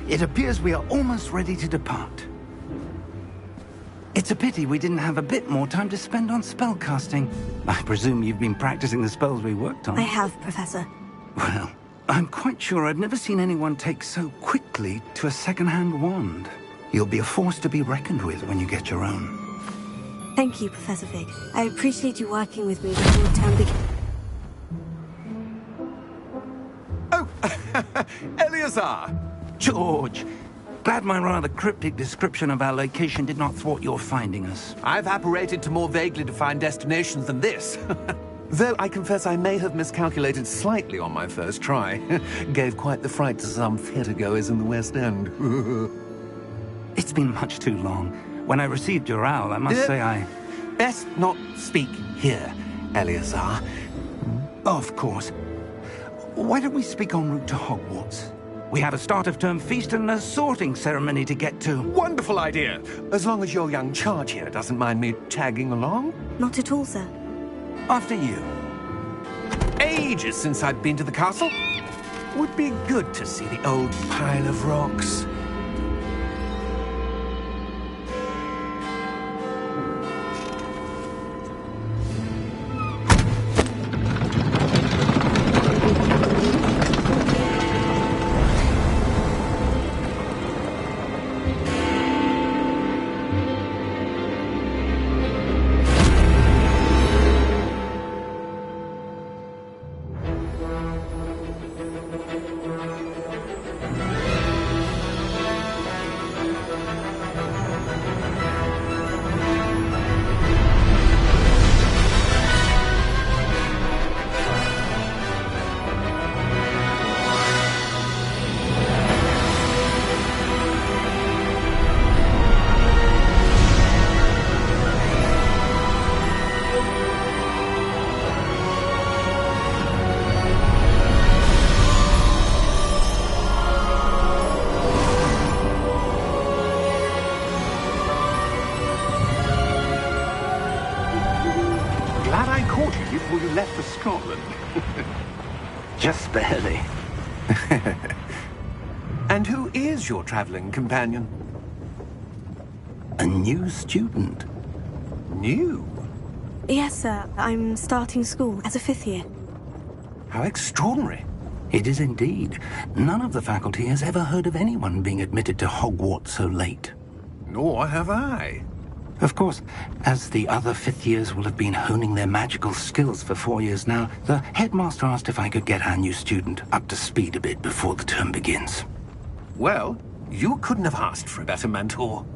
It appears we are almost ready to depart. It's a pity we didn't have a bit more time to spend on spellcasting. I presume you've been practicing the spells we worked on. I have, Professor. Well, I'm quite sure I've never seen anyone take so quickly to a second-hand wand. You'll be a force to be reckoned with when you get your own. Thank you, Professor Fig. I appreciate you working with me before the term begins. Oh, Eleazar! George! Glad my rather cryptic description of our location did not thwart your finding us. I've apparated to more vaguely defined destinations than this. Though I confess I may have miscalculated slightly on my first try. Gave quite the fright to some theatregoers in the West End. It's been much too long. When I received your owl, I must say I... Best not speak here, Eleazar. Of course. Why don't we speak en route to Hogwarts? We have a start-of-term feast and a sorting ceremony to get to. Wonderful idea! As long as your young charge here doesn't mind me tagging along. Not at all, sir. After you. Ages since I'd been to the castle. Would be good to see the old pile of rocks. Before you left for Scotland. Just barely. And who is your traveling companion? A new student. New? Yes, sir. I'm starting school as a 5th year. How extraordinary. It is indeed. None of the faculty has ever heard of anyone being admitted to Hogwarts so late. Nor have I. Of course, as the other 5th years will have been honing their magical skills for 4 years now, the headmaster asked if I could get our new student up to speed a bit before the term begins. Well, you couldn't have asked for a better mentor.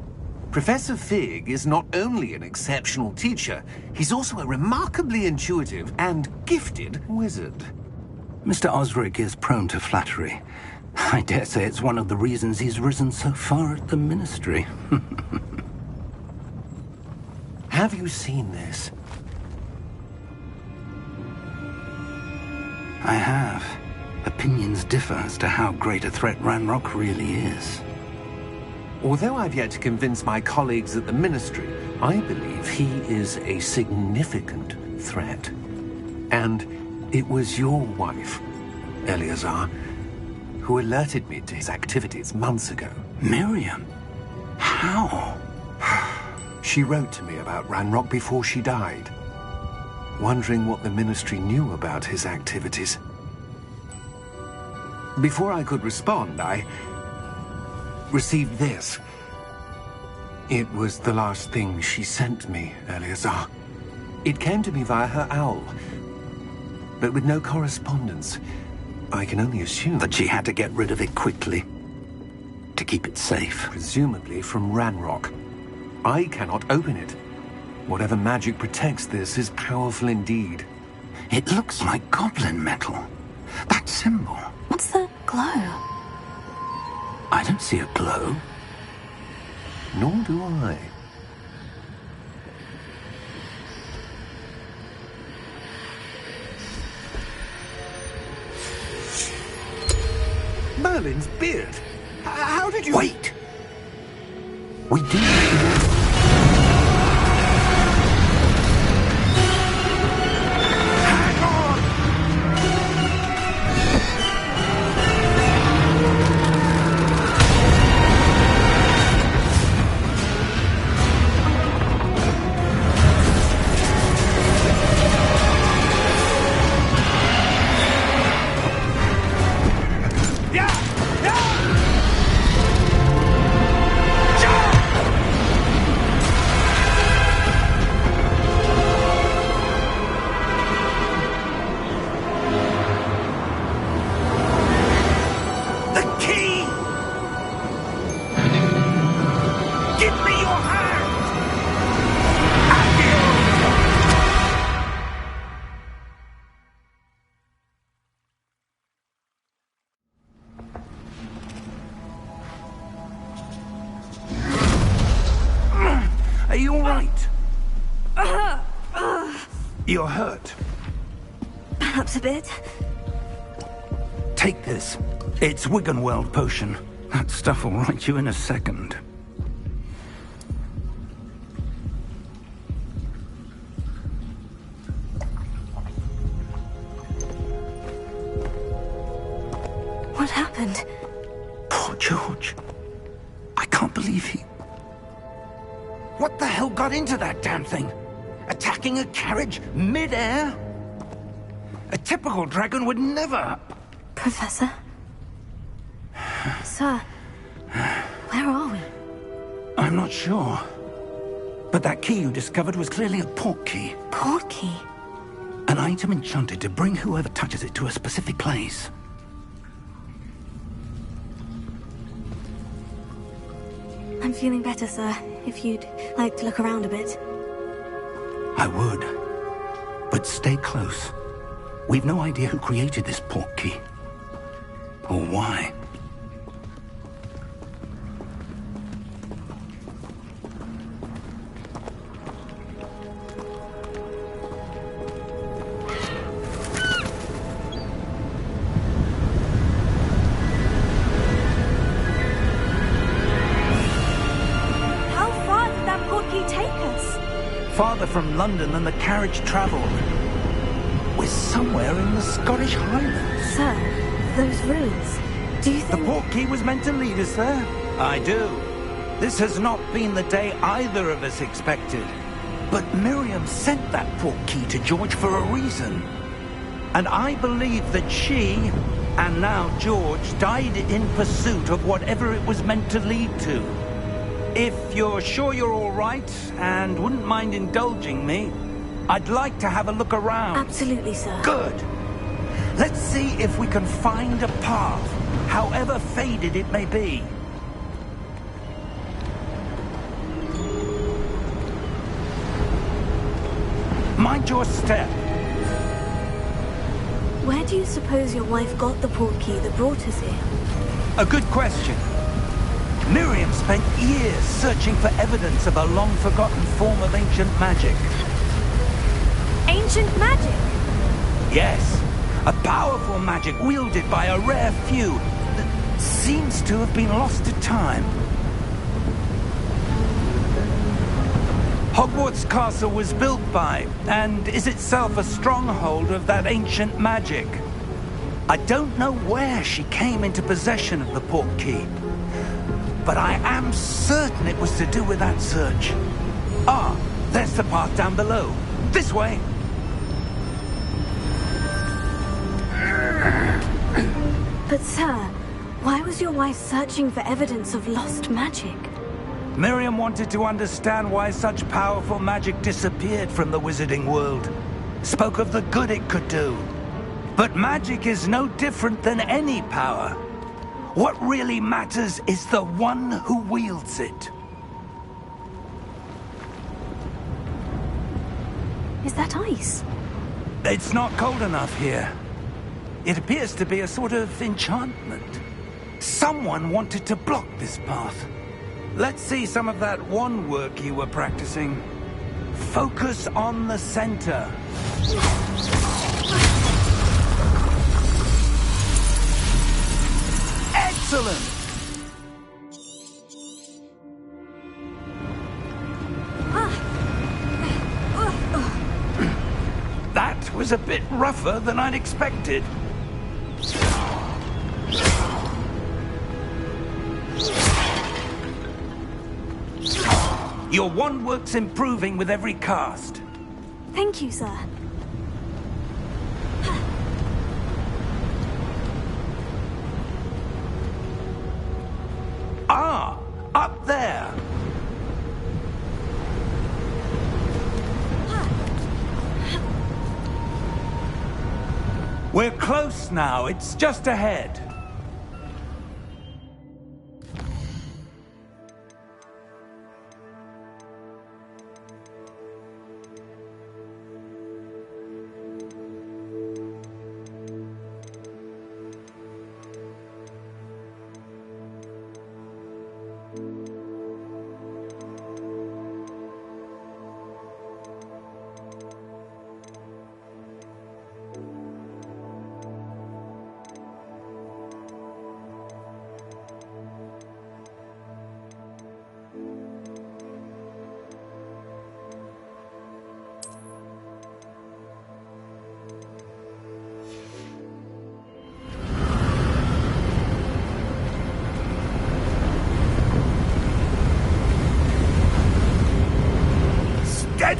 Professor Fig is not only an exceptional teacher, he's also a remarkably intuitive and gifted wizard. Mr. Osric is prone to flattery. I dare say it's one of the reasons he's risen so far at the Ministry. Have you seen this? I have. Opinions differ as to how great a threat Ranrock really is. Although I've yet to convince my colleagues at the Ministry, I believe he is a significant threat. And it was your wife, Eleazar, who alerted me to his activities months ago. Miriam? How? She wrote to me about Ranrock before she died, wondering what the Ministry knew about his activities. Before I could respond, I received this. It was the last thing she sent me, Eleazar. It came to me via her owl, but with no correspondence. I can only assume that she had to get rid of it quickly, to keep it safe. Presumably from Ranrock. I cannot open it. Whatever magic protects this is powerful indeed. It looks like goblin metal. That symbol. What's the glow? I don't see a glow. Nor do I. Merlin's beard. How did you... Wait! We do... You're hurt. Perhaps a bit. Take this. It's Wiggenweld potion. That stuff will right you in a second. What happened? Poor George. I can't believe he... What the hell got into that damn thing? Attacking a carriage mid-air? A typical dragon would never... Professor? Sir, where are we? I'm not sure. But that key you discovered was clearly a port key. Port key? An item enchanted to bring whoever touches it to a specific place. I'm feeling better, sir. If you'd like to look around a bit. I would. But stay close. We've no idea who created this port key. Or why. Farther from London than the carriage travelled. We're somewhere in the Scottish Highlands. Sir, those ruins. Do you think... The port key was meant to lead us there? I do. This has not been the day either of us expected. But Miriam sent that port key to George for a reason. And I believe that she, and now George, died in pursuit of whatever it was meant to lead to. If you're sure you're all right, and wouldn't mind indulging me, I'd like to have a look around. Absolutely, sir. Good. Let's see if we can find a path, however faded it may be. Mind your step. Where do you suppose your wife got the port key that brought us here? A good question. Miriam spent years searching for evidence of a long-forgotten form of ancient magic. Ancient magic? Yes, a powerful magic wielded by a rare few that seems to have been lost to time. Hogwarts Castle was built by, and is itself a stronghold of that ancient magic. I don't know where she came into possession of the port key, but I am certain it was to do with that search. Ah, there's the path down below. This way. But sir, why was your wife searching for evidence of lost magic? Miriam wanted to understand why such powerful magic disappeared from the wizarding world. Spoke of the good it could do. But magic is no different than any power. What really matters is the one who wields it. Is that ice? It's not cold enough here. It appears to be a sort of enchantment. Someone wanted to block this path. Let's see some of that wand work you were practicing. Focus on the center. Excellent! That was a bit rougher than I'd expected. Your wand work's improving with every cast. Thank you, sir. Ah, up there. We're close now. It's just ahead.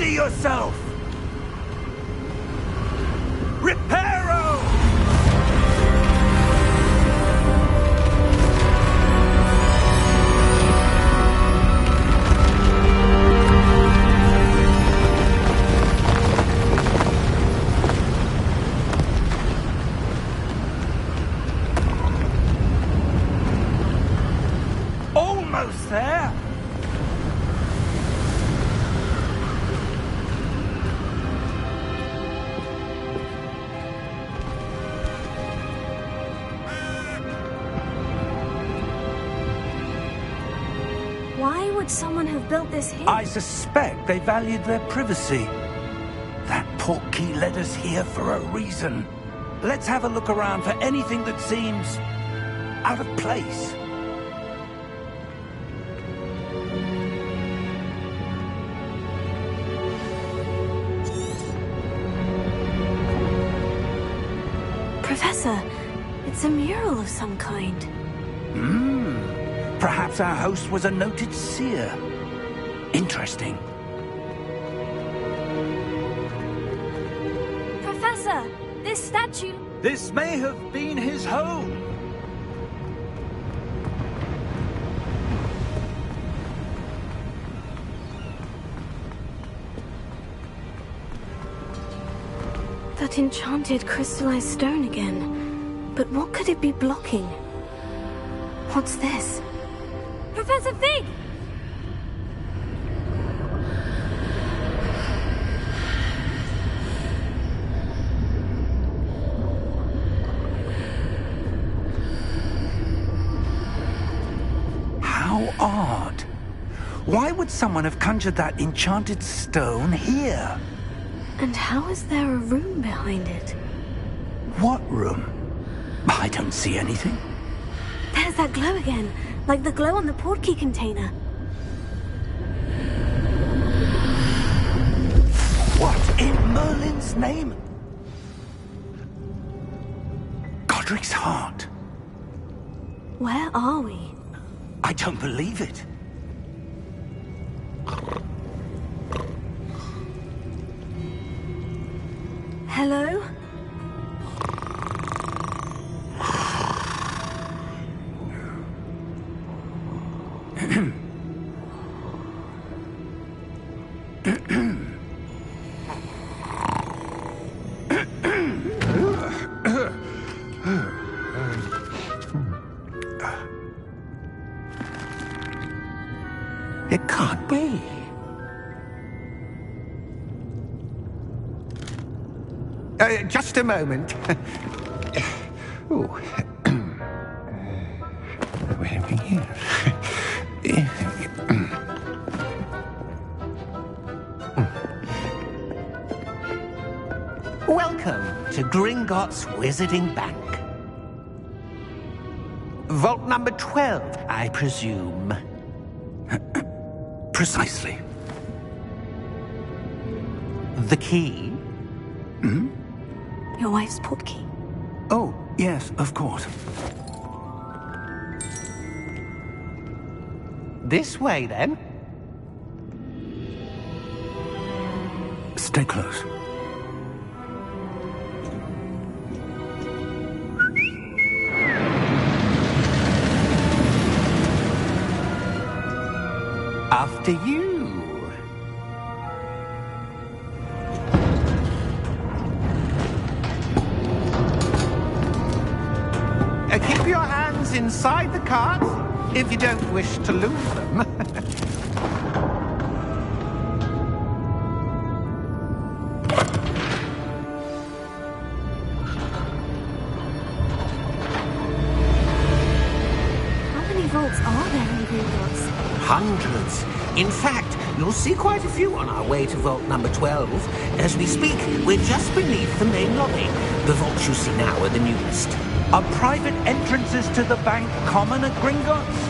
Steady yourself! Reparo! Almost there! Why would someone have built this here? I suspect they valued their privacy. That portkey led us here for a reason. Let's have a look around for anything that seems out of place. Professor, it's a mural of some kind. Perhaps our host was a noted seer. Interesting. Professor, this statue... This may have been his home. That enchanted crystallized stone again. But what could it be blocking? What's this? Professor Fig! How odd. Why would someone have conjured that enchanted stone here? And how is there a room behind it? What room? I don't see anything. There's that glow again, like the glow on the portkey container. What in Merlin's name? Godric's heart. Where are we? I don't believe it. Hello? It can't be. Just a moment. Oh. Wait a minute. Welcome to Gringotts Wizarding Bank. Vault number 12, I presume. Precisely. The key? Your wife's portkey. Oh, yes, of course. This way, then. Stay close. After you. Keep your hands inside the cart if you don't wish to lose them. How many vaults are there in Gringotts? Hundreds. In fact, you'll see quite a few on our way to vault number 12. As we speak, we're just beneath the main lobby. The vaults you see now are the newest. Are private entrances to the bank common at Gringotts?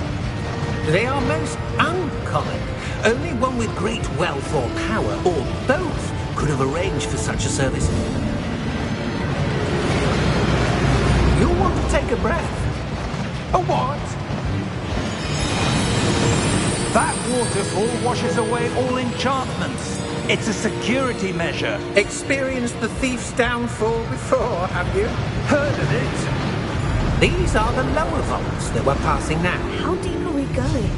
They are most uncommon. Only one with great wealth or power, or both, could have arranged for such a service. You'll want to take a breath. A what? That waterfall washes away all enchantments. It's a security measure. Experienced the thief's downfall before, have you? Heard of it? These are the lower vaults that we're passing now. How deep are we going?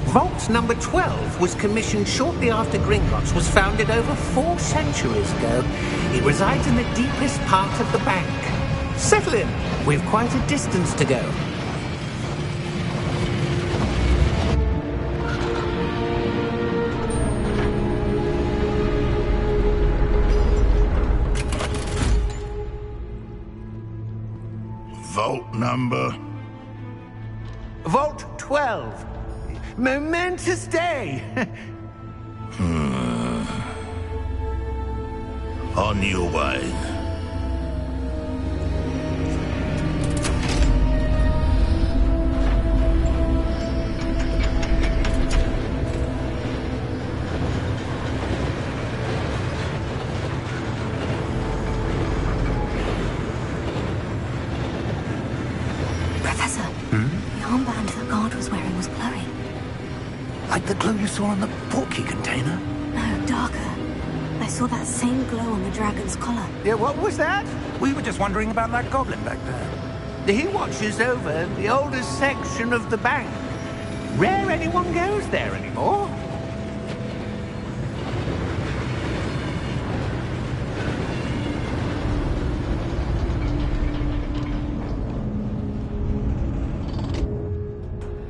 Vault number 12 was commissioned shortly after Gringotts was founded over 4 centuries ago. It resides in the deepest part of the bank. Settle in. We've quite a distance to go. Vault number? Vault 12. Momentous day. On your way. Professor, the armband the guard was wearing was glowing. Like the glow you saw in the portkey container? No, darker. I saw that same glow on the dragon's collar. Yeah, what was that? We were just wondering about that goblin back there. He watches over the oldest section of the bank. Rare anyone goes there anymore.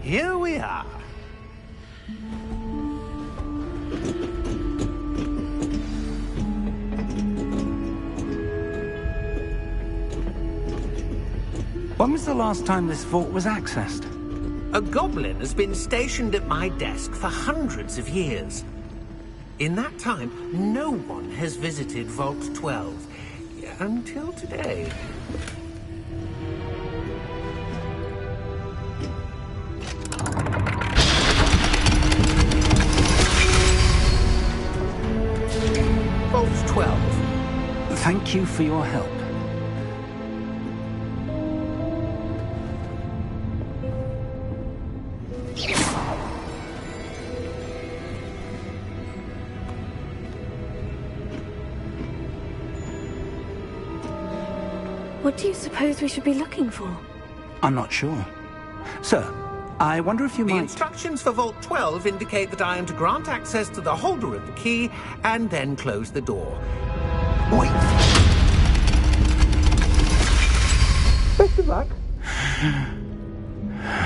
Here we are. When was the last time this vault was accessed? A goblin has been stationed at my desk for hundreds of years. In that time, no one has visited Vault 12. Until today. Vault 12. Thank you for your help. What do you suppose we should be looking for? I'm not sure. Sir, I wonder if you The might... instructions for Vault 12 indicate that I am to grant access to the holder of the key and then close the door. Wait! Best of luck.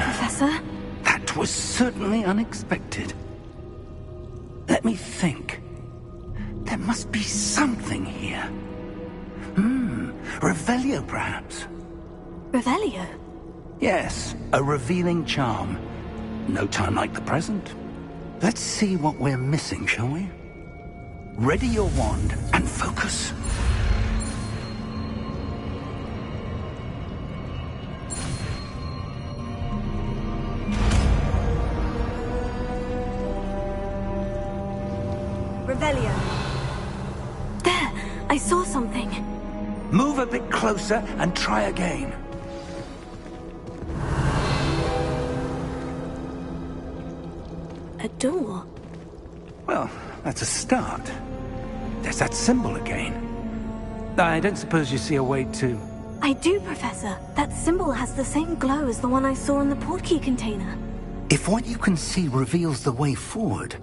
Professor? That was certainly unexpected. Let me think. There must be something here. Revelio, perhaps? Revelio? Yes, a revealing charm. No time like the present. Let's see what we're missing, shall we? Ready your wand and focus. Revelio. There! I saw something. Move a bit closer and try again. A door. Well, that's a start. There's that symbol again. I don't suppose you see a way to... I do, Professor. That symbol has the same glow as the one I saw in the portkey container. If what you can see reveals the way forward,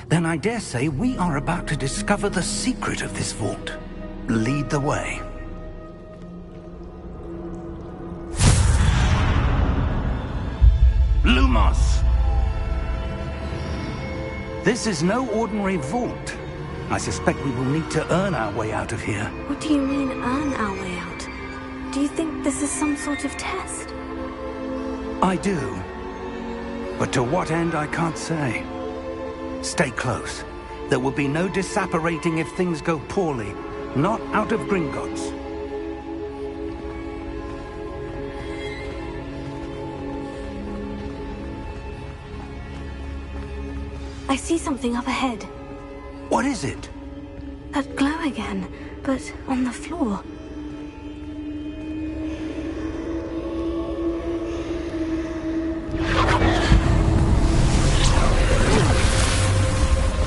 then I dare say we are about to discover the secret of this vault. Lead the way. Lumos! This is no ordinary vault. I suspect we will need to earn our way out of here. What do you mean, earn our way out? Do you think this is some sort of test? I do. But to what end, I can't say. Stay close. There will be no disapparating if things go poorly. Not out of Gringotts. I see something up ahead. What is it? That glow again, but on the floor.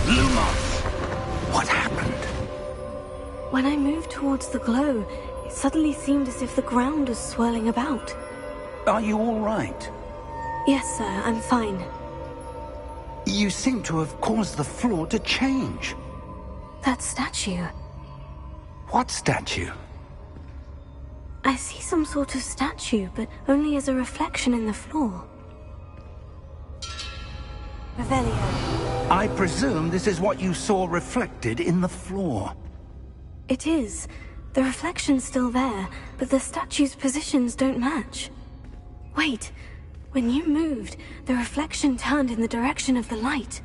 Lumos! What happened? When I moved towards the glow, it suddenly seemed as if the ground was swirling about. Are you all right? Yes, sir, I'm fine. You seem to have caused the floor to change. That statue. What statue? I see some sort of statue, but only as a reflection in the floor. Revelio. I presume this is what you saw reflected in the floor. It is. The reflection's still there, but the statue's positions don't match. Wait. When you moved, the reflection turned in the direction of the light.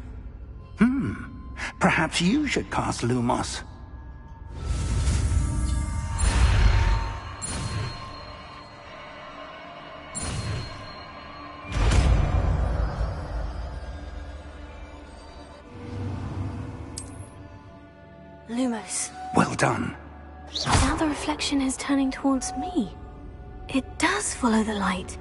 Perhaps you should cast Lumos. Lumos. Well done. Now the reflection is turning towards me. It does follow the light.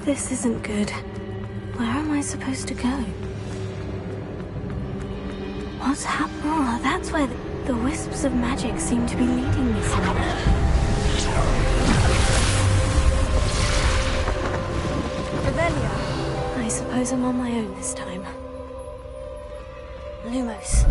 This isn't good. Where am I supposed to go? What's happening? Oh, that's where the wisps of magic seem to be leading me somewhere. Revelio. I suppose I'm on my own this time. Lumos.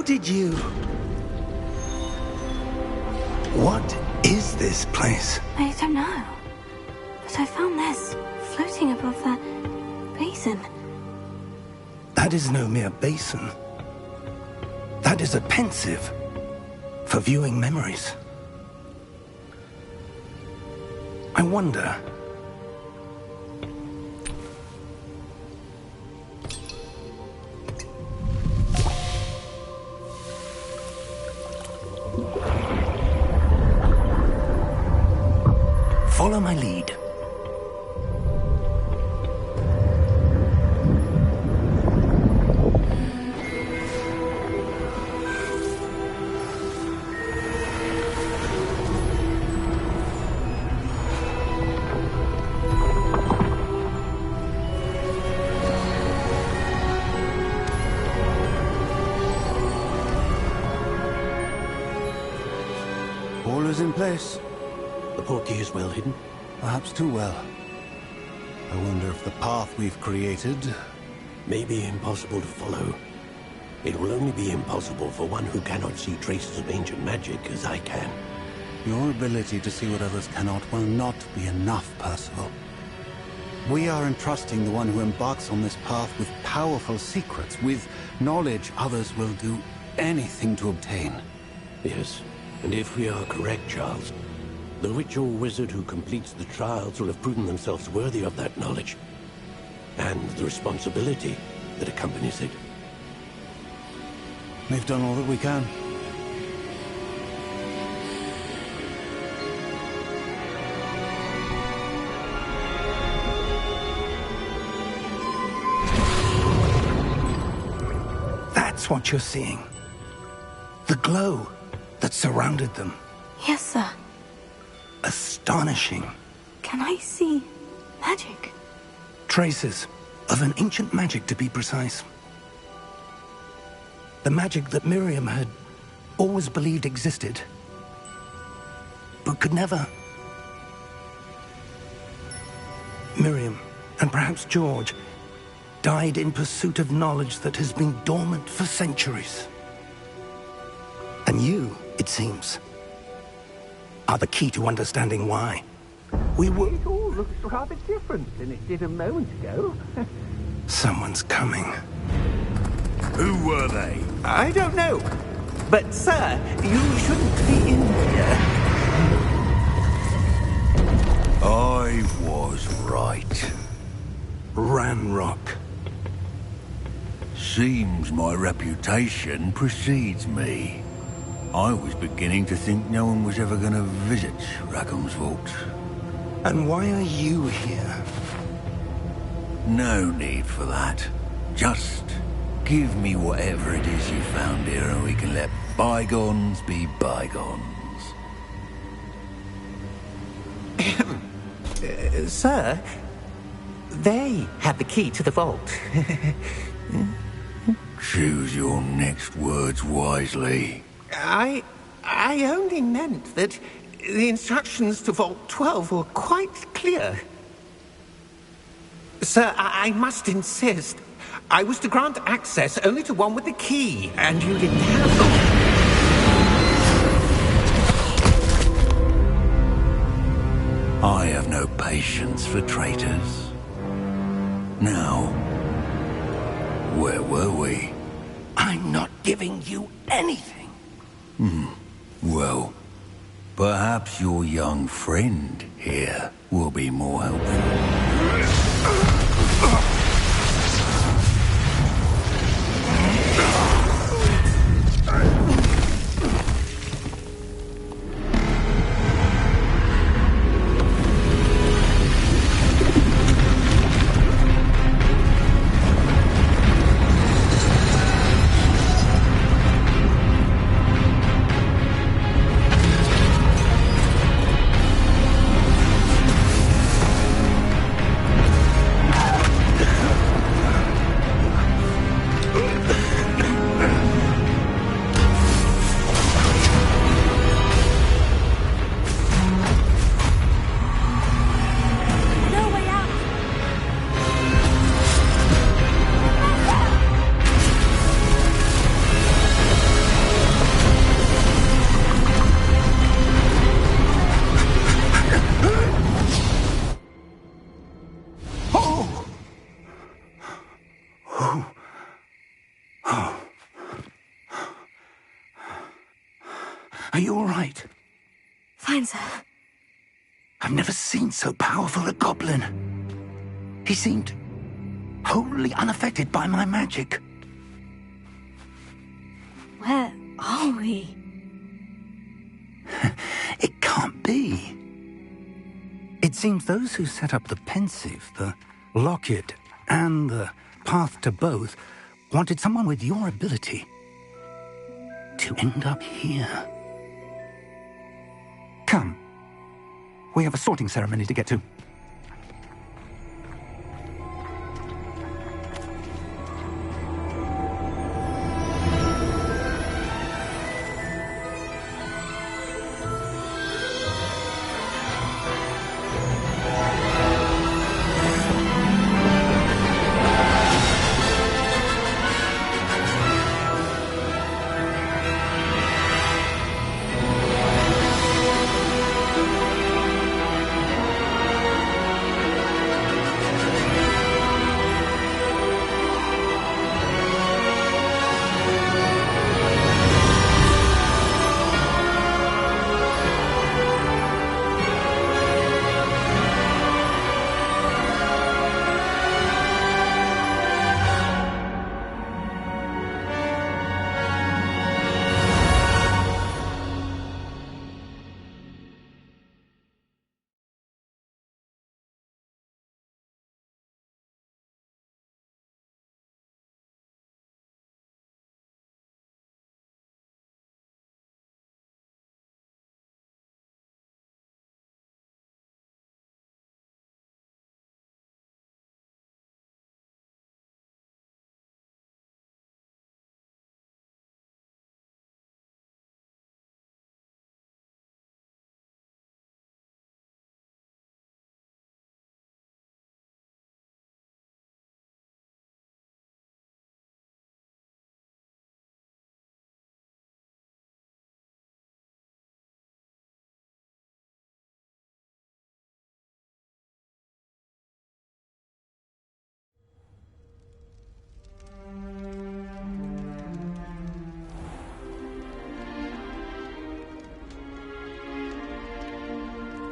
How did you... What is this place? I don't know. But I found this floating above that basin. That is no mere basin. That is a pensive for viewing memories. I wonder... Follow my lead. All is in place. The portkey is well hidden. Perhaps too well. I wonder if the path we've created... May be impossible to follow. It will only be impossible for one who cannot see traces of ancient magic as I can. Your ability to see what others cannot will not be enough, Percival. We are entrusting the one who embarks on this path with powerful secrets, with knowledge others will do anything to obtain. Yes, and if we are correct, Charles, the ritual wizard who completes the trials will have proven themselves worthy of that knowledge, and the responsibility that accompanies it. We've done all that we can. That's what you're seeing. The glow that surrounded them. Yes, sir. Astonishing. Can I see magic? Traces of an ancient magic, to be precise. The magic that Miriam had always believed existed, but could never. Miriam, and perhaps George, died in pursuit of knowledge that has been dormant for centuries. And you, it seems, are the key to understanding why. We were... It all looks rather different than it did a moment ago. Someone's coming. Who were they? I don't know. But, sir, you shouldn't be in here. I was right. Ranrock. Seems my reputation precedes me. I was beginning to think no one was ever going to visit Rackham's vault. And why are you here? No need for that. Just give me whatever it is you found here and we can let bygones be bygones. Sir, they had the key to the vault. Choose your next words wisely. I only meant that the instructions to Vault 12 were quite clear. Sir, I must insist. I was to grant access only to one with the key, and you didn't have them. I have no patience for traitors. Now, where were we? I'm not giving you anything. Well, perhaps your young friend here will be more helpful. Are you all right? Fine, sir. I've never seen so powerful a goblin. He seemed wholly unaffected by my magic. Where are we? It can't be. It seems those who set up the pensive, the locket, and the path to both wanted someone with your ability to end up here. Come. We have a sorting ceremony to get to.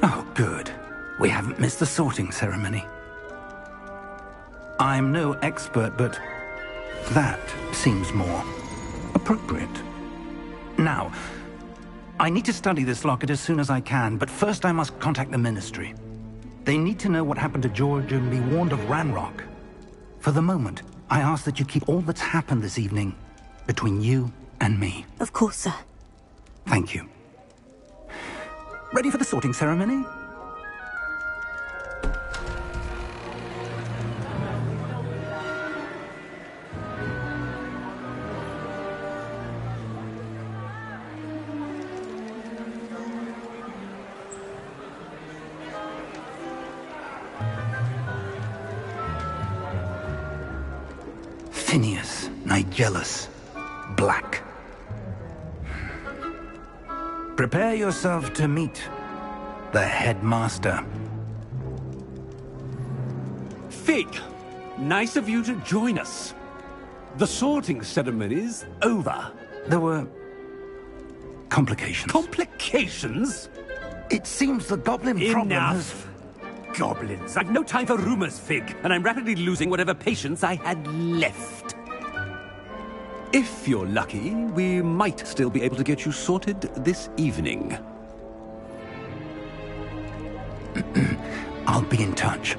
Oh, good. We haven't missed the sorting ceremony. I'm no expert, but that seems more appropriate. Now, I need to study this locket as soon as I can, but first I must contact the Ministry. They need to know what happened to George and be warned of Ranrock. For the moment, I ask that you keep all that's happened this evening between you and me. Of course, sir. Thank you. Ready for the sorting ceremony? Phineas, Nigellus, Black. Prepare yourself to meet the headmaster. Fig, nice of you to join us. The sorting ceremony's over. There were complications. Complications? It seems the goblin problem has... Enough! Goblins. I've no time for rumors, Fig, and I'm rapidly losing whatever patience I had left. If you're lucky, we might still be able to get you sorted this evening. I'll be in touch.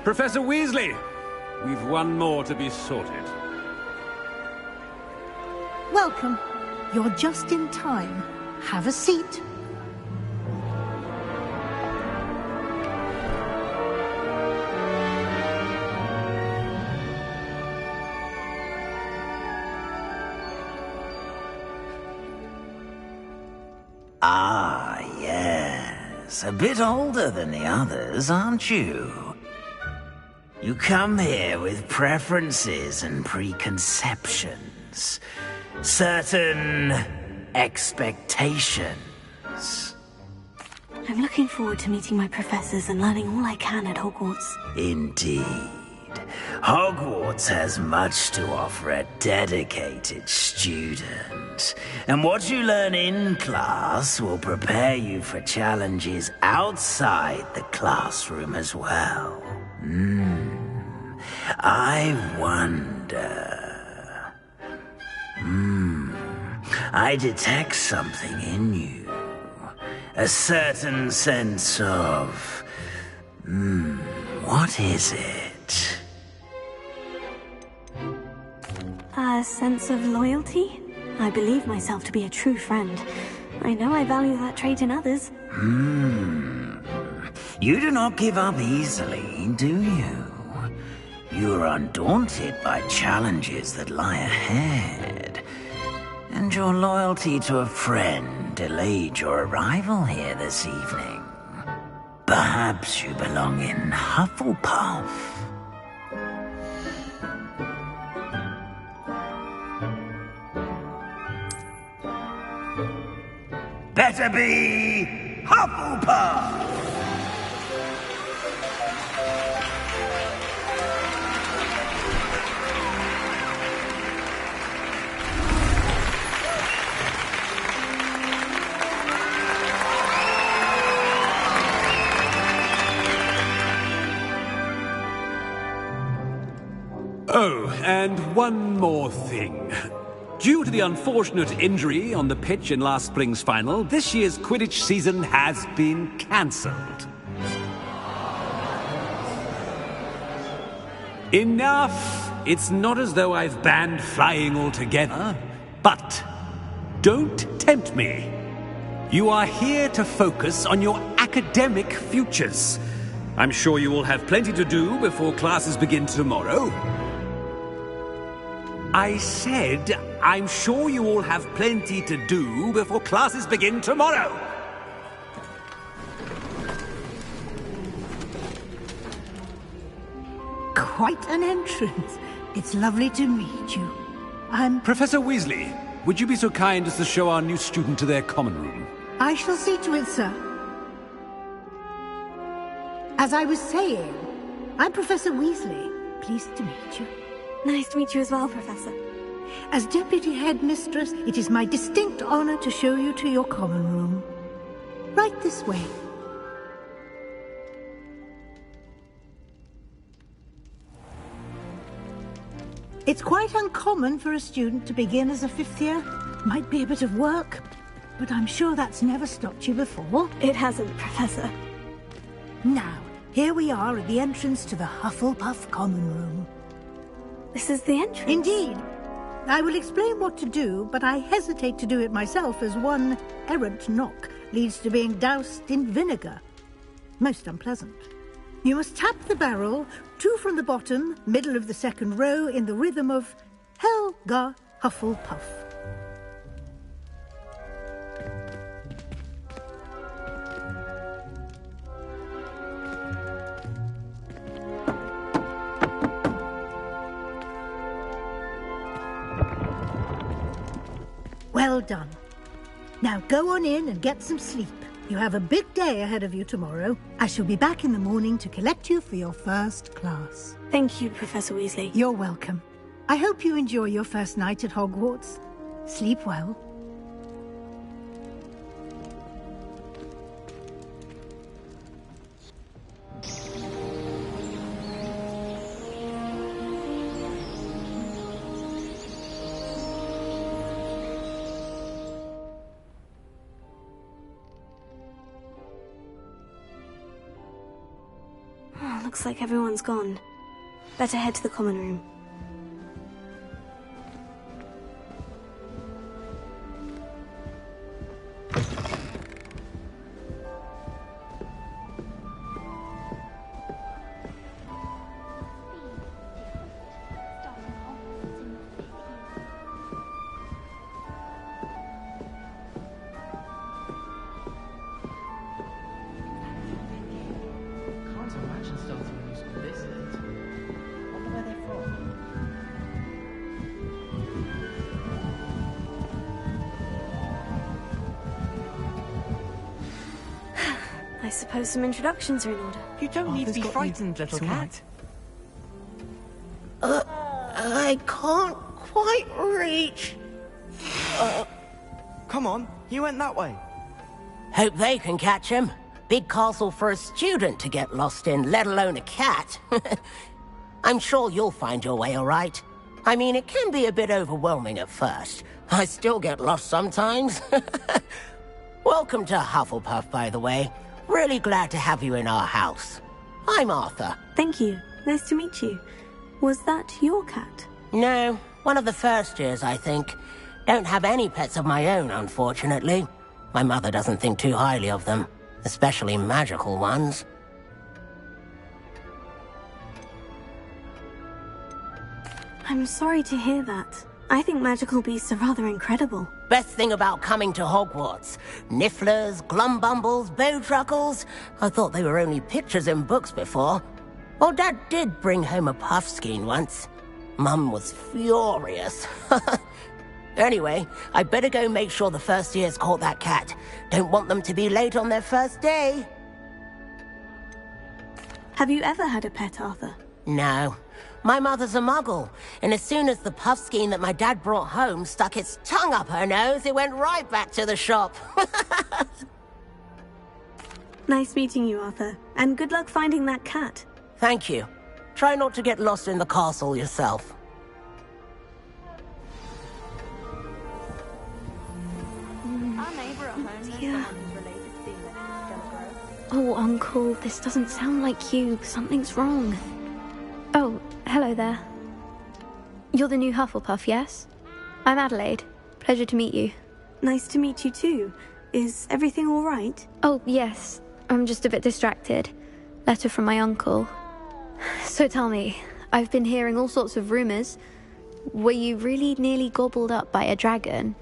Professor Weasley, we've one more to be sorted. Welcome. You're just in time. Have a seat. Ah, yes. A bit older than the others, aren't you? You come here with preferences and preconceptions. Certain expectations. I'm looking forward to meeting my professors and learning all I can at Hogwarts. Indeed. Hogwarts has much to offer a dedicated student. And what you learn in class will prepare you for challenges outside the classroom as well. I wonder... I detect something in you. A certain sense of... what is it? A sense of loyalty? I believe myself to be a true friend. I know I value that trait in others. You do not give up easily, do you? You are undaunted by challenges that lie ahead. And your loyalty to a friend delayed your arrival here this evening. Perhaps you belong in Hufflepuff. Better be Hufflepuff! Oh, and one more thing. Due to the unfortunate injury on the pitch in last spring's final, this year's Quidditch season has been cancelled. Enough! It's not as though I've banned flying altogether. But don't tempt me. You are here to focus on your academic futures. I'm sure you will have plenty to do before classes begin tomorrow. I said, I'm sure you all have plenty to do before classes begin tomorrow. Quite an entrance. It's lovely to meet you. Professor Weasley, would you be so kind as to show our new student to their common room? I shall see to it, sir. As I was saying, I'm Professor Weasley. Pleased to meet you. Nice to meet you as well, Professor. As Deputy Headmistress, it is my distinct honor to show you to your common room. Right this way. It's quite uncommon for a student to begin as a fifth year. Might be a bit of work, but I'm sure that's never stopped you before. It hasn't, Professor. Now, here we are at the entrance to the Hufflepuff common room. This is the entrance? Indeed. I will explain what to do, but I hesitate to do it myself as one errant knock leads to being doused in vinegar. Most unpleasant. You must tap the barrel, 2 from the bottom, middle of the second row, in the rhythm of Helga Hufflepuff. Well done. Now go on in and get some sleep. You have a big day ahead of you tomorrow. I shall be back in the morning to collect you for your first class. Thank you, Professor Weasley. You're welcome. I hope you enjoy your first night at Hogwarts. Sleep well. Looks like everyone's gone. Better head to the common room. suppose some introductions are in order. You don't need to be frightened, little cat. I can't quite reach. Come on, he went that way. Hope they can catch him. Big castle for a student to get lost in, let alone a cat. I'm sure you'll find your way all right. I mean, it can be a bit overwhelming at first. I still get lost sometimes. Welcome to Hufflepuff, by the way. Really glad to have you in our house. I'm Arthur. Thank you. Nice to meet you. Was that your cat? No, one of the first years, I think. Don't have any pets of my own, unfortunately. My mother doesn't think too highly of them, especially magical ones. I'm sorry to hear that. I think magical beasts are rather incredible. Best thing about coming to Hogwarts. Nifflers, glumbumbles, bowtruckles. I thought they were only pictures in books before. Well, Dad did bring home a puffskein once. Mum was furious. Anyway, I better go make sure the first years caught that cat. Don't want them to be late on their first day. Have you ever had a pet, Arthur? No. My mother's a muggle, and as soon as the puffskein that my dad brought home stuck its tongue up her nose, it went right back to the shop. Nice meeting you, Arthur, and good luck finding that cat. Thank you. Try not to get lost in the castle yourself. Yeah. Oh, Uncle, this doesn't sound like you. Something's wrong. Oh, hello there. You're the new Hufflepuff, yes? I'm Adelaide. Pleasure to meet you. Nice to meet you too. Is everything all right? Oh, yes. I'm just a bit distracted. Letter from my uncle. So tell me, I've been hearing all sorts of rumors. Were you really nearly gobbled up by a dragon?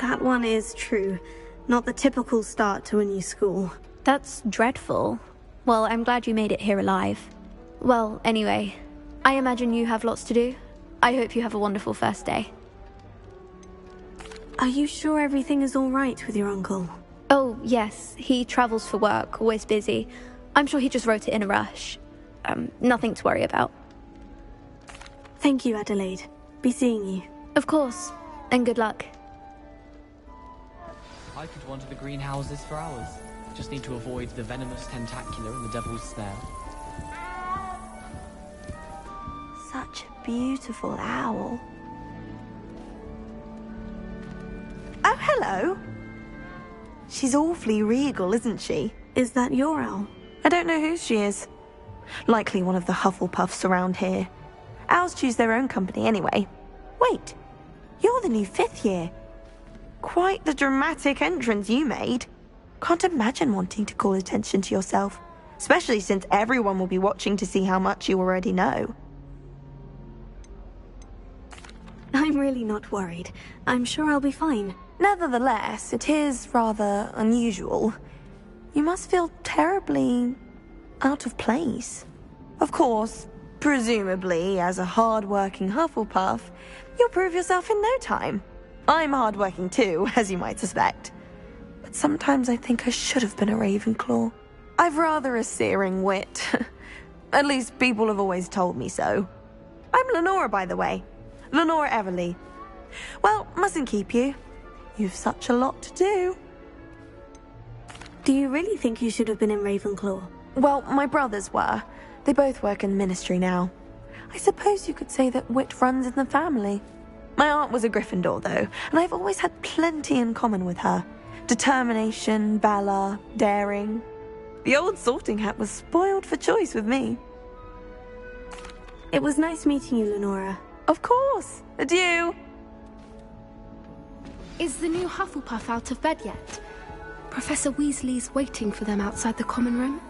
That one is true. Not the typical start to a new school. That's dreadful. Well, I'm glad you made it here alive. Well, anyway, I imagine you have lots to do. I hope you have a wonderful first day. Are you sure everything is all right with your uncle? Oh, yes. He travels for work, always busy. I'm sure he just wrote it in a rush. Nothing to worry about. Thank you, Adelaide. Be seeing you. Of course. And good luck. I could wander the greenhouses for hours. Just need to avoid the venomous tentacular and the devil's snare. Such a beautiful owl. Oh, hello. She's awfully regal, isn't she? Is that your owl? I don't know who she is. Likely one of the Hufflepuffs around here. Owls choose their own company anyway. Wait, you're the new 5th year. Quite the dramatic entrance you made. Can't imagine wanting to call attention to yourself, especially since everyone will be watching to see how much you already know. I'm really not worried. I'm sure I'll be fine. Nevertheless, it is rather unusual. You must feel terribly out of place. Of course, presumably, as a hard-working Hufflepuff, you'll prove yourself in no time. I'm hard-working too, as you might suspect. But sometimes I think I should have been a Ravenclaw. I've rather a searing wit. At least people have always told me so. I'm Lenora, by the way. Lenora Everly. Well, mustn't keep you. You've such a lot to do. Do you really think you should have been in Ravenclaw? Well, my brothers were. They both work in ministry now. I suppose you could say that wit runs in the family. My aunt was a Gryffindor, though, and I've always had plenty in common with her. Determination, valor, daring. The old sorting hat was spoiled for choice with me. It was nice meeting you, Lenora. Of course. Adieu. Is the new Hufflepuff out of bed yet? Professor Weasley's waiting for them outside the common room.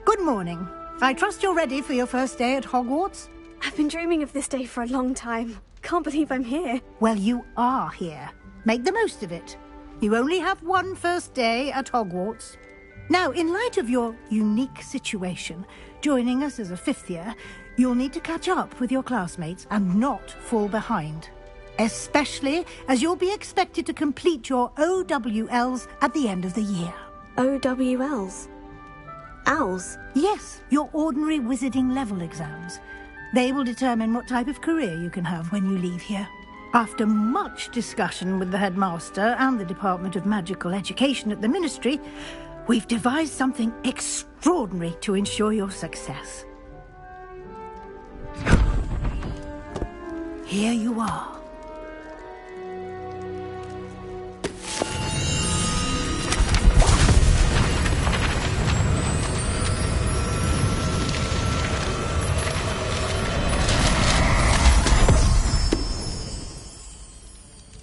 Good morning. I trust you're ready for your first day at Hogwarts? I've been dreaming of this day for a long time. Can't believe I'm here. Well, you are here. Make the most of it. You only have one first day at Hogwarts. Now, in light of your unique situation, joining us as a 5th year, you'll need to catch up with your classmates and not fall behind. Especially as you'll be expected to complete your OWLs at the end of the year. OWLs? Owls? Yes, your ordinary wizarding level exams. They will determine what type of career you can have when you leave here. After much discussion with the headmaster and the Department of Magical Education at the Ministry, we've devised something extraordinary to ensure your success. Here you are.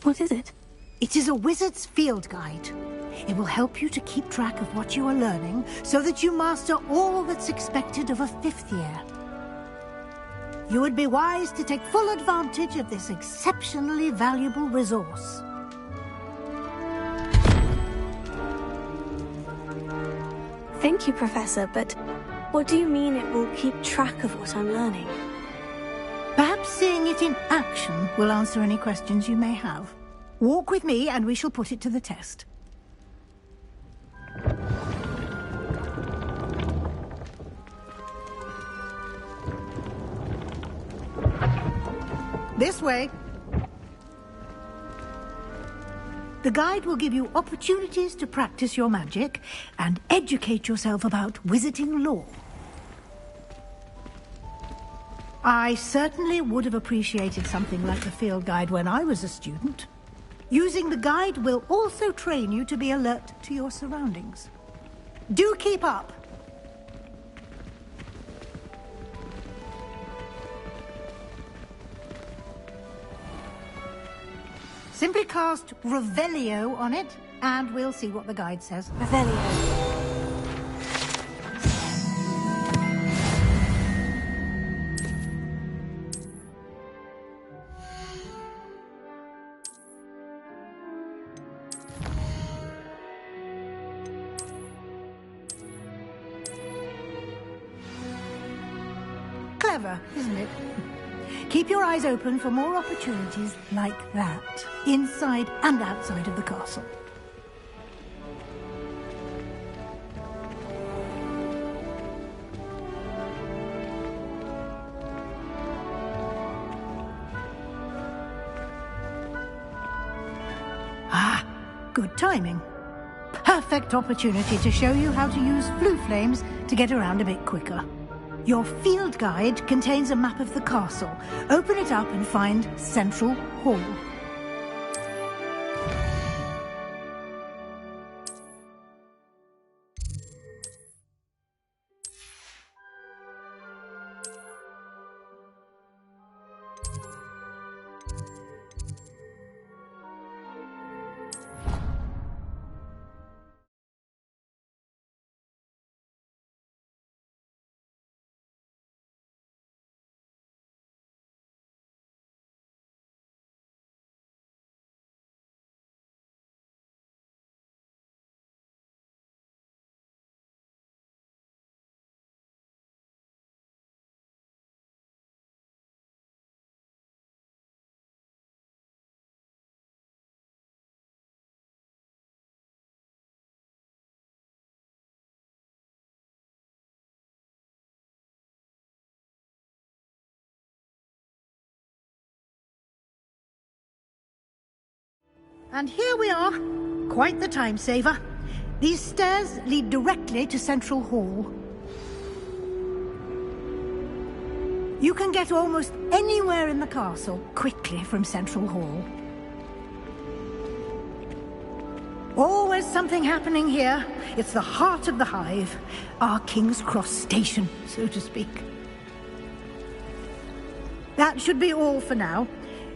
What is it? It is a wizard's field guide. It will help you to keep track of what you are learning so that you master all that's expected of a 5th year. You would be wise to take full advantage of this exceptionally valuable resource. Thank you, Professor, but what do you mean it will keep track of what I'm learning? Perhaps seeing it in action will answer any questions you may have. Walk with me and we shall put it to the test. This way. The guide will give you opportunities to practice your magic and educate yourself about wizarding lore. I certainly would have appreciated something like the field guide when I was a student. Using the guide will also train you to be alert to your surroundings. Do keep up! Simply cast Revelio on it, and we'll see what the guide says. Revelio. Clever, isn't it? Keep your eyes open for more opportunities like that, inside and outside of the castle. Ah, good timing. Perfect opportunity to show you how to use flue flames to get around a bit quicker. Your field guide contains a map of the castle. Open it up and find Central Hall. And here we are. Quite the time saver. These stairs lead directly to Central Hall. You can get almost anywhere in the castle quickly from Central Hall. Always something happening here. It's the heart of the hive. Our King's Cross station, so to speak. That should be all for now.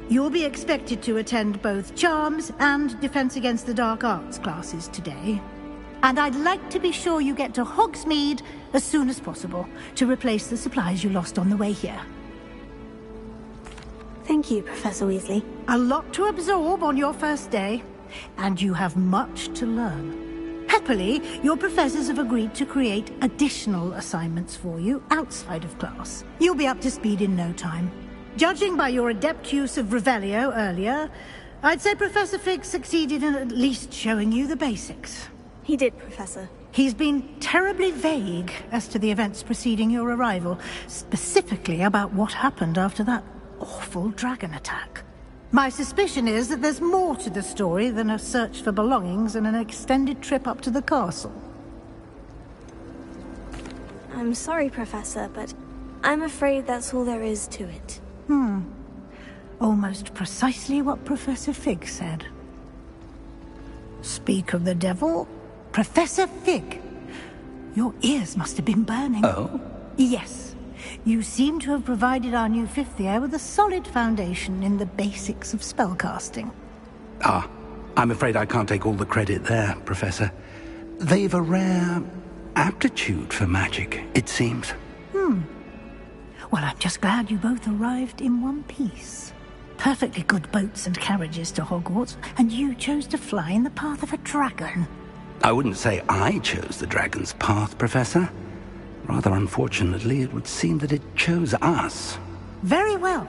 You'll be expected to attend both Charms and Defense Against the Dark Arts classes today. And I'd like to be sure you get to Hogsmeade as soon as possible to replace the supplies you lost on the way here. Thank you, Professor Weasley. A lot to absorb on your first day, and you have much to learn. Happily, your professors have agreed to create additional assignments for you outside of class. You'll be up to speed in no time. Judging by your adept use of Revelio earlier, I'd say Professor Fig succeeded in at least showing you the basics. He did, Professor. He's been terribly vague as to the events preceding your arrival, specifically about what happened after that awful dragon attack. My suspicion is that there's more to the story than a search for belongings and an extended trip up to the castle. I'm sorry, Professor, but I'm afraid that's all there is to it. Almost precisely what Professor Fig said. Speak of the devil, Professor Fig. Your ears must have been burning. Oh? Yes. You seem to have provided our new fifth year with a solid foundation in the basics of spellcasting. Ah, I'm afraid I can't take all the credit there, Professor. They've a rare aptitude for magic, it seems. Well, I'm just glad you both arrived in one piece. Perfectly good boats and carriages to Hogwarts, and you chose to fly in the path of a dragon. I wouldn't say I chose the dragon's path, Professor. Rather unfortunately, it would seem that it chose us. Very well.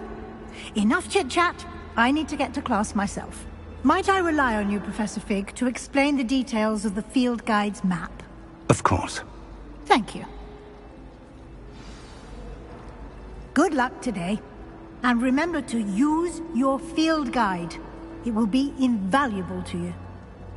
Enough chit-chat. I need to get to class myself. Might I rely on you, Professor Fig, to explain the details of the field guide's map? Of course. Thank you. Good luck today. And remember to use your field guide. It will be invaluable to you.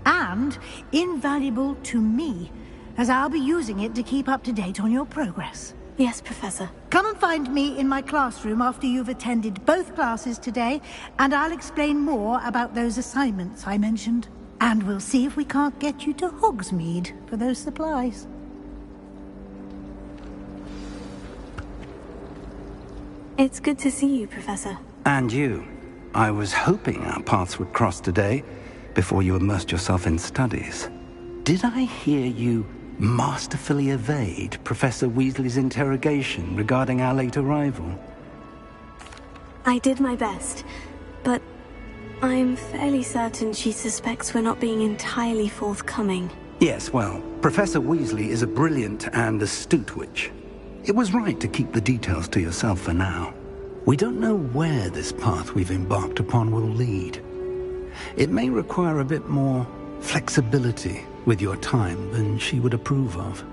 And invaluable to me, as I'll be using it to keep up to date on your progress. Yes, Professor. Come and find me in my classroom after you've attended both classes today, and I'll explain more about those assignments I mentioned. And we'll see if we can't get you to Hogsmeade for those supplies. It's good to see you, Professor. And you. I was hoping our paths would cross today, before you immersed yourself in studies. Did I hear you masterfully evade Professor Weasley's interrogation regarding our late arrival? I did my best, but I'm fairly certain she suspects we're not being entirely forthcoming. Yes, well, Professor Weasley is a brilliant and astute witch. It was right to keep the details to yourself for now. We don't know where this path we've embarked upon will lead. It may require a bit more flexibility with your time than she would approve of.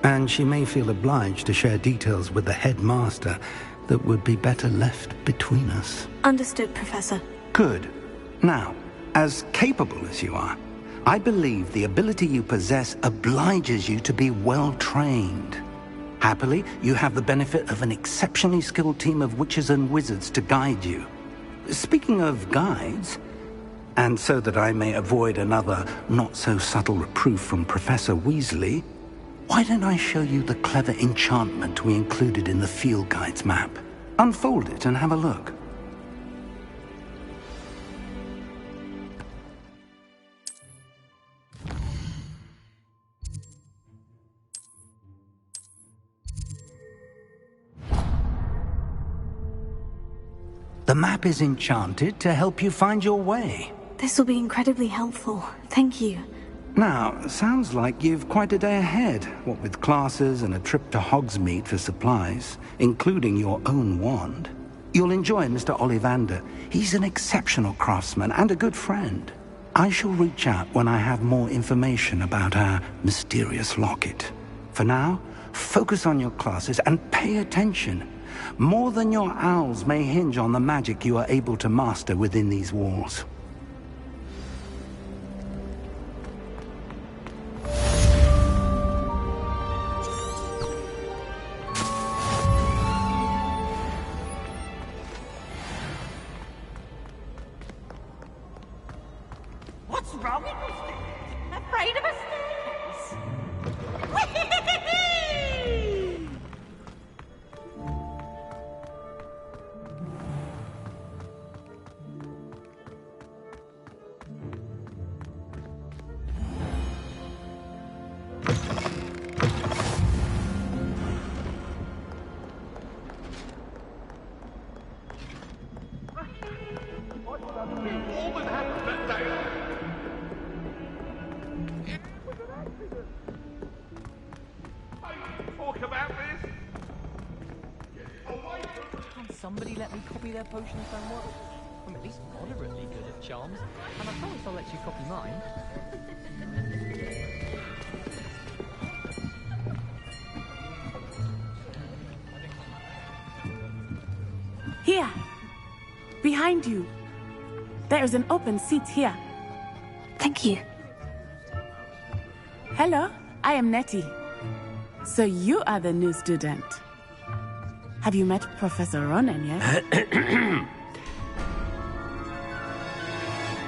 And she may feel obliged to share details with the headmaster that would be better left between us. Understood, Professor. Good. Now, as capable as you are, I believe the ability you possess obliges you to be well trained. Happily, you have the benefit of an exceptionally skilled team of witches and wizards to guide you. Speaking of guides, and so that I may avoid another not-so-subtle reproof from Professor Weasley, why don't I show you the clever enchantment we included in the field guide's map? Unfold it and have a look. The map is enchanted to help you find your way. This will be incredibly helpful. Thank you. Now, sounds like you've quite a day ahead, what with classes and a trip to Hogsmeade for supplies, including your own wand. You'll enjoy Mr. Ollivander. He's an exceptional craftsman and a good friend. I shall reach out when I have more information about our mysterious locket. For now, focus on your classes and pay attention. More than your owls may hinge on the magic you are able to master within these walls. What's wrong with this thing? Afraid of a stairs? Can't somebody let me copy their potions somewhat? I'm at least moderately good at charms, and I promise I'll let you copy mine. Here! Behind you! There's an open seat here. Thank you. Hello, I am Nettie. So you are the new student. Have you met Professor Ronan yet?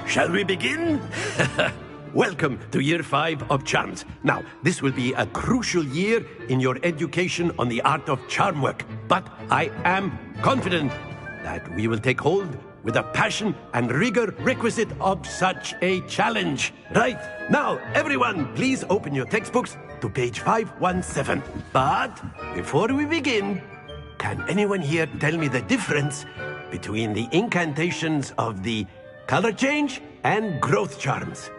Shall we begin? Welcome to Year 5 of Charms. Now, this will be a crucial year in your education on the art of charm work. But I am confident that we will take hold with the passion and rigor requisite of such a challenge. Right, now, everyone, please open your textbooks to page 517. But before we begin, can anyone here tell me the difference between the incantations of the color change and growth charms?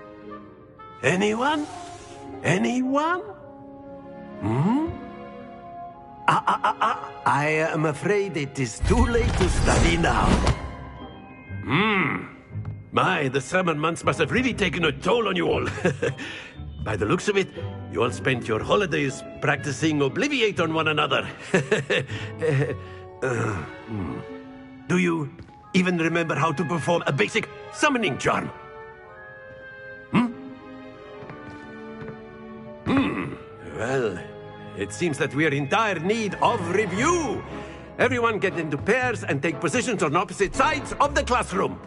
Anyone? Anyone? I am afraid it is too late to study now. My, the summer months must have really taken a toll on you all. By the looks of it, you all spent your holidays practicing Obliviate on one another. Do you even remember how to perform a basic summoning charm? Well, it seems that we are in dire need of review. Everyone get into pairs and take positions on opposite sides of the classroom.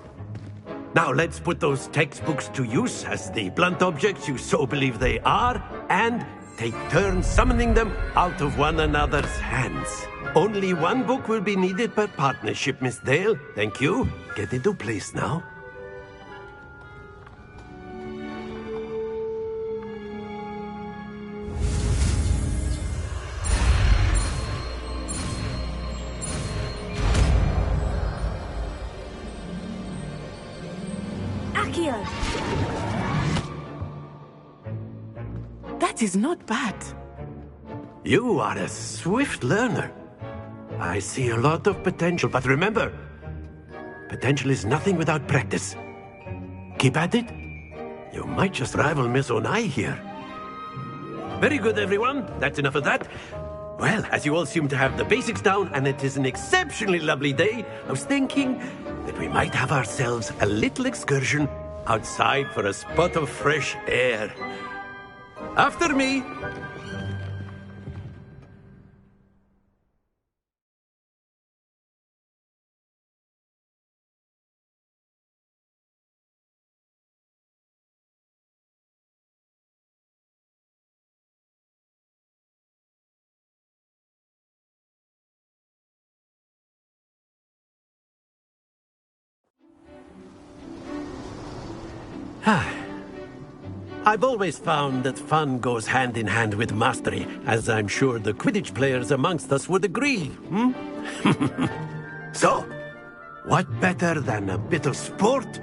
Now let's put those textbooks to use as the blunt objects you so believe they are, and take turns summoning them out of one another's hands. Only one book will be needed per partnership, Miss Dale. Thank you. Get into place now. That is not bad. You are a swift learner. I see a lot of potential, but remember, potential is nothing without practice. Keep at it. You might just rival Miss Onai here. Very good, everyone. That's enough of that. Well, as you all seem to have the basics down, and it is an exceptionally lovely day, I was thinking that we might have ourselves a little excursion outside for a spot of fresh air. After me. I've always found that fun goes hand in hand with mastery, as I'm sure the Quidditch players amongst us would agree. So, what better than a bit of sport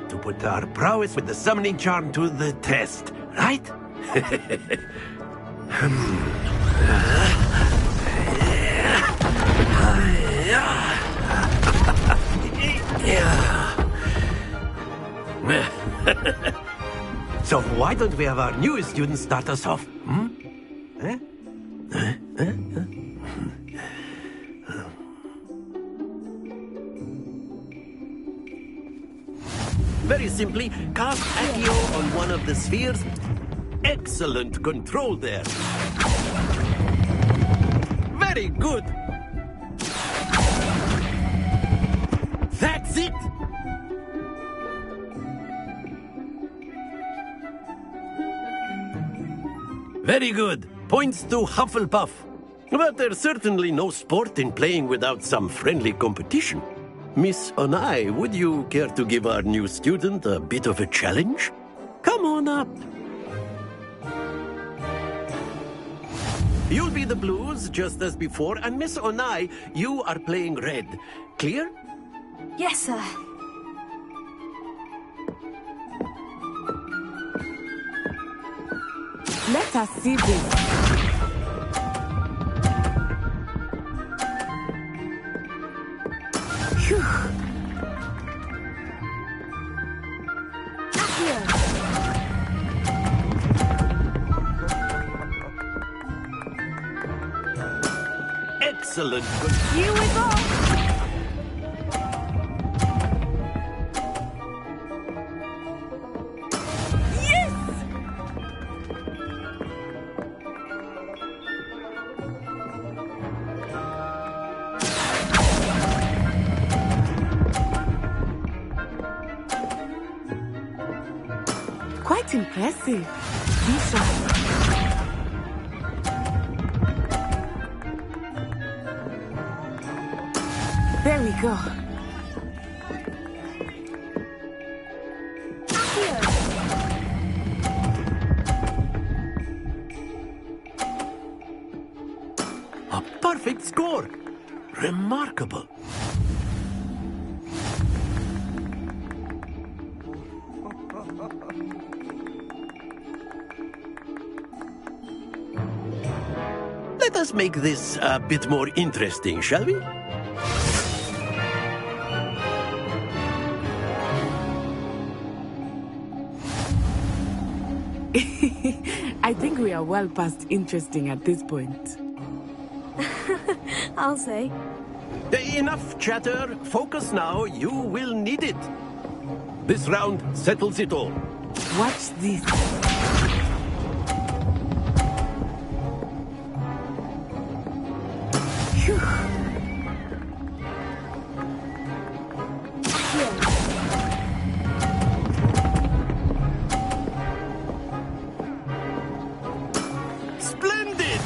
to put our prowess with the summoning charm to the test, right? So why don't we have our newest student start us off? Very simply, cast Accio on one of the spheres. Excellent control there. Very good. That's it. Very good. Points to Hufflepuff. But there's certainly no sport in playing without some friendly competition. Miss Onai, would you care to give our new student a bit of a challenge? Come on up. You'll be the blues, just as before, and Miss Onai, you are playing red. Clear? Yes, sir. Let us see this. Phew. Excellent. Here we go! Quite impressive. These are... There we go. A perfect score. Remarkable. Let us make this a bit more interesting, shall we? I think we are well past interesting at this point. I'll say. Enough chatter. Focus now. You will need it. This round settles it all. Watch this. Phew. Splendid!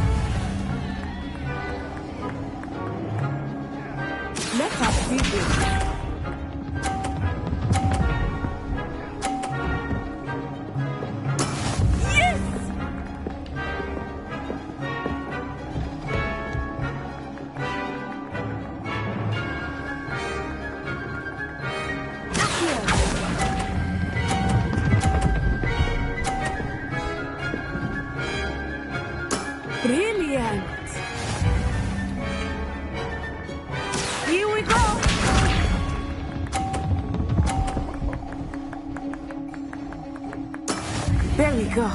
Let us see this. Brilliant! Here we go! There we go.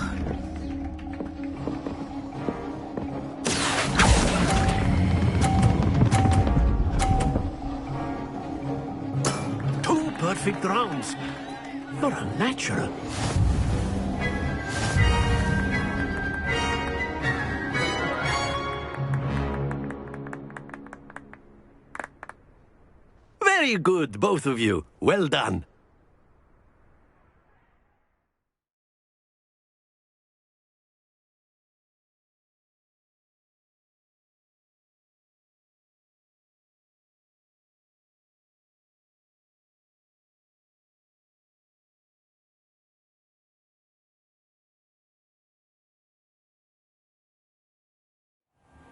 Two perfect rounds. You're a natural. Very good, both of you. Well done.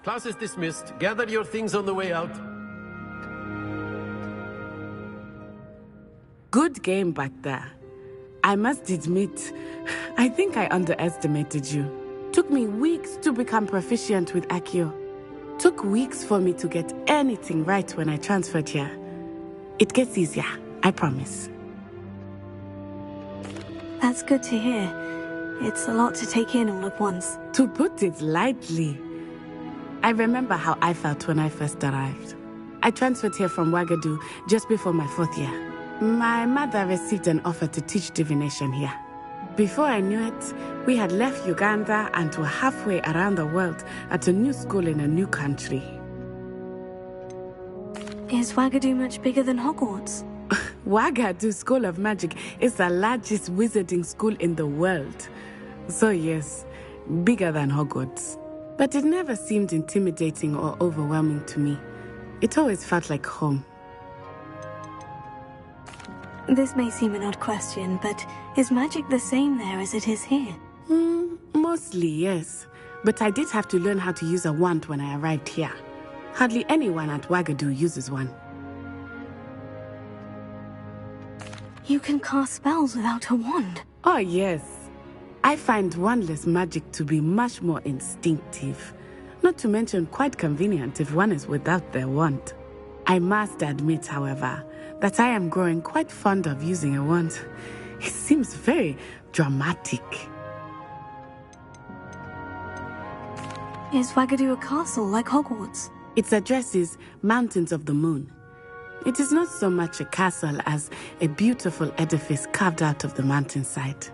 Class is dismissed. Gather your things on the way out. Good game back there. I must admit, I think I underestimated you. Took me weeks to become proficient with Accio. Took weeks for me to get anything right when I transferred here. It gets easier, I promise. That's good to hear. It's a lot to take in all at once. To put it lightly, I remember how I felt when I first arrived. I transferred here from Ouagadougou just before my 4th year. My mother received an offer to teach divination here. Before I knew it, we had left Uganda and were halfway around the world at a new school in a new country. Is Ouagadougou much bigger than Hogwarts? Ouagadougou School of Magic is the largest wizarding school in the world. So yes, bigger than Hogwarts. But it never seemed intimidating or overwhelming to me. It always felt like home. This may seem an odd question, but is magic the same there as it is here? Mostly, yes. But I did have to learn how to use a wand when I arrived here. Hardly anyone at Ouagadougou uses one. You can cast spells without a wand? Oh, yes. I find wandless magic to be much more instinctive. Not to mention quite convenient if one is without their wand. I must admit, however, that I am growing quite fond of using a wand. It seems very dramatic. Is Wagadu a castle like Hogwarts? Its address is Mountains of the Moon. It is not so much a castle as a beautiful edifice carved out of the mountainside.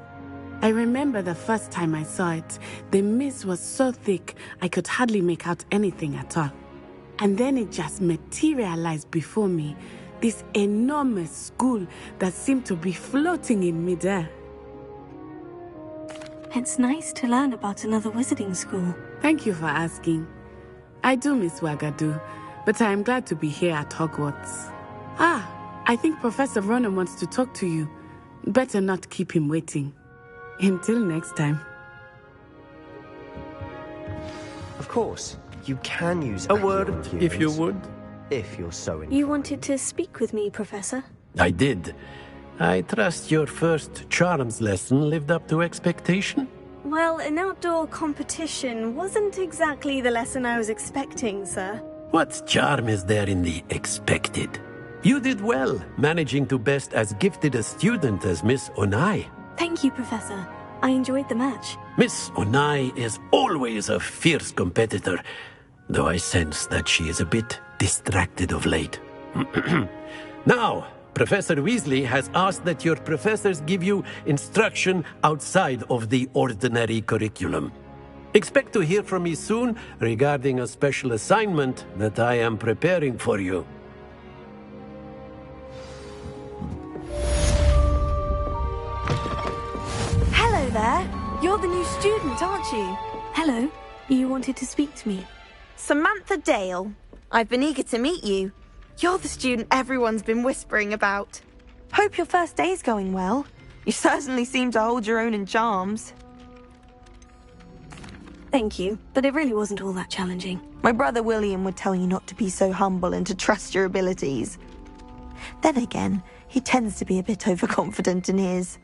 I remember the first time I saw it, the mist was so thick I could hardly make out anything at all. And then it just materialized before me, this enormous school that seemed to be floating in midair. It's nice to learn about another wizarding school. Thank you for asking. I do miss Wagadu, but I am glad to be here at Hogwarts. I think Professor Ronan wants to talk to you. Better not keep him waiting. Until next time. Of course, you can use a word, if you would. If you're so inclined. You wanted to speak with me, Professor? I did. I trust your first charms lesson lived up to expectation? Well, an outdoor competition wasn't exactly the lesson I was expecting, sir. What charm is there in the expected? You did well, managing to best as gifted a student as Miss Onai. Thank you, Professor. I enjoyed the match. Miss Onai is always a fierce competitor, though I sense that she is a bit distracted of late. Now, Professor Weasley has asked that your professors give you instruction outside of the ordinary curriculum. Expect to hear from me soon regarding a special assignment that I am preparing for you. Hello there. You're the new student, aren't you? Hello. You wanted to speak to me. Samantha Dale. I've been eager to meet you. You're the student everyone's been whispering about. Hope your first day's going well. You certainly seem to hold your own in charms. Thank you, but it really wasn't all that challenging. My brother William would tell you not to be so humble and to trust your abilities. Then again, he tends to be a bit overconfident in his.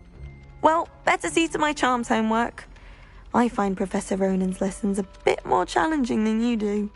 Well, better see to my charms homework. I find Professor Ronan's lessons a bit more challenging than you do.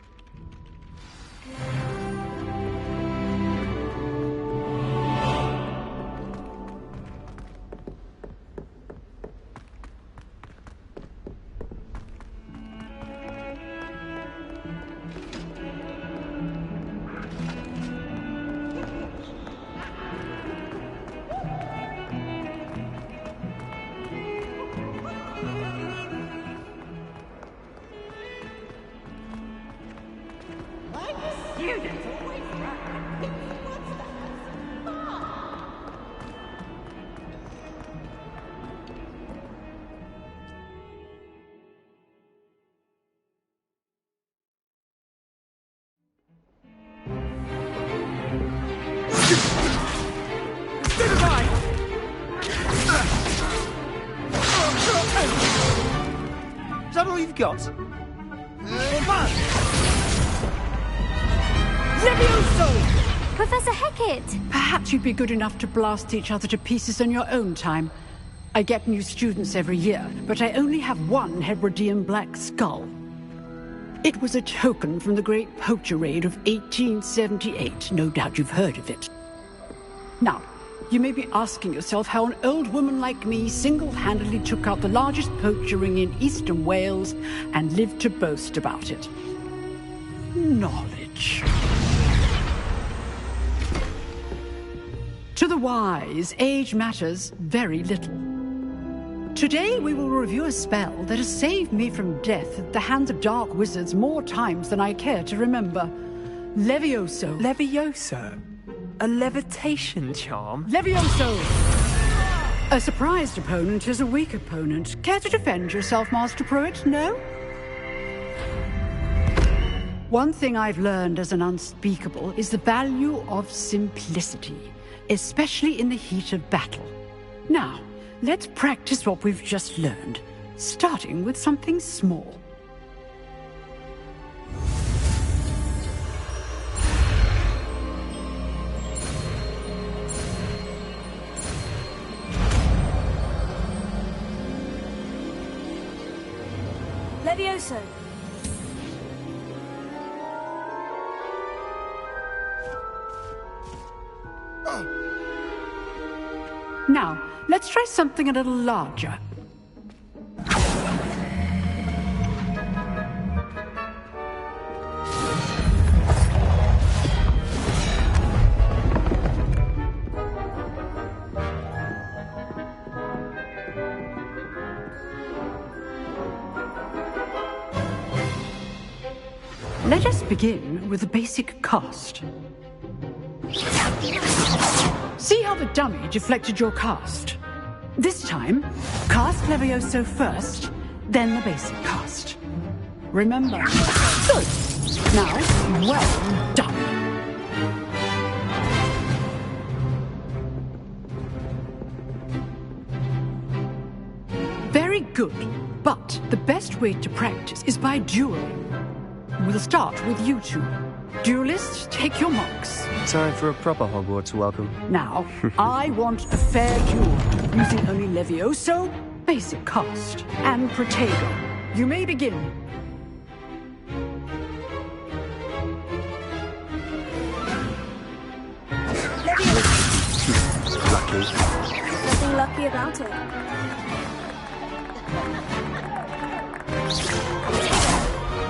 Is that all you've got? Levioso! Professor Hecat! Perhaps you'd be good enough to blast each other to pieces in your own time. I get new students every year, but I only have one Hebridean black skull. It was a token from the Great Poacher Raid of 1878. No doubt you've heard of it. Now, you may be asking yourself how an old woman like me single-handedly took out the largest poacher ring in eastern Wales and lived to boast about it. Knowledge. To the wise, age matters very little. Today we will review a spell that has saved me from death at the hands of dark wizards more times than I care to remember. Levioso. Levioso? A levitation charm? Levioso! A surprised opponent is a weak opponent. Care to defend yourself, Master Pruitt? No? One thing I've learned as an unspeakable is the value of simplicity, especially in the heat of battle. Now, let's practice what we've just learned, starting with something small. Now, let's try something a little larger. Let us begin with the basic cast. See how the dummy deflected your cast? This time, cast Levioso first, then the basic cast. Remember? Good. Now, well done. Very good. But the best way to practice is by dueling. We'll start with you two. Duelists, take your marks. Time for a proper Hogwarts welcome. Now, I want a fair duel, using only Levioso, basic cast, and Protego. You may begin. Lucky. Nothing lucky about it.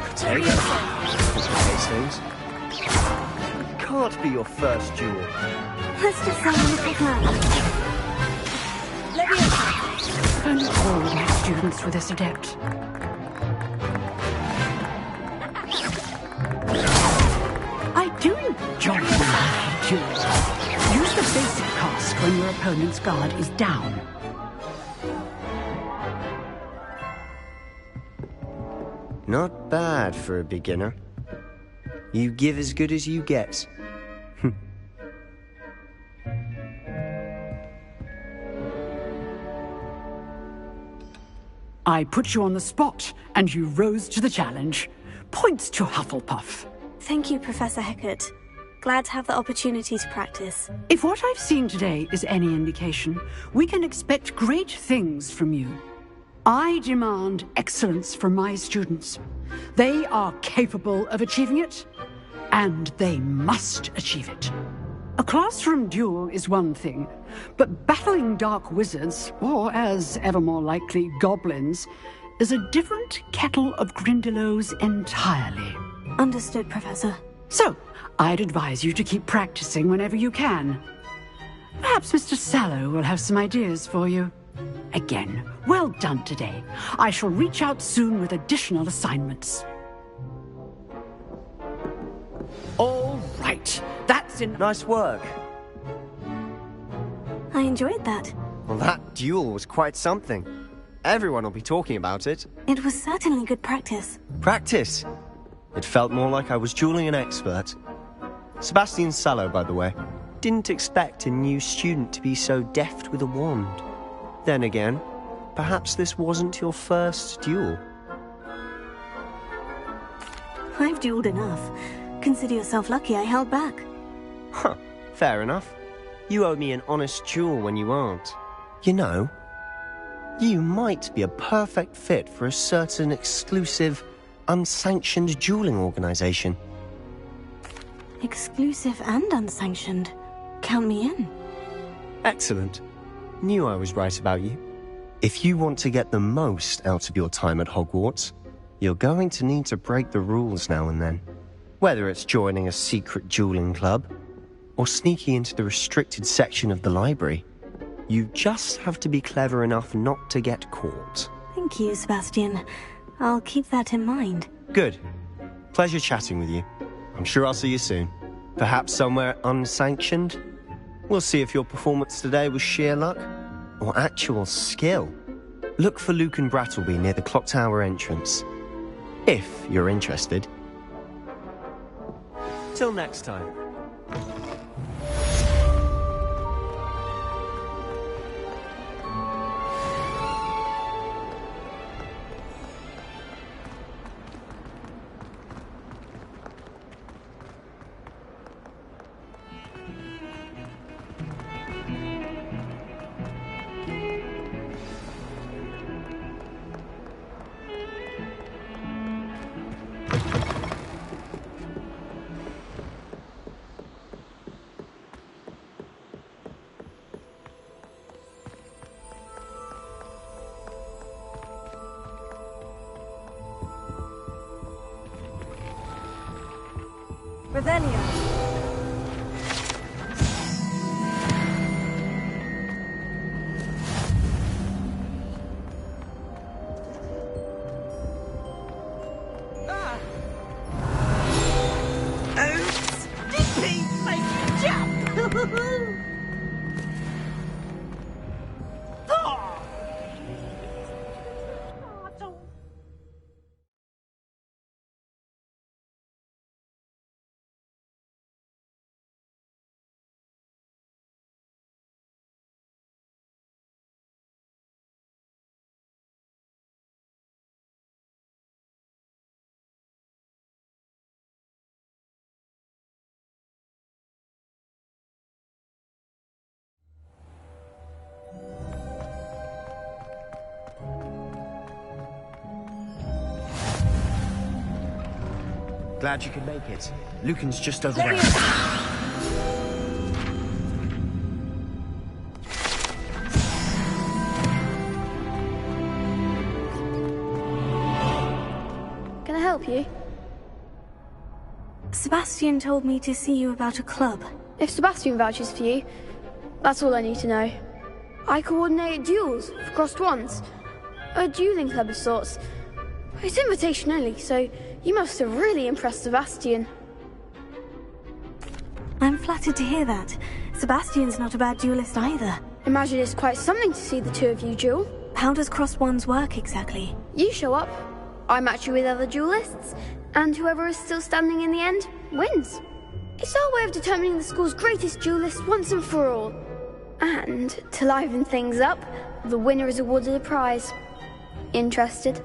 Protego. These things. Can't be your first duel. Let's just have a little plan. Levioso. Only all my students were this adept. I do enjoy the duel. Use the basic cast when your opponent's guard is down. Not bad for a beginner. You give as good as you get. I put you on the spot, and you rose to the challenge. Points to Hufflepuff. Thank you, Professor Hecat. Glad to have the opportunity to practice. If what I've seen today is any indication, we can expect great things from you. I demand excellence from my students. They are capable of achieving it, and they must achieve it. A classroom duel is one thing, but battling dark wizards, or as ever more likely, goblins, is a different kettle of Grindylows entirely. Understood, Professor. So, I'd advise you to keep practicing whenever you can. Perhaps Mr. Sallow will have some ideas for you. Again, well done today. I shall reach out soon with additional assignments. All right, that's enough. Nice work. I enjoyed that. Well, that duel was quite something. Everyone will be talking about it. It was certainly good practice. Practice? It felt more like I was dueling an expert. Sebastian Sallow, by the way. Didn't expect a new student to be so deft with a wand. Then again, perhaps this wasn't your first duel. I've dueled enough. Consider yourself lucky I held back. Huh, fair enough. You owe me an honest duel when you aren't. You know, you might be a perfect fit for a certain exclusive, unsanctioned dueling organization. Exclusive and unsanctioned. Count me in. Excellent. Knew I was right about you. If you want to get the most out of your time at Hogwarts, you're going to need to break the rules now and then. Whether it's joining a secret dueling club, or sneaking into the restricted section of the library, you just have to be clever enough not to get caught. Thank you, Sebastian. I'll keep that in mind. Good. Pleasure chatting with you. I'm sure I'll see you soon. Perhaps somewhere unsanctioned? We'll see if your performance today was sheer luck or actual skill. Look for Luke and Brattleby near the clock tower entrance. If you're interested. Till next time. Revelio. Glad you could make it. Lucan's just over there. Can I help you? Sebastian told me to see you about a club. If Sebastian vouches for you, that's all I need to know. I coordinate duels for crossed wands. A dueling club of sorts. It's invitation only, so you must have really impressed Sebastian. I'm flattered to hear that. Sebastian's not a bad duelist either. Imagine it's quite something to see the two of you duel. How does crossed wands work exactly? You show up, I match you with other duelists, and whoever is still standing in the end wins. It's our way of determining the school's greatest duelist once and for all. And to liven things up, the winner is awarded a prize. Interested?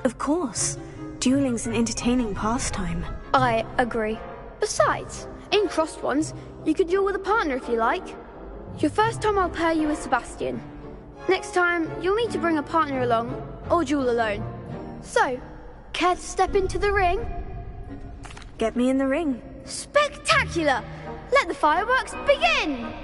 Of course. Dueling's an entertaining pastime. I agree. Besides, in crossed ones, you could duel with a partner if you like. Your first time I'll pair you with Sebastian. Next time, you'll need to bring a partner along, or duel alone. So, care to step into the ring? Get me in the ring. Spectacular! Let the fireworks begin!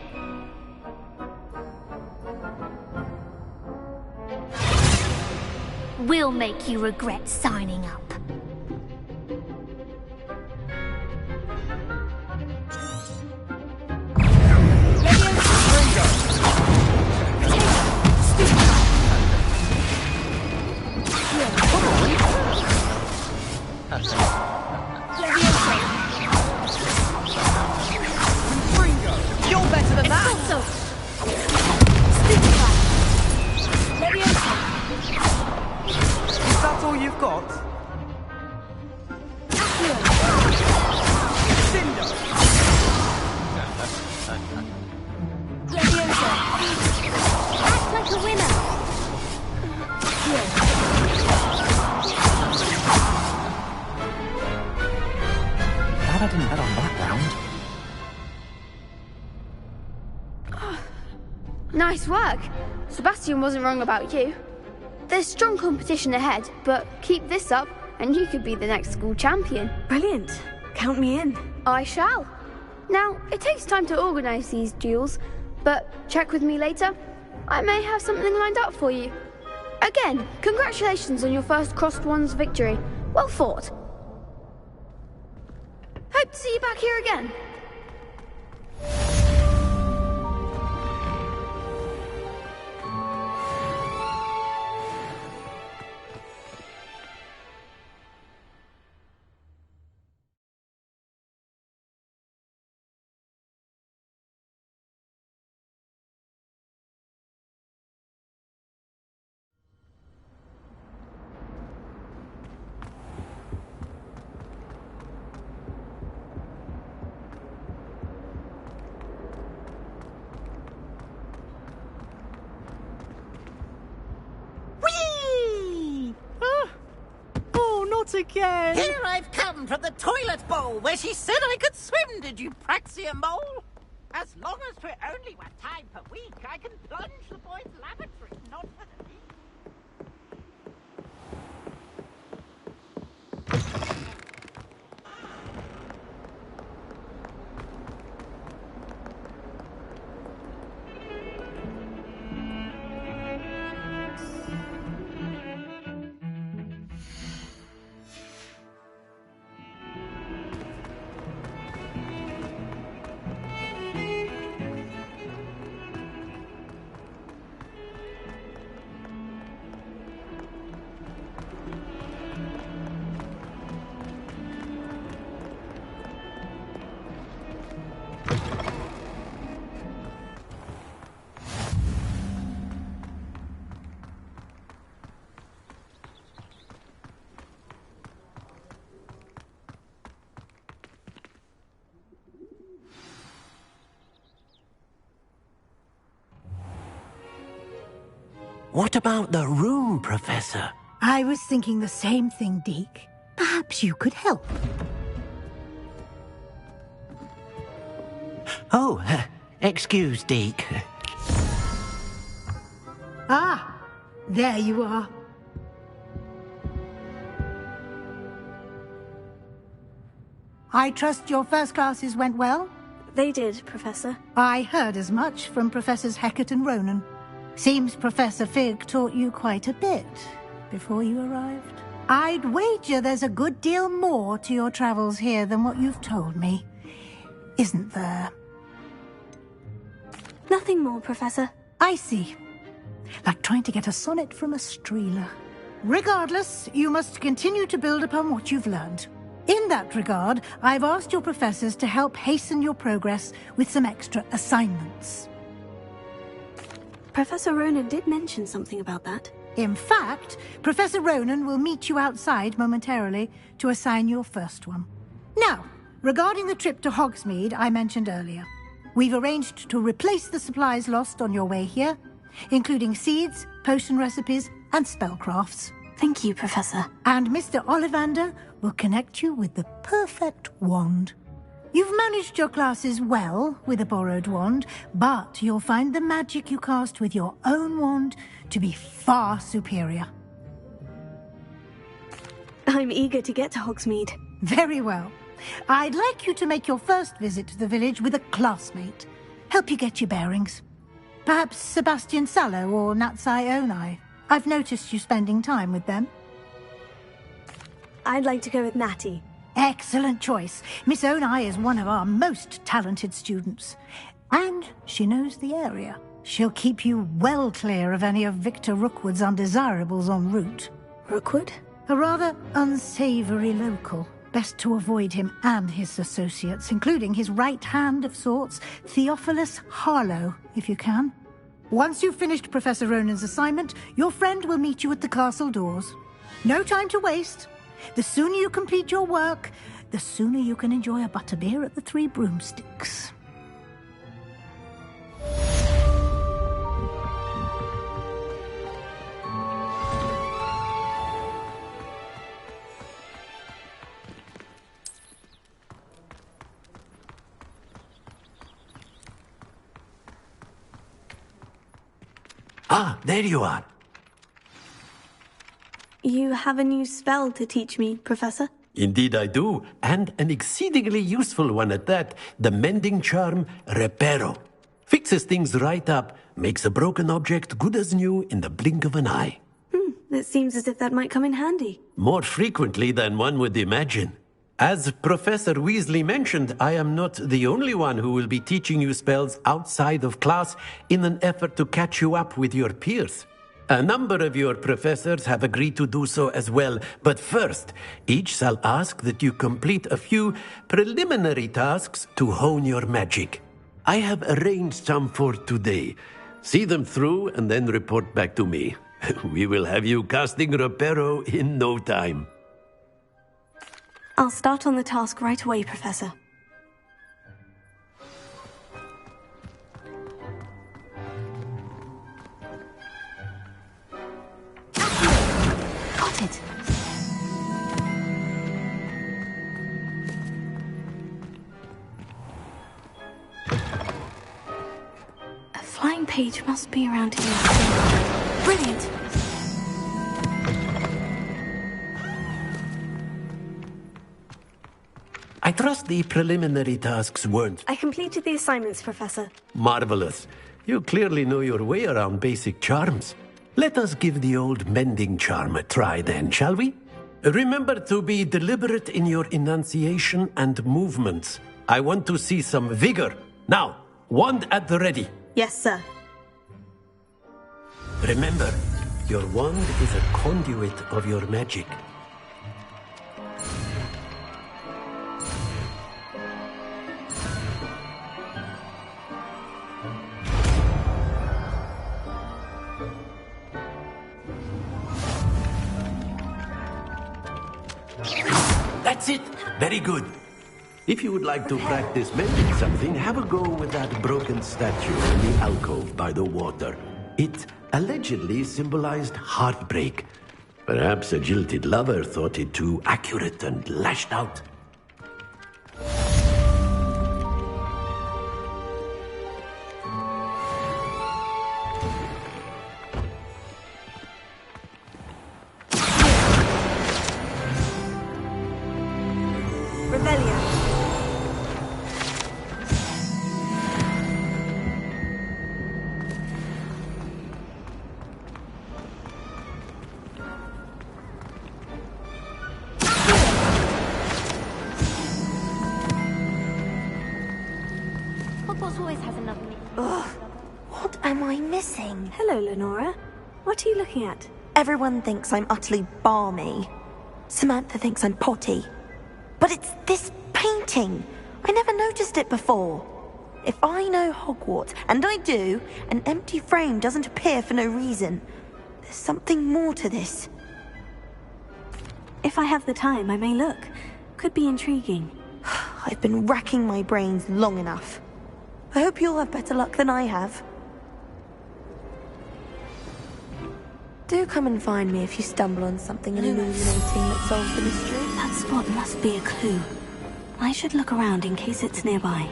We'll make you regret signing up. You're better than that! Is that all you've got? Act like a winner! Glad I didn't bet on that round. Nice work. Sebastian wasn't wrong about you. There's strong competition ahead, but keep this up and you could be the next school champion. Brilliant. Count me in. I shall. Now, it takes time to organise these duels, but check with me later. I may have something lined up for you. Again, congratulations on your first crossed wands victory. Well fought. Hope to see you back here again. Again. Here I've come from the toilet bowl where she said I could swim, did you praxia mole? As long as 'twere only 1 time per week, I can plunge the boys' lavatory, not for the leak. What about the room, Professor? I was thinking the same thing, Deke. Perhaps you could help. Oh, excuse, Deke. Ah, there you are. I trust your first classes went well? They did, Professor. I heard as much from Professors Hecat and Ronan. Seems Professor Fig taught you quite a bit before you arrived. I'd wager there's a good deal more to your travels here than what you've told me. Isn't there? Nothing more, Professor. I see. Like trying to get a sonnet from a streeler. Regardless, you must continue to build upon what you've learned. In that regard, I've asked your professors to help hasten your progress with some extra assignments. Professor Ronan did mention something about that. In fact, Professor Ronan will meet you outside momentarily to assign your first one. Now, regarding the trip to Hogsmeade I mentioned earlier, we've arranged to replace the supplies lost on your way here, including seeds, potion recipes, and spellcrafts. Thank you, Professor. And Mr. Ollivander will connect you with the perfect wand. You've managed your classes well with a borrowed wand, but you'll find the magic you cast with your own wand to be far superior. I'm eager to get to Hogsmeade. Very well. I'd like you to make your first visit to the village with a classmate. Help you get your bearings. Perhaps Sebastian Sallow or Natsai Onai. I've noticed you spending time with them. I'd like to go with Natty. Excellent choice. Miss Onai is one of our most talented students. And she knows the area. She'll keep you well clear of any of Victor Rookwood's undesirables en route. Rookwood? A rather unsavory local. Best to avoid him and his associates, including his right hand of sorts, Theophilus Harlow, if you can. Once you've finished Professor Ronan's assignment, your friend will meet you at the castle doors. No time to waste. The sooner you complete your work, the sooner you can enjoy a butterbeer at the Three Broomsticks. Ah, there you are. You have a new spell to teach me, Professor? Indeed I do, and an exceedingly useful one at that. The mending charm, Reparo. Fixes things right up, makes a broken object good as new in the blink of an eye. It seems as if that might come in handy. More frequently than one would imagine. As Professor Weasley mentioned, I am not the only one who will be teaching you spells outside of class in an effort to catch you up with your peers. A number of your professors have agreed to do so as well, but first, each shall ask that you complete a few preliminary tasks to hone your magic. I have arranged some for today. See them through and then report back to me. We will have you casting Reparo in no time. I'll start on the task right away, Professor. Got it. A flying page must be around here. Brilliant! I trust the preliminary tasks weren't I completed the assignments, Professor. marvelous. You clearly know your way around basic charms. Let us give the old mending charm a try then, shall we? Remember to be deliberate in your enunciation and movements. I want to see some vigor. Now, wand at the ready. Yes, sir. Remember, your wand is a conduit of your magic. That's it. Very good. If you would like to practice mending something, have a go with that broken statue in the alcove by the water. It allegedly symbolized heartbreak. Perhaps a jilted lover thought it too accurate and lashed out. Hogwarts always has another name. Ugh, what am I missing? Hello, Lenora. What are you looking at? Everyone thinks I'm utterly balmy. Samantha thinks I'm potty. But it's this painting. I never noticed it before. If I know Hogwarts, and I do, an empty frame doesn't appear for no reason. There's something more to this. If I have the time, I may look. Could be intriguing. I've been racking my brains long enough. I hope you'll have better luck than I have. Do come and find me if you stumble on something illuminating that solves the mystery. That spot must be a clue. I should look around in case it's nearby.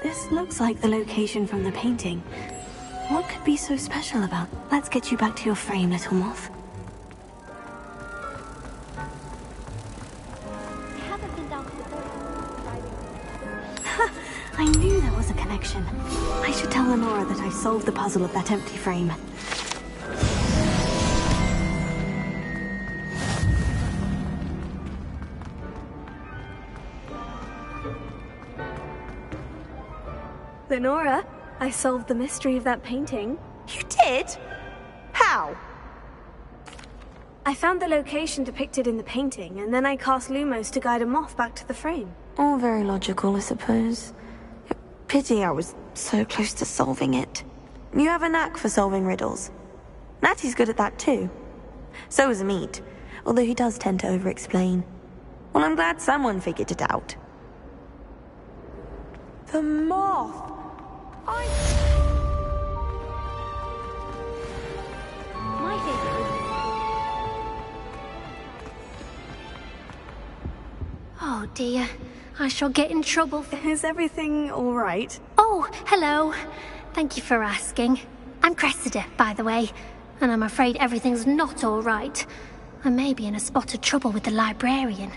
This looks like the location from the painting. What could be so special about? Let's get you back to your frame, little moth. I knew there was a connection. I should tell Lenora that I solved the puzzle of that empty frame. Lenora, I solved the mystery of that painting. You did? How? I found the location depicted in the painting, and then I cast Lumos to guide a moth back to the frame. All very logical, I suppose. Pity I was so close to solving it. You have a knack for solving riddles. Natty's good at that too. So is Amit, although he does tend to over-explain. Well, I'm glad someone figured it out. The moth! My favorite. Oh dear, I shall get in trouble. Is everything all right? Oh, hello. Thank you for asking. I'm Cressida, by the way, and I'm afraid everything's not all right. I may be in a spot of trouble with the librarian.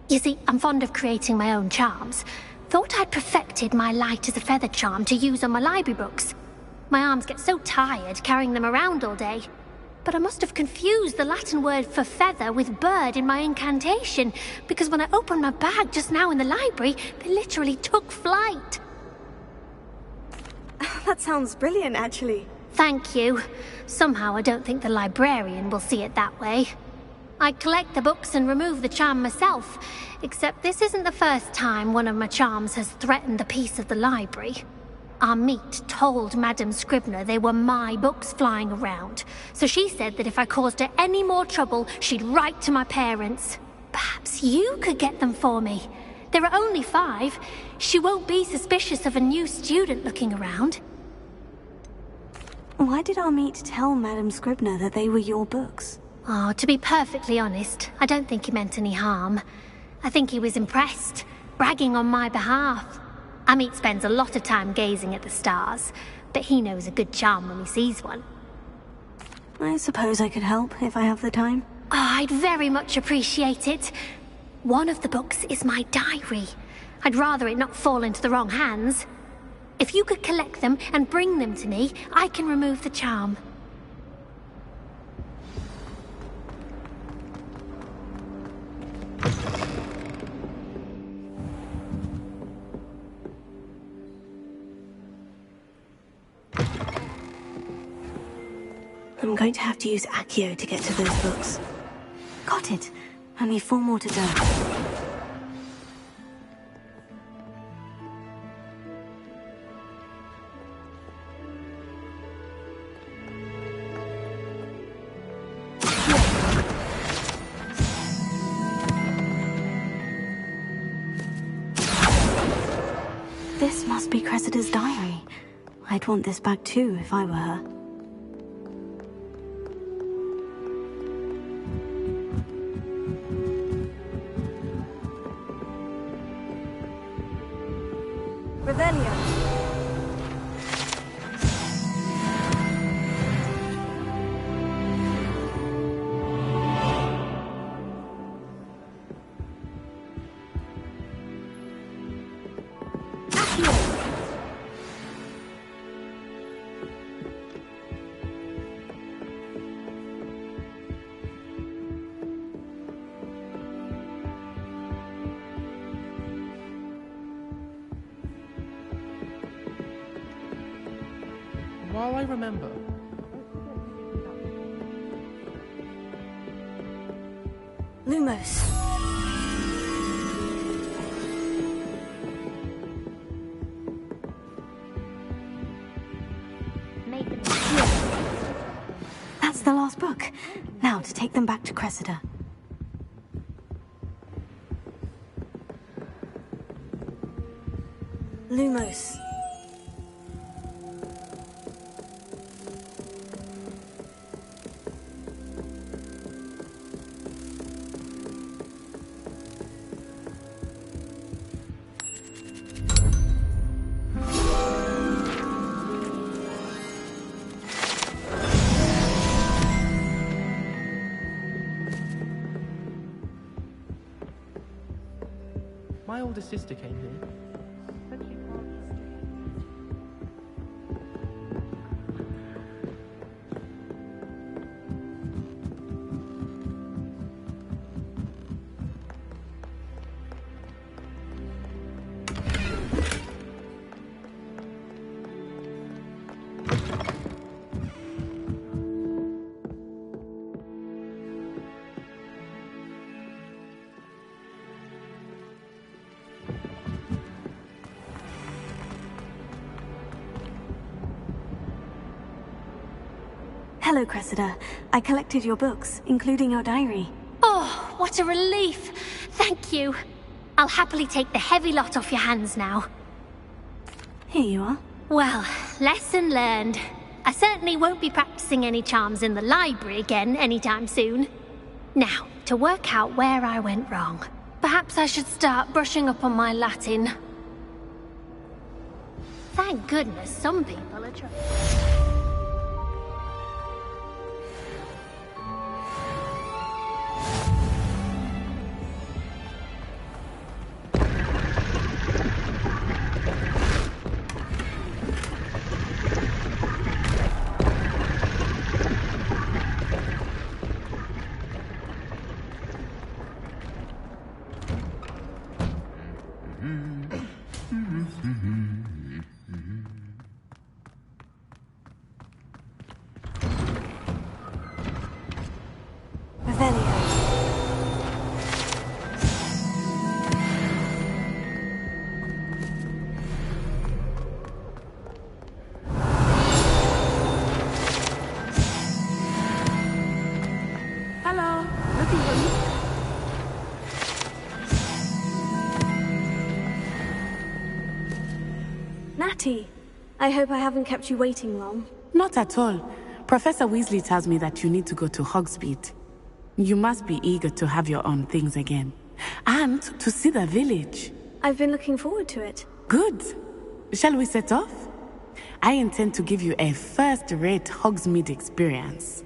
You see, I'm fond of creating my own charms. Thought I'd perfected my light as a feather charm to use on my library books. My arms get so tired carrying them around all day. But I must have confused the Latin word for feather with bird in my incantation, because when I opened my bag just now in the library, they literally took flight. That sounds brilliant, actually. Thank you. Somehow I don't think the librarian will see it that way. I collect the books and remove the charm myself, except this isn't the first time one of my charms has threatened the peace of the library. Amit told Madame Scribner they were my books flying around, so she said that if I caused her any more trouble, she'd write to my parents. Perhaps you could get them for me. There are only 5. She won't be suspicious of a new student looking around. Why did Amit tell Madame Scribner that they were your books? Oh, to be perfectly honest, I don't think he meant any harm. I think he was impressed, bragging on my behalf. Amit spends a lot of time gazing at the stars, but he knows a good charm when he sees one. I suppose I could help if I have the time. Oh, I'd very much appreciate it. One of the books is my diary. I'd rather it not fall into the wrong hands. If you could collect them and bring them to me, I can remove the charm. I'm going to have to use Accio to get to those books. Got it. Only 4 more to go. This must be Cressida's diary. I'd want this back too if I were her. Revelio. While I remember. Lumos. That's the last book. Now to take them back to Cressida. Lumos. My older sister came here. Hello, Cressida. I collected your books, including your diary. Oh, what a relief. Thank you. I'll happily take the heavy lot off your hands now. Here you are. Well, lesson learned. I certainly won't be practicing any charms in the library again anytime soon. Now, to work out where I went wrong. Perhaps I should start brushing up on my Latin. Thank goodness some people are trying. Natty, I hope I haven't kept you waiting long. Not at all. Professor Weasley tells me that you need to go to Hogsmeade. You must be eager to have your own things again. And to see the village. I've been looking forward to it. Good. Shall we set off? I intend to give you a first-rate Hogsmeade experience.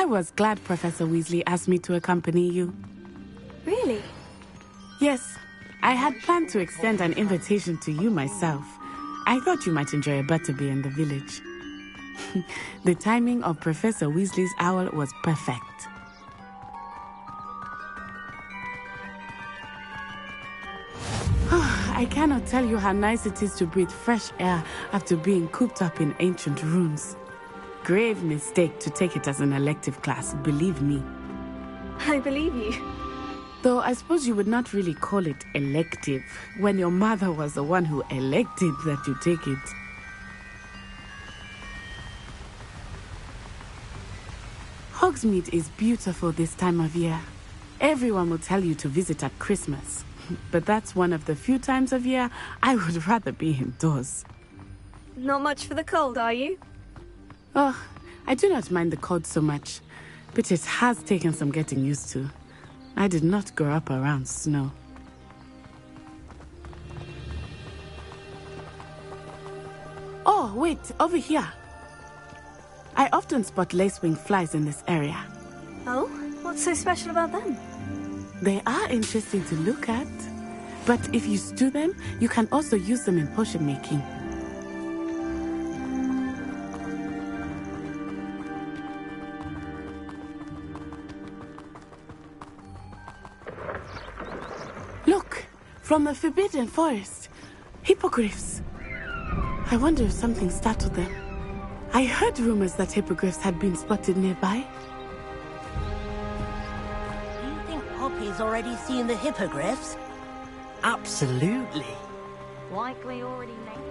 was glad Professor Weasley asked me to accompany you. Really? Yes, I had planned to extend an invitation to you myself. I thought you might enjoy a butterbeer in the village. The timing of Professor Weasley's owl was perfect. I cannot tell you how nice it is to breathe fresh air after being cooped up in ancient rooms. Grave mistake to take it as an elective class, believe me. I believe you. Though I suppose you would not really call it elective when your mother was the one who elected that you take it. Hogsmeade is beautiful this time of year. Everyone will tell you to visit at Christmas. But that's one of the few times of year I would rather be indoors. Not much for the cold, are you? Oh, I do not mind the cold so much, but it has taken some getting used to. I did not grow up around snow. Oh, wait, over here. I often spot lacewing flies in this area. Oh? What's so special about them? They are interesting to look at, but if you stew them, you can also use them in potion making. Look, from the Forbidden Forest, hippogriffs. I wonder if something startled them. I heard rumors that hippogriffs had been spotted nearby. Poppy's already seen the hippogriffs? Absolutely. Like we already know.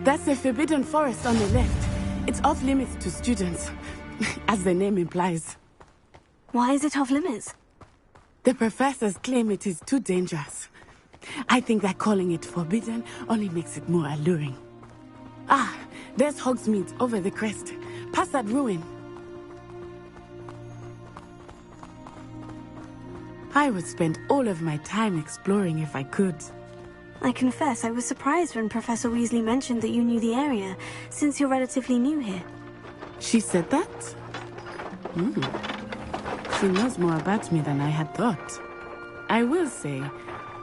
That's the Forbidden Forest on the left. It's off limits to students, as the name implies. Why is it off limits? The professors claim it is too dangerous. I think that calling it forbidden only makes it more alluring. Ah, there's Hogsmeade over the crest. Past that ruin. I would spend all of my time exploring if I could. I confess I was surprised when Professor Weasley mentioned that you knew the area, since you're relatively new here. She said that? She knows more about me than I had thought. I will say,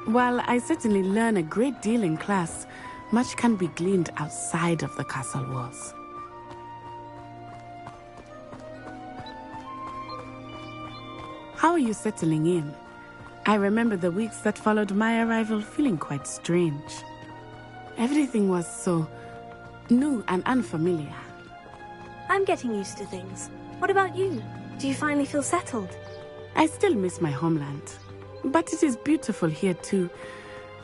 while I certainly learn a great deal in class, much can be gleaned outside of the castle walls. How are you settling in? I remember the weeks that followed my arrival feeling quite strange. Everything was so new and unfamiliar. I'm getting used to things. What about you? Do you finally feel settled? I still miss my homeland, but it is beautiful here too.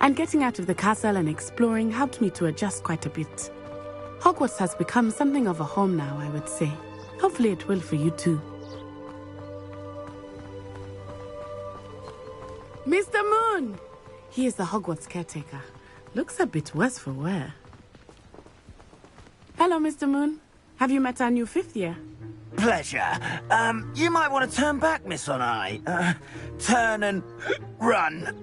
And getting out of the castle and exploring helped me to adjust quite a bit. Hogwarts has become something of a home now, I would say. Hopefully it will for you too. Mr. Moon! He is the Hogwarts caretaker. Looks a bit worse for wear. Hello, Mr. Moon. Have you met our new fifth year? Pleasure. You might want to turn back, Miss On-Eye. Turn and run.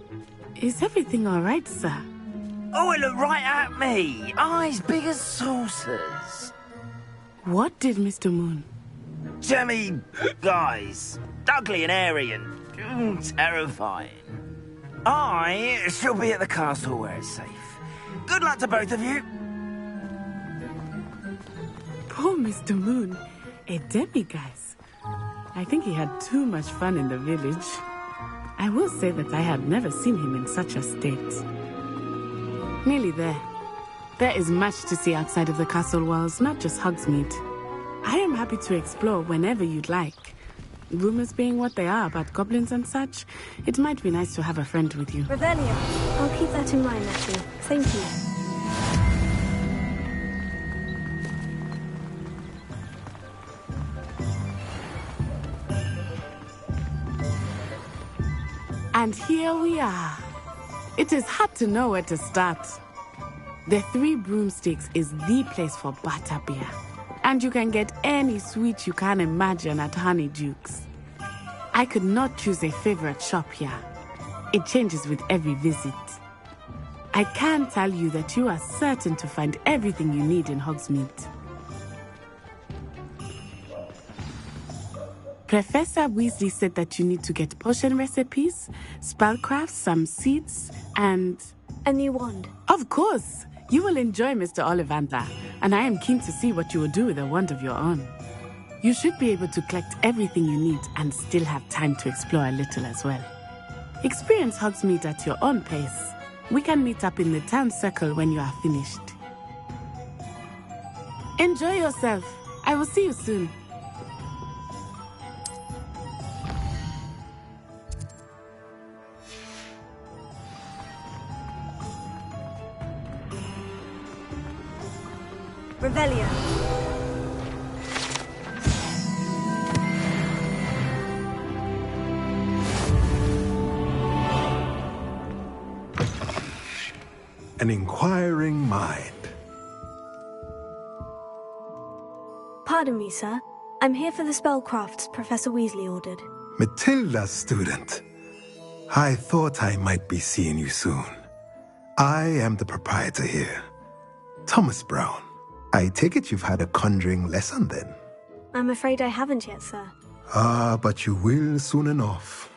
Is everything all right, sir? Oh, it looked right at me. Eyes big as saucers. What did Mr. Moon? Jemmy guys. Ugly and airy and terrifying. I shall be at the castle where it's safe. Good luck to both of you. Poor Mr. Moon. A demiguise. I think he had too much fun in the village. I will say that I have never seen him in such a state. Nearly there. There is much to see outside of the castle walls, not just Hogsmeade. I am happy to explore whenever you'd like. Rumors being what they are about goblins and such, it might be nice to have a friend with you. Revelio. I'll keep that in mind, Matthew. Thank you. And here we are. It is hard to know where to start. The Three Broomsticks is the place for butterbeer. And you can get any sweet you can imagine at Honeydukes. I could not choose a favorite shop here. It changes with every visit. I can tell you that you are certain to find everything you need in Hogsmeade. Professor Weasley said that you need to get potion recipes, spellcrafts, some seeds, and... a new wand. Of course! You will enjoy Mr. Ollivander, and I am keen to see what you will do with a wand of your own. You should be able to collect everything you need and still have time to explore a little as well. Experience Hogsmeade at your own pace. We can meet up in the town circle when you are finished. Enjoy yourself. I will see you soon. Revelio. An inquiring mind. Pardon me, sir. I'm here for the spellcrafts Professor Weasley ordered. Matilda's student. I thought I might be seeing you soon. I am the proprietor here, Thomas Brown. I take it you've had a conjuring lesson then? I'm afraid I haven't yet, sir. Ah, but you will soon enough.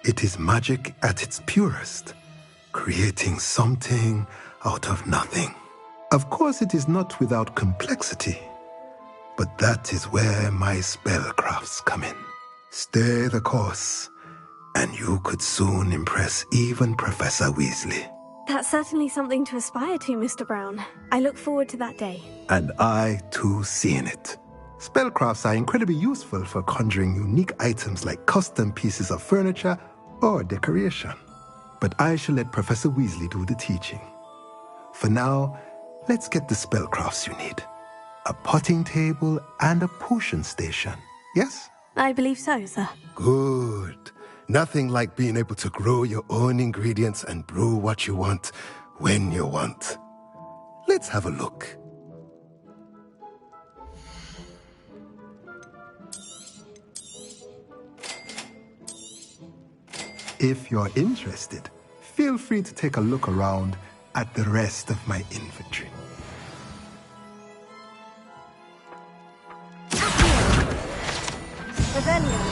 It is magic at its purest, creating something out of nothing. Of course, it is not without complexity, but that is where my spellcrafts come in. Stay the course, and you could soon impress even Professor Weasley. That's certainly something to aspire to, Mr. Brown. I look forward to that day. And I, too, seeing it. Spellcrafts are incredibly useful for conjuring unique items like custom pieces of furniture or decoration. But I shall let Professor Weasley do the teaching. For now, let's get the spellcrafts you need. A potting table and a potion station, yes? I believe so, sir. Good. Nothing like being able to grow your own ingredients and brew what you want, when you want. Let's have a look. If you're interested, feel free to take a look around at the rest of my inventory. Revelio.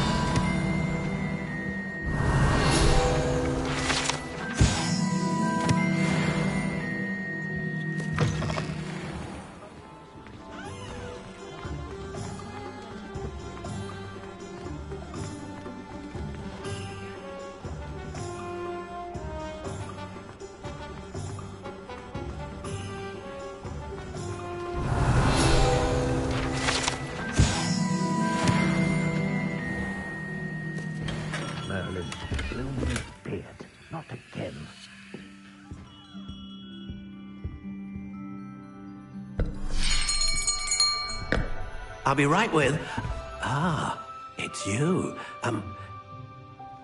I'll be right with... Ah, it's you.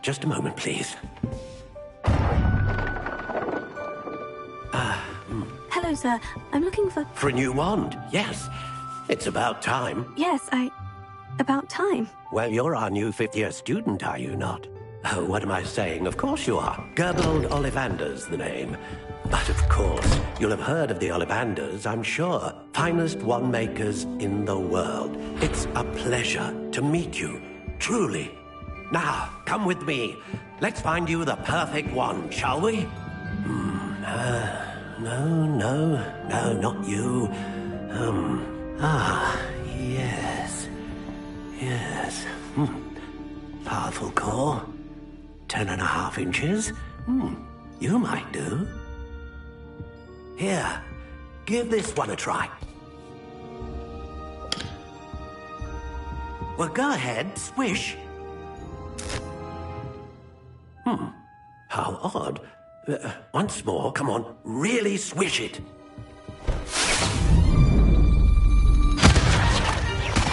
Just a moment, please. Hello, sir. I'm looking for... For a new wand, yes. It's about time. Yes, about time. Well, you're our new fifth-year student, are you not? Oh, what am I saying? Of course you are. Gerbold Ollivander's the name. But of course, you'll have heard of the Ollivanders, I'm sure. Finest wand makers in the world. It's a pleasure to meet you, truly. Now, come with me. Let's find you the perfect wand, shall we? No, not you. Yes. Powerful core. 10.5 inches. You might do. Here, give this one a try. Well, go ahead, swish. How odd. Once more, come on, really swish it.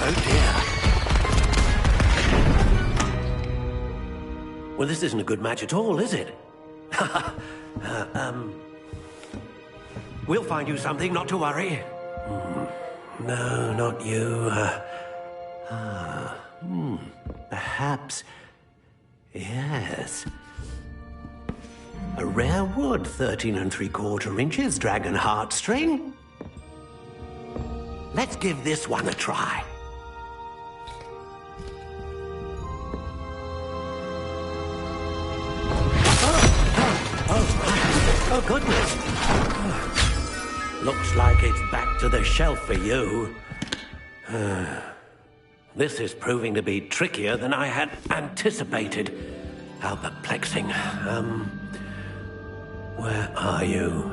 Oh dear. Well, this isn't a good match at all, is it? We'll find you something, not to worry. No, not you. Perhaps... Yes. A rare wood, 13 3/4 inches, dragon heartstring. Let's give this one a try. Oh, goodness. Looks like it's back to the shelf for you. This is proving to be trickier than I had anticipated. How perplexing. Where are you?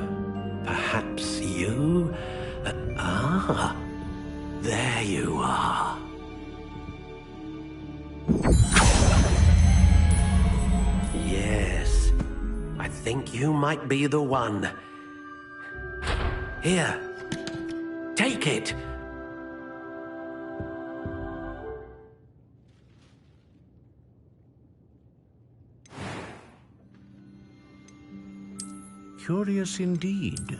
Perhaps you? There you are. Yes, I think you might be the one. Here, take it. Curious indeed.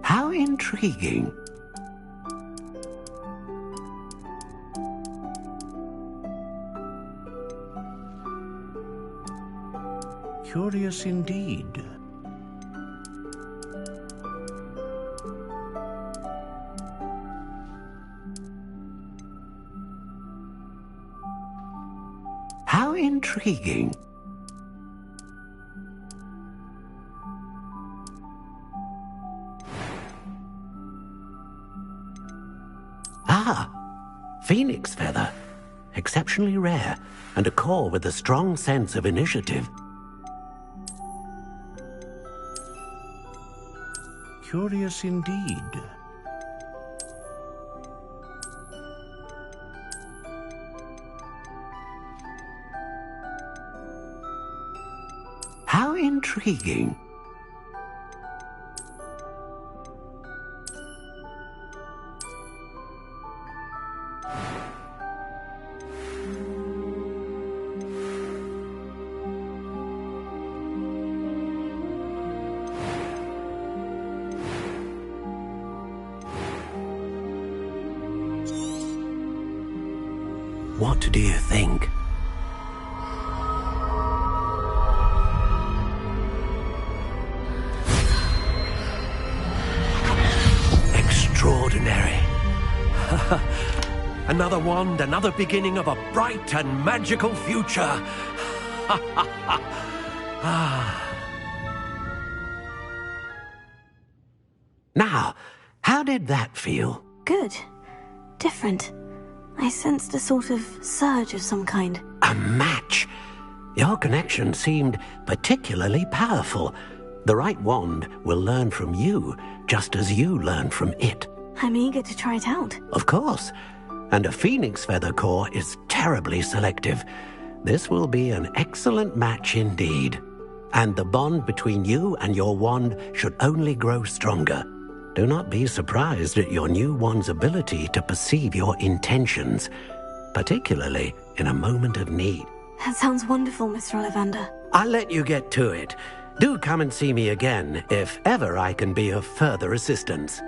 How intriguing. Curious indeed. How intriguing. Phoenix feather. Exceptionally rare, and a core with a strong sense of initiative. Curious indeed. How intriguing. What do you think? Extraordinary. Another wand, another beginning of a bright and magical future. Now, how did that feel? Good. Different. I sensed a sort of surge of some kind. A match? Your connection seemed particularly powerful. The right wand will learn from you, just as you learn from it. I'm eager to try it out. Of course. And a phoenix feather core is terribly selective. This will be an excellent match indeed. And the bond between you and your wand should only grow stronger. Do not be surprised at your new wand's ability to perceive your intentions, particularly in a moment of need. That sounds wonderful, Mr. Ollivander. I'll let you get to it. Do come and see me again if ever I can be of further assistance.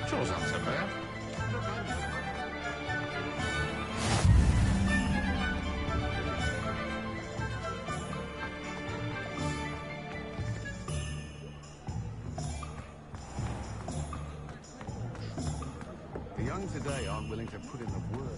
Chores aren't so bad. The young today aren't willing to put in the work.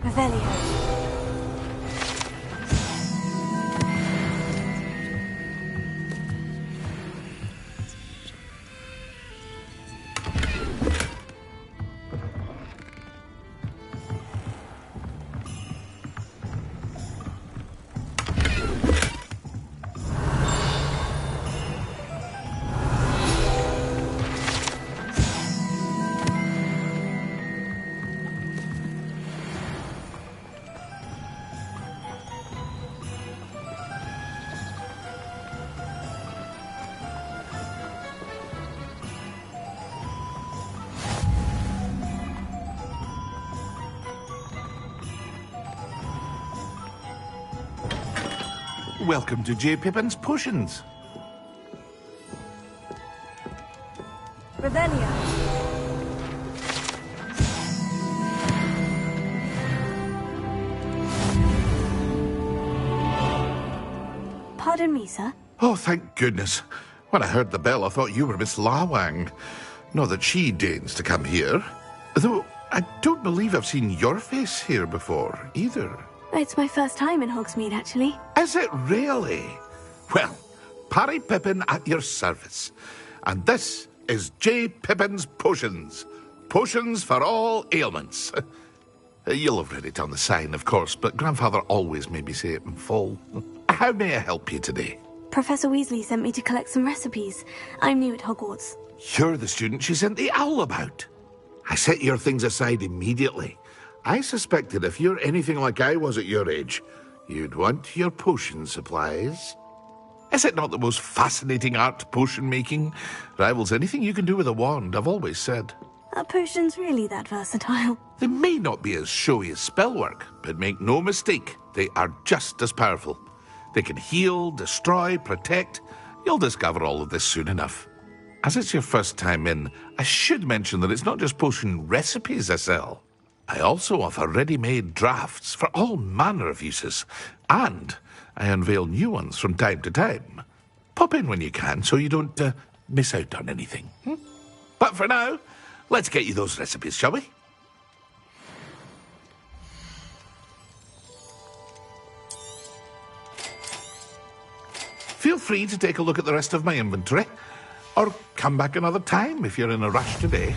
Revelio. Welcome to J. Pippin's Potions. Revelio. Pardon me, sir. Oh, thank goodness. When I heard the bell, I thought you were Miss Lawang. Not that she deigns to come here. Though I don't believe I've seen your face here before, either. It's my first time in Hogsmeade, actually. Is it really? Well, Parry Pippin at your service. And this is J. Pippin's Potions. Potions for all ailments. You'll have read it on the sign, of course, but Grandfather always made me say it in full. How may I help you today? Professor Weasley sent me to collect some recipes. I'm new at Hogwarts. You're the student she sent the owl about. I set your things aside immediately. I suspected if you're anything like I was at your age, you'd want your potion supplies. Is it not the most fascinating art, potion making? Rivals anything you can do with a wand, I've always said. Are potions really that versatile? They may not be as showy as spellwork, but make no mistake, they are just as powerful. They can heal, destroy, protect. You'll discover all of this soon enough. As it's your first time in, I should mention that it's not just potion recipes I sell. I also offer ready-made drafts for all manner of uses, and I unveil new ones from time to time. Pop in when you can so you don't miss out on anything. But for now, let's get you those recipes, shall we? Feel free to take a look at the rest of my inventory, or come back another time if you're in a rush today.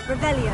Revelio.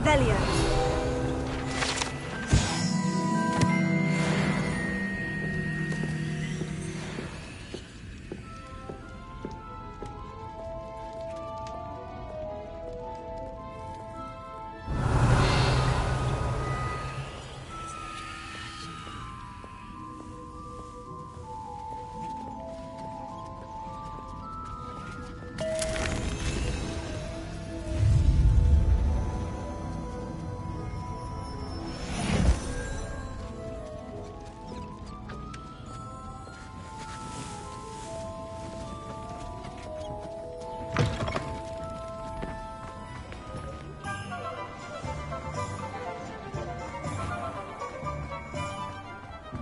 Revelio.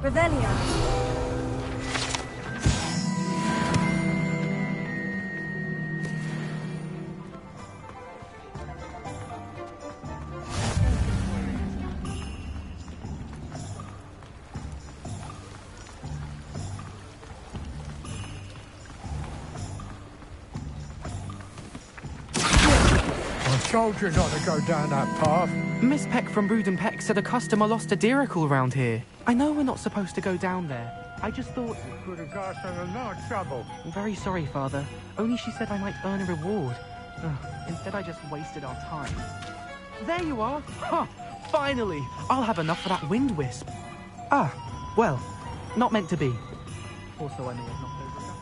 Revelio. I told you not to go down that path. Miss Peck from Brood and Peck said a customer lost a deeracle around here. I know we're not supposed to go down there. I just thought... You could have got us in a lot of trouble. I'm very sorry, Father. Only she said I might earn a reward. Ugh, instead, I just wasted our time. There you are! Huh! Finally! I'll have enough for that wind wisp. Ah, well, not meant to be. Also, I may have knocked over a duck.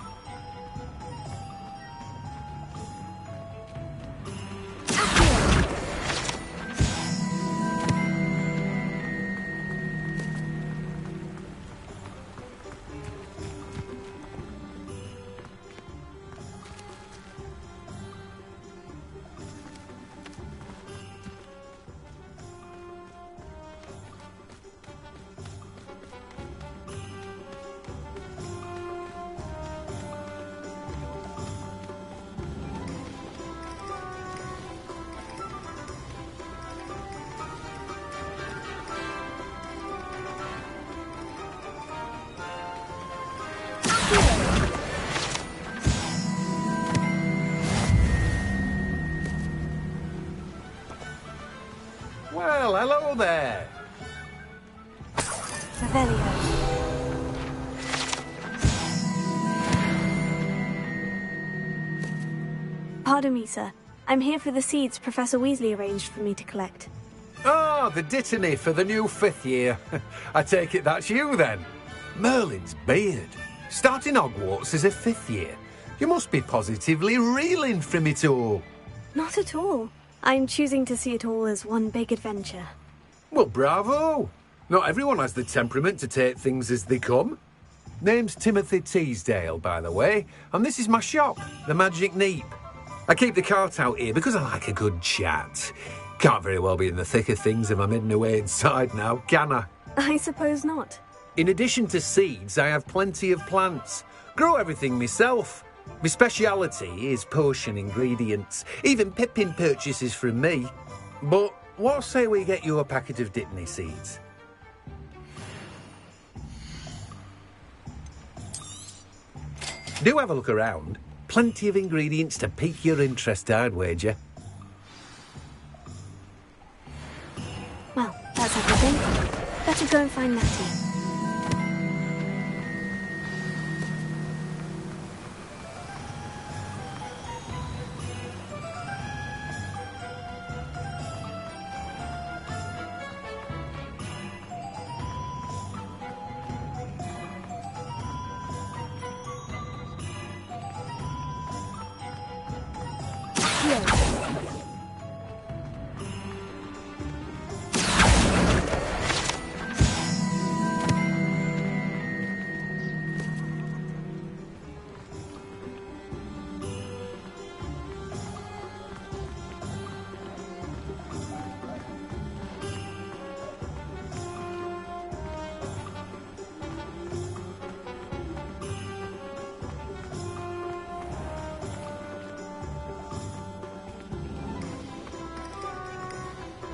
Well, hello there. Revelio. Pardon me, sir. I'm here for the seeds Professor Weasley arranged for me to collect. Oh, the dittany for the new 5th year. I take it that's you, then. Merlin's beard. Starting Hogwarts as a 5th year. You must be positively reeling from it all. Not at all. I'm choosing to see it all as one big adventure. Well, bravo. Not everyone has the temperament to take things as they come. Name's Timothy Teasdale, by the way, and this is my shop, the Magic Neep. I keep the cart out here because I like a good chat. Can't very well be in the thick of things if I'm hidden away inside now, can I? I suppose not. In addition to seeds, I have plenty of plants. Grow everything myself. My speciality is potion ingredients. Even Pippin purchases from me. But what say we get you a packet of Dittany seeds? Do have a look around. Plenty of ingredients to pique your interest, I'd wager. Well, that's everything. Better go and find Natty.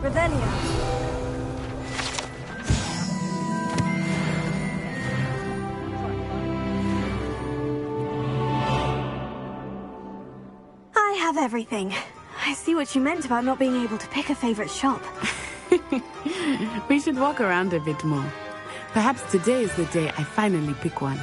Revelio. I have everything. I see what you meant about not being able to pick a favorite shop. We should walk around a bit more. Perhaps today is the day I finally pick one.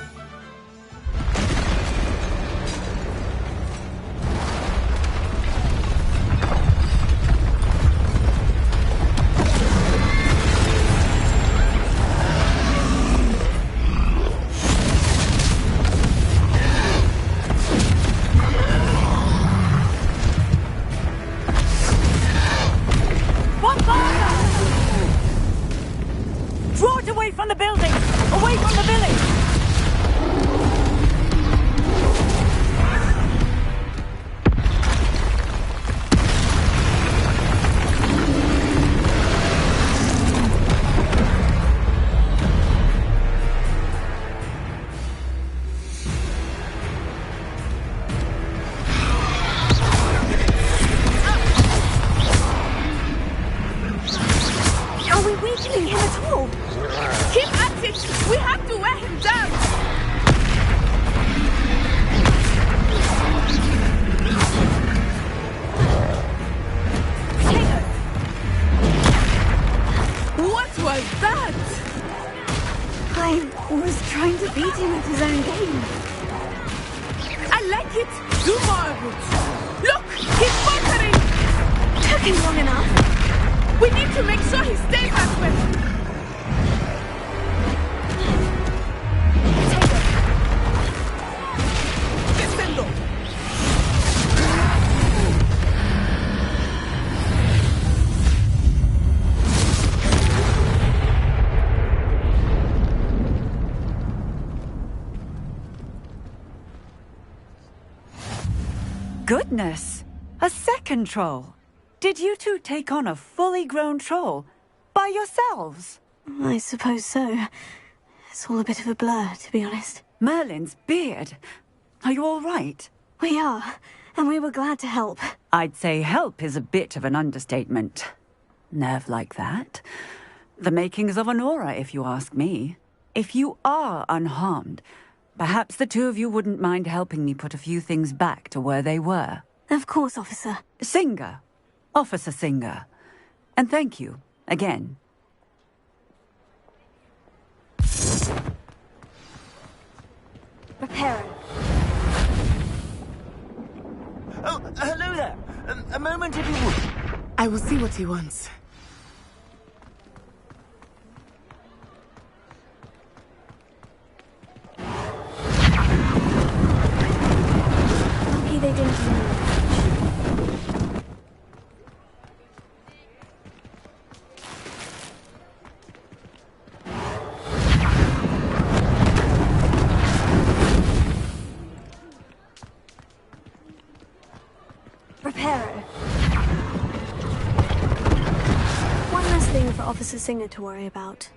Draw it away from the building! Away from the village! Are we weakening him at all? Keep at it! We have to wear him down! What was that? I was trying to beat him at his own game. I like it! Do more of it! Look! He's faltering! Took him long enough. We need to make sure he stays that way! Goodness! A second troll! Did you two take on a fully grown troll? By yourselves? I suppose so. It's all a bit of a blur, to be honest. Merlin's beard. Are you all right? We are, and we were glad to help. I'd say help is a bit of an understatement. Nerve like that. The makings of an aura, if you ask me. If you are unharmed, perhaps the two of you wouldn't mind helping me put a few things back to where they were. Of course, officer. Singer. Officer Singer. And thank you, again. Reparo. Oh, hello there. A moment if you would. I will see what he wants. Lucky they didn't move. Reparo. One less thing for Officer Singer to worry about.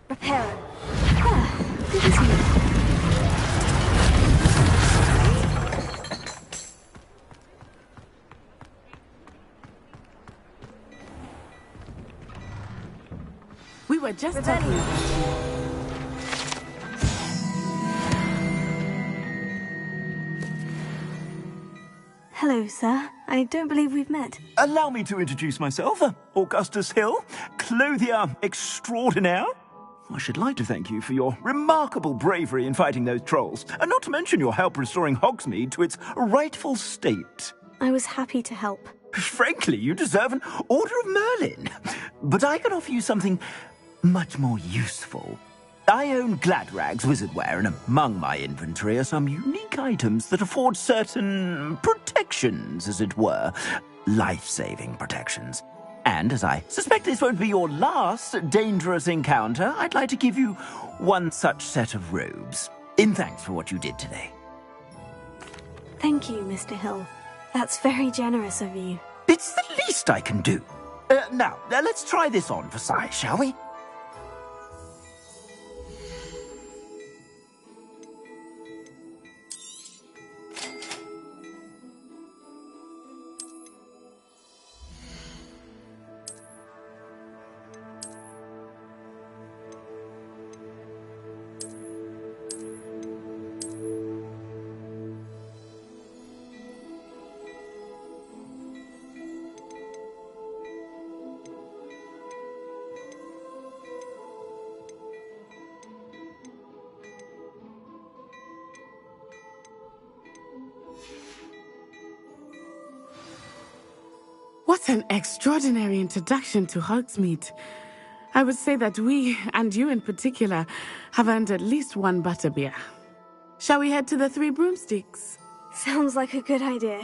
Reparo. Good as new. We were just talking. Hello, sir. I don't believe we've met. Allow me to introduce myself, Augustus Hill, clothier extraordinaire. I should like to thank you for your remarkable bravery in fighting those trolls, and not to mention your help restoring Hogsmeade to its rightful state. I was happy to help. Frankly, you deserve an Order of Merlin. But I can offer you something much more useful. I own Gladrag's wizardware, and among my inventory are some unique items that afford certain protections, as it were. Life-saving protections. And as I suspect this won't be your last dangerous encounter, I'd like to give you one such set of robes, in thanks for what you did today. Thank you, Mr. Hill. That's very generous of you. It's the least I can do. Now, let's try this on for size, shall we? What an extraordinary introduction to Hogsmeade. I would say that we, and you in particular, have earned at least one butterbeer. Shall we head to the Three Broomsticks? Sounds like a good idea.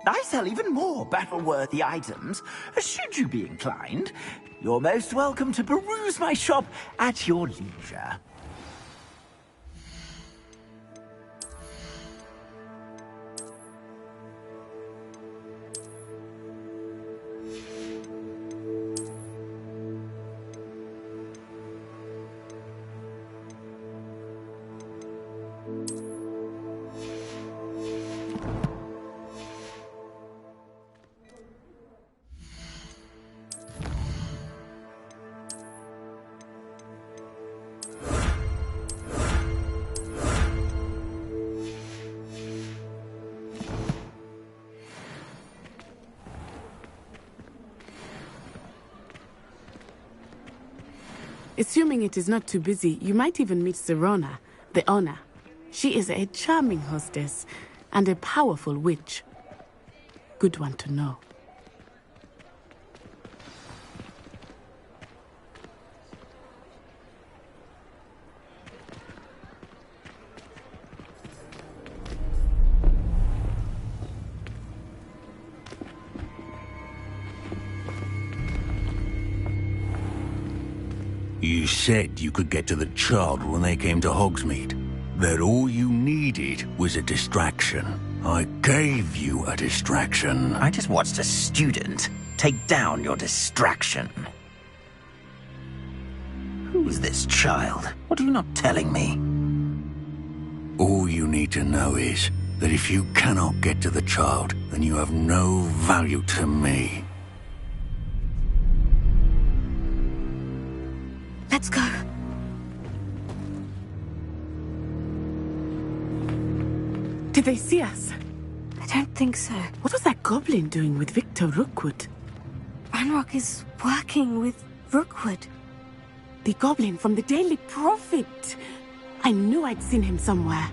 I sell even more battle-worthy items, should you be inclined. You're most welcome to peruse my shop at your leisure. Assuming it is not too busy, you might even meet Sirona, the owner. She is a charming hostess and a powerful witch. Good one to know. You said you could get to the child when they came to Hogsmeade. That all you needed was a distraction. I gave you a distraction. I just watched a student take down your distraction. Who's this child? What are you not telling me? All you need to know is that if you cannot get to the child, then you have no value to me. Let's go. Did they see us? I don't think so. What was that goblin doing with Victor Rookwood? Ranrock is working with Rookwood. The goblin from the Daily Prophet. I knew I'd seen him somewhere.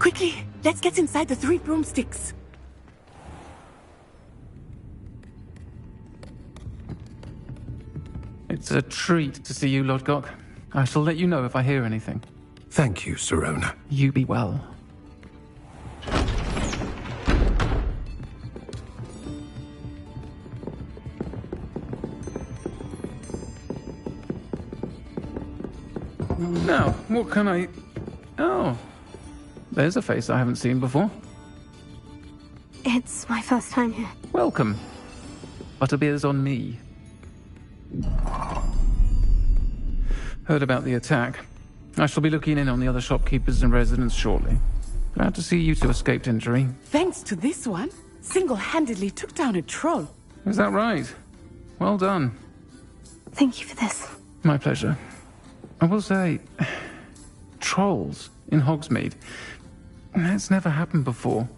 Quickly, let's get inside the Three Broomsticks. It's a treat to see you, Lodgok. I shall let you know if I hear anything. Thank you, Sirona. You be well. Now, what can I... Oh, there's a face I haven't seen before. It's my first time here. Welcome. Butterbeer's on me. Heard about the attack. I shall be looking in on the other shopkeepers and residents shortly. Glad to see you two escaped injury. Thanks to this one, single-handedly took down a troll. Is that right? Well done. Thank you for this. My pleasure. I will say, trolls in Hogsmeade. That's never happened before.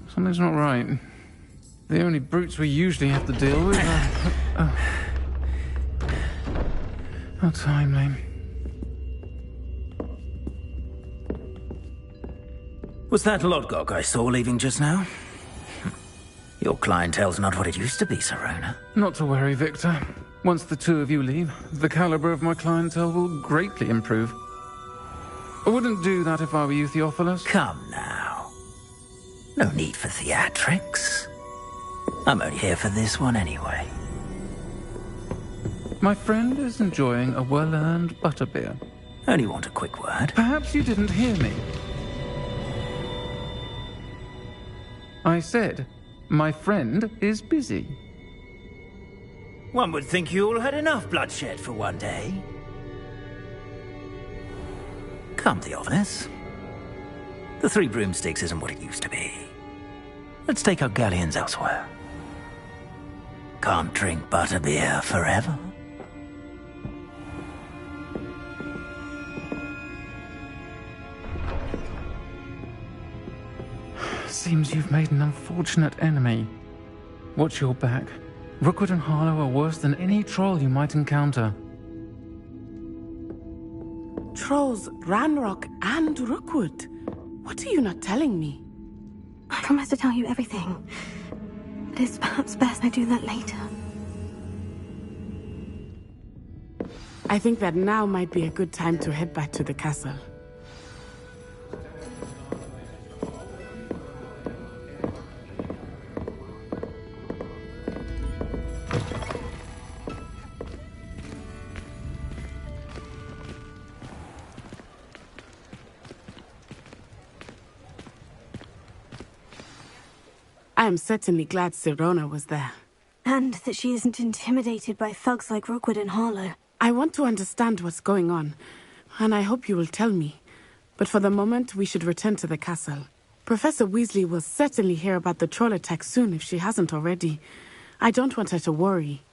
Something's not right. The only brutes we usually have to deal with are... How timely. Was that Lodgok I saw leaving just now? Your clientele's not what it used to be, Sirona. Not to worry, Victor. Once the two of you leave, the caliber of my clientele will greatly improve. I wouldn't do that if I were you, Theophilus. Come now. No need for theatrics. I'm only here for this one anyway. My friend is enjoying a well-earned butterbeer. Only want a quick word. Perhaps you didn't hear me. I said, my friend is busy. One would think you all had enough bloodshed for one day. Come, Theophilus. The Three Broomsticks isn't what it used to be. Let's take our galleons elsewhere. Can't drink butterbeer forever. Seems you've made an unfortunate enemy. Watch your back. Rookwood and Harlow are worse than any troll you might encounter. Trolls, Ranrock, and Rookwood. What are you not telling me? I promise to tell you everything. But it's perhaps best I do that later. I think that now might be a good time to head back to the castle. I am certainly glad Sirona was there. And that she isn't intimidated by thugs like Rookwood and Harlow. I want to understand what's going on, and I hope you will tell me. But for the moment, we should return to the castle. Professor Weasley will certainly hear about the troll attack soon if she hasn't already. I don't want her to worry.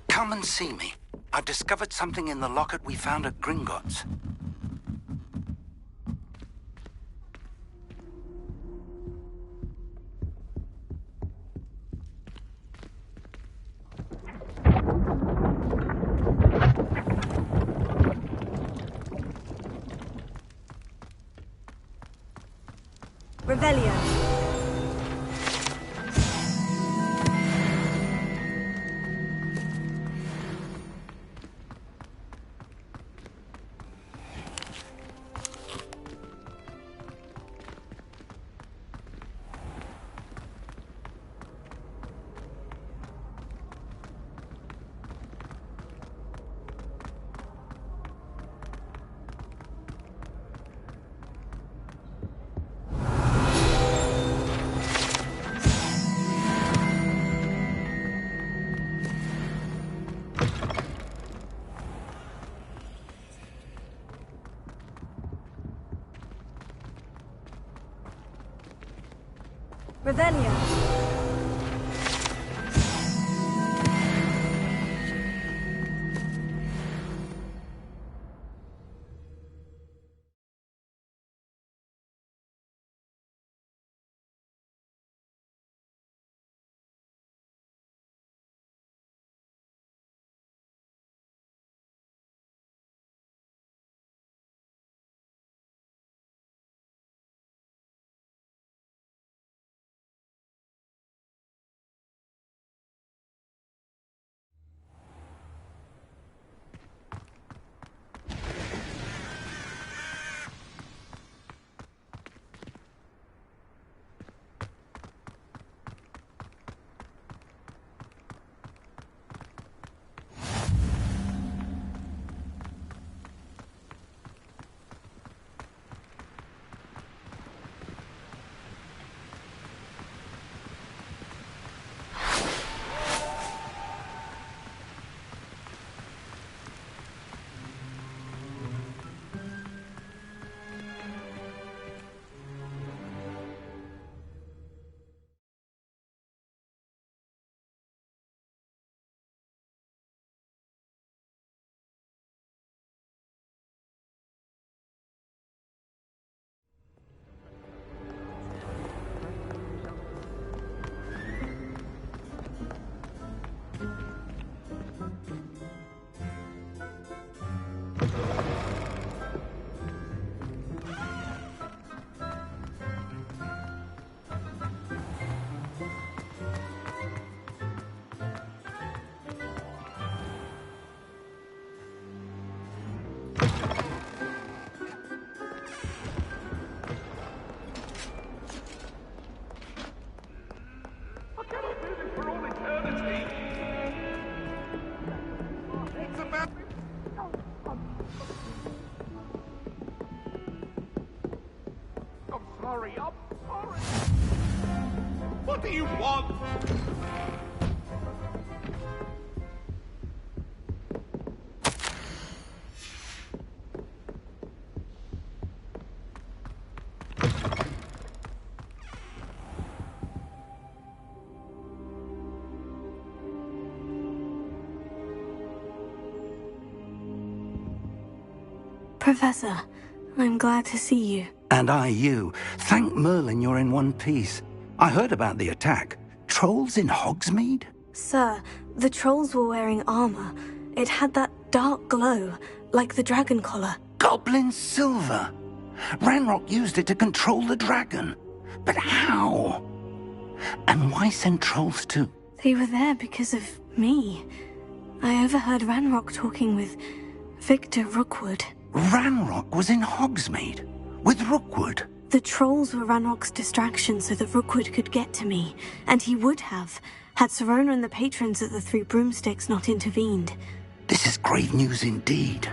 Come and see me. I've discovered something in the locket we found at Gringotts. Revelio. Revelio. sorry. I'm sorry. What do you want? Professor, I'm glad to see you. And I you. Thank Merlin you're in one piece. I heard about the attack. Trolls in Hogsmeade? Sir, the trolls were wearing armor. It had that dark glow, like the dragon collar. Goblin silver. Ranrock used it to control the dragon. But how? And why send trolls to... They were there because of me. I overheard Ranrock talking with Victor Rookwood. Ranrock was in Hogsmeade? With Rookwood? The trolls were Ranrock's distraction so that Rookwood could get to me. And he would have, had Serona and the patrons at the Three Broomsticks not intervened. This is grave news indeed.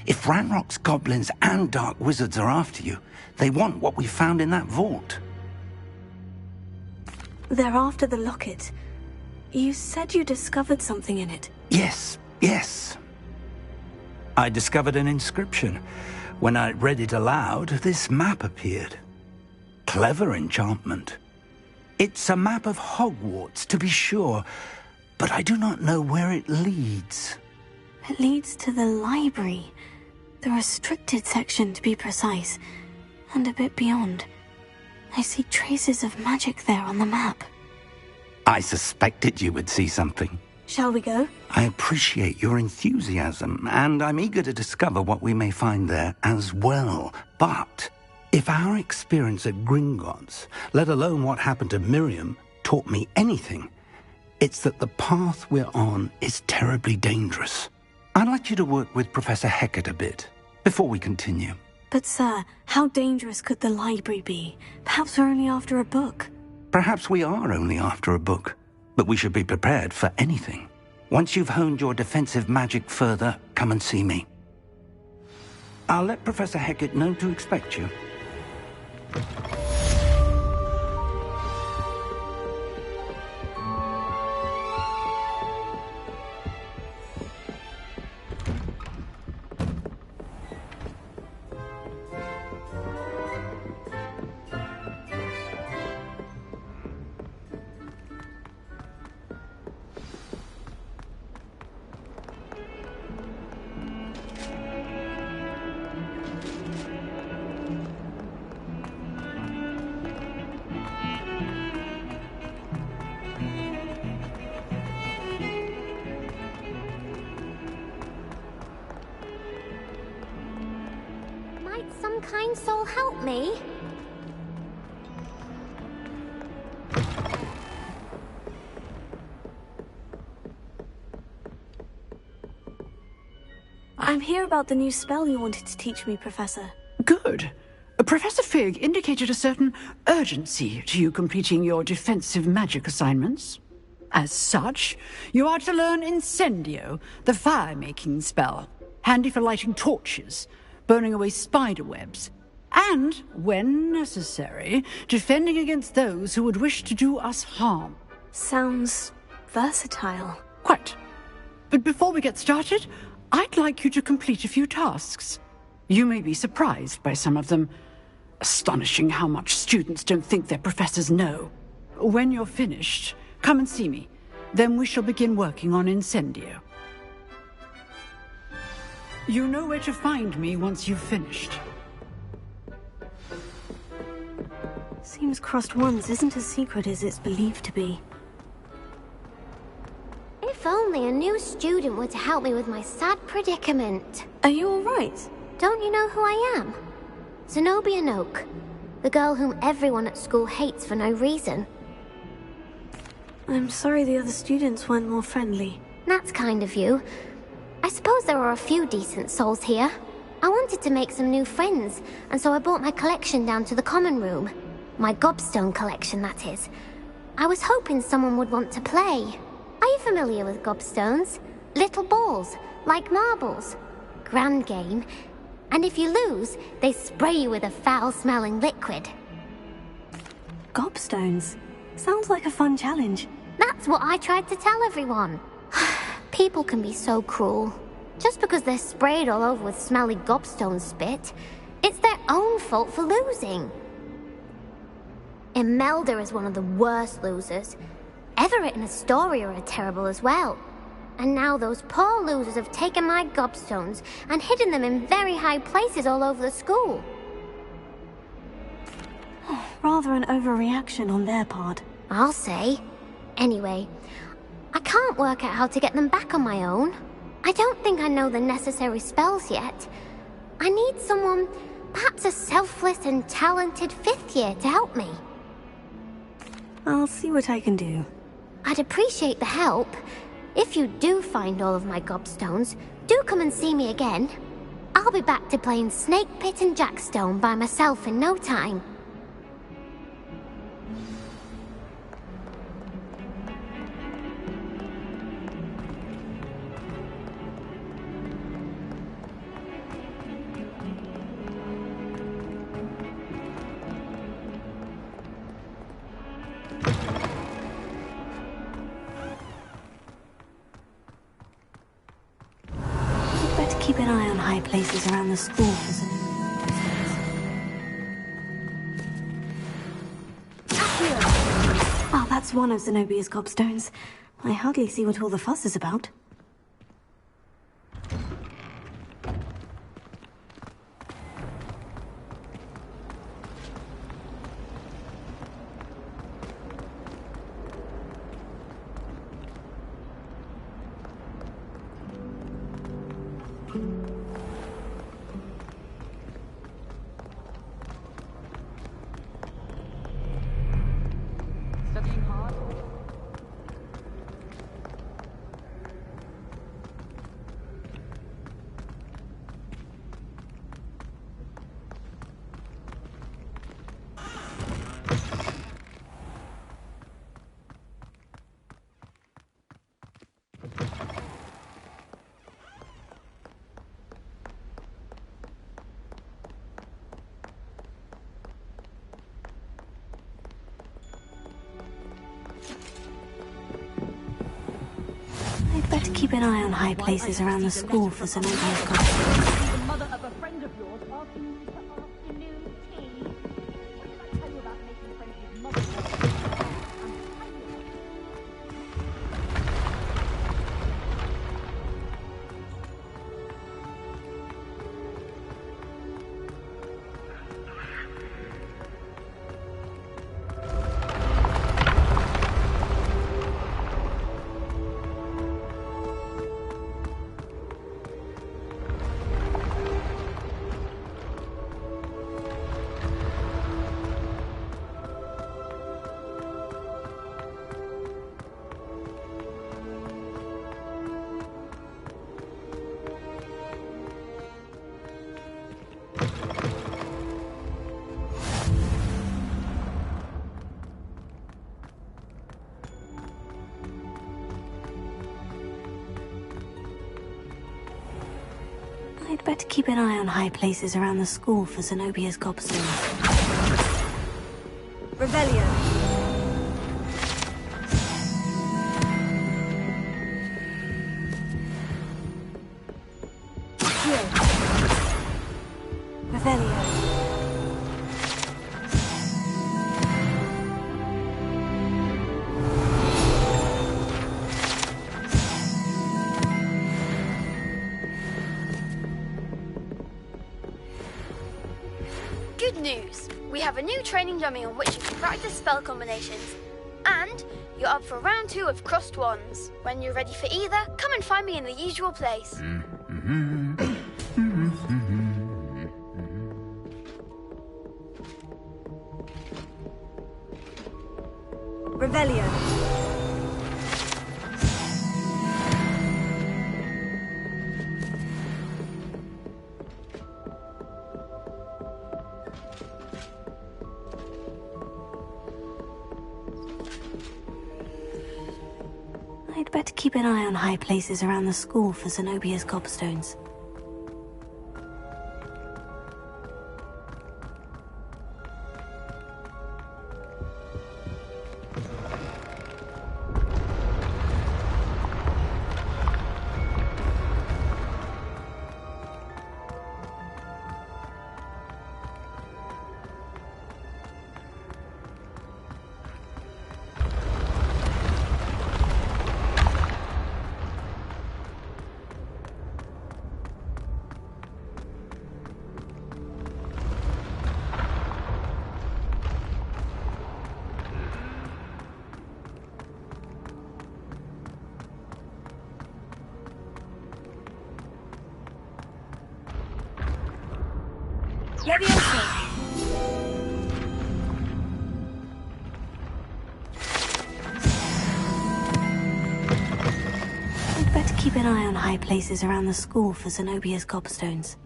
If Ranrock's goblins and dark wizards are after you, they want what we found in that vault. They're after the locket. You said you discovered something in it. Yes. I discovered an inscription. When I read it aloud, this map appeared. Clever enchantment. It's a map of Hogwarts, to be sure, but I do not know where it leads. It leads to the library. The restricted section, to be precise. And a bit beyond. I see traces of magic there on the map. I suspected you would see something. Shall we go? I appreciate your enthusiasm, and I'm eager to discover what we may find there as well. But if our experience at Gringotts, let alone what happened to Miriam, taught me anything, it's that the path we're on is terribly dangerous. I'd like you to work with Professor Hecat a bit, before we continue. But sir, how dangerous could the library be? Perhaps we're only after a book. Perhaps we are only after a book, but we should be prepared for anything. Once you've honed your defensive magic further, come and see me. I'll let Professor Hecat know to expect you. Some kind soul help me? I'm here about the new spell you wanted to teach me, Professor. Good. Professor Fig indicated a certain urgency to you completing your defensive magic assignments. As such, you are to learn Incendio, the fire-making spell, handy for lighting torches, burning away spider webs, and, when necessary, defending against those who would wish to do us harm. Sounds versatile. Quite. But before we get started, I'd like you to complete a few tasks. You may be surprised by some of them. Astonishing how much students don't think their professors know. When you're finished, come and see me. Then we shall begin working on Incendio. You know where to find me once you've finished. Seems crossed once isn't as secret as it's believed to be. If only a new student were to help me with my sad predicament. Are you all right? Don't you know who I am? Zenobia Noak, the girl whom everyone at school hates for no reason. I'm sorry the other students weren't more friendly. That's kind of you. I suppose there are a few decent souls here. I wanted to make some new friends, and so I brought my collection down to the common room. My gobstone collection, that is. I was hoping someone would want to play. Are you familiar with gobstones? Little balls, like marbles. Grand game. And if you lose, they spray you with a foul-smelling liquid. Gobstones. Sounds like a fun challenge. That's what I tried to tell everyone. People can be so cruel. Just because they're sprayed all over with smelly gobstone spit, it's their own fault for losing. Imelda is one of the worst losers. Everett and Astoria are terrible as well. And now those poor losers have taken my gobstones and hidden them in very high places all over the school. Rather an overreaction on their part. I'll say. Anyway, I can't work out how to get them back on my own. I don't think I know the necessary spells yet. I need someone, perhaps a selfless and talented 5th year to help me. I'll see what I can do. I'd appreciate the help. If you do find all of my gobstones, do come and see me again. I'll be back to playing Snake Pit and Jackstone by myself in no time. Keep an eye on high places around the school for some... Oh, that's one of Zenobia's gobstones. I hardly see what all the fuss is about. I'd better keep an eye on high places around the school for some Zenobia's gobstones. The mother of a friend of yours asking you to afternoon tea. What did I tell you about making friends with mother? I'd better keep an eye on high places around the school for Zenobia's gobstones. Revelio. Revelio. Good news! We have a new training dummy on which you can practice spell combinations. And you're up for round 2 of Crossed Wands. When you're ready for either, come and find me in the usual place. Revelio. I'd better keep an eye on high places around the school for Zenobia's gobstones. Leviosa! We'd better keep an eye on high places around the school for Zenobia's gobstones.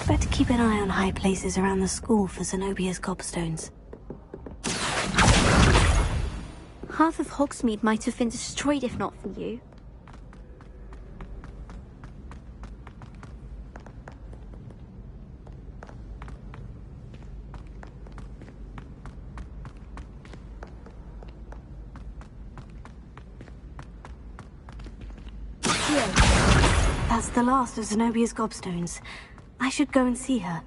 Better keep an eye on high places around the school for Zenobia's gobstones. Half of Hogsmeade might have been destroyed if not for you. That's the last of Zenobia's gobstones. I should go and see her.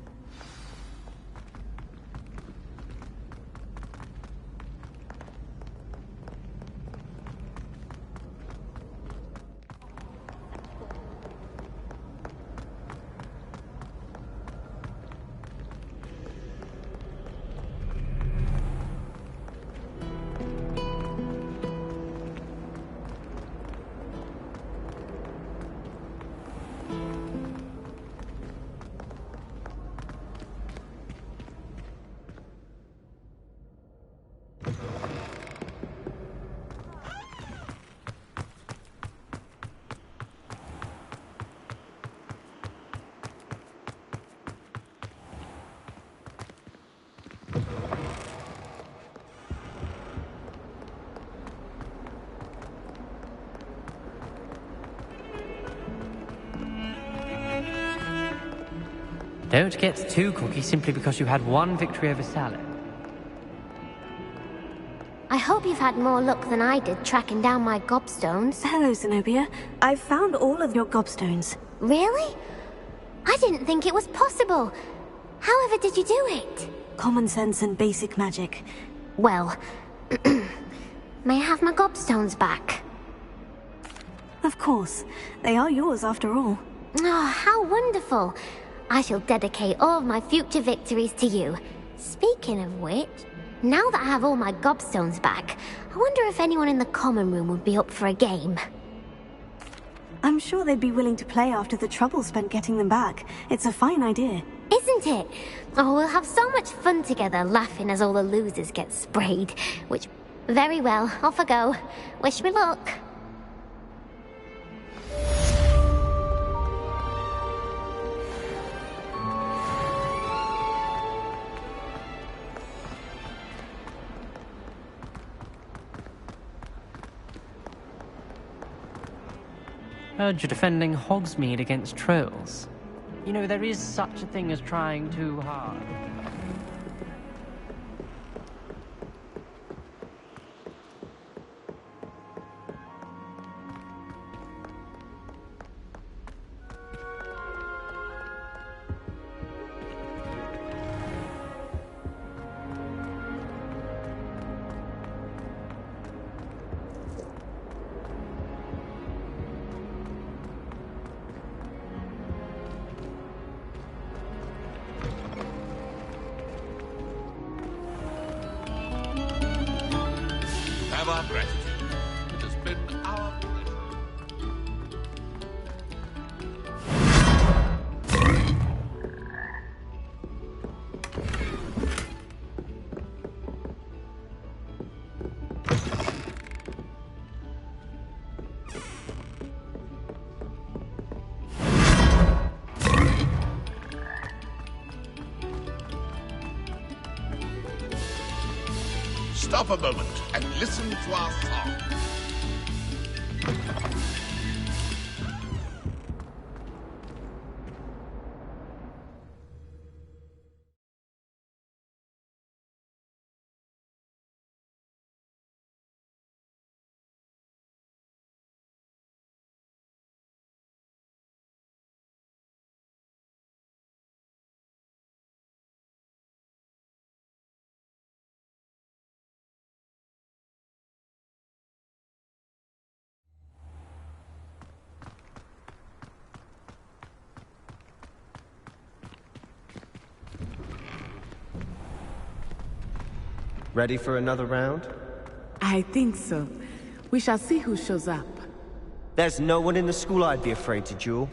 Don't get too cocky simply because you had one victory over Salad. I hope you've had more luck than I did tracking down my gobstones. Hello, Zenobia. I've found all of your gobstones. Really? I didn't think it was possible. However did you do it? Common sense and basic magic. Well, may I have my gobstones back? Of course. They are yours after all. Oh, how wonderful. I shall dedicate all of my future victories to you. Speaking of which, now that I have all my gobstones back, I wonder if anyone in the common room would be up for a game. I'm sure they'd be willing to play after the trouble spent getting them back. It's a fine idea. Isn't it? Oh, we'll have so much fun together, laughing as all the losers get sprayed. Which, very well, off I go. Wish me luck. Heard you're defending Hogsmeade against trolls. You know, there is such a thing as trying too hard. Have our gratitude. It has been our pleasure. stop a moment and listen to our song. Ready for another round? I think so. We shall see who shows up. There's no one in the school I'd be afraid to duel.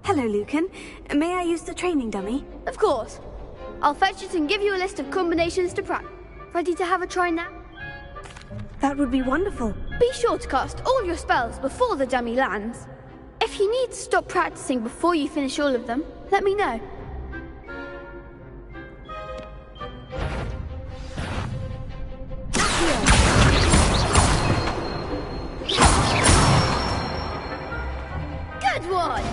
Hello, Lucan. May I use the training dummy? Of course. I'll fetch it and give you a list of combinations to practice. Ready to have a try now? That would be wonderful. Be sure to cast all your spells before the dummy lands. If you need to stop practicing before you finish all of them, let me know. Good one!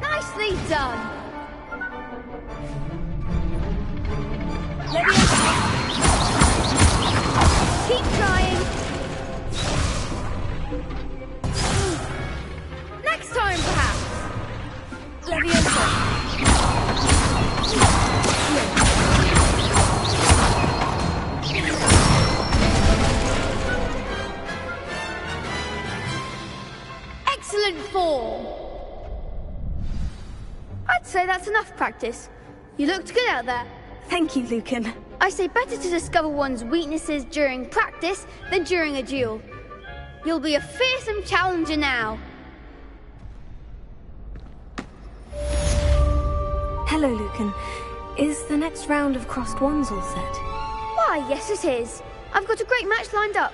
Nicely done! Keep trying! Next time, perhaps! Excellent form! I'd say that's enough practice. You looked good out there. Thank you, Lucan. I say better to discover one's weaknesses during practice than during a duel. You'll be a fearsome challenger now. Hello, Lucan. Is the next round of crossed wands all set? Why, yes it is. I've got a great match lined up.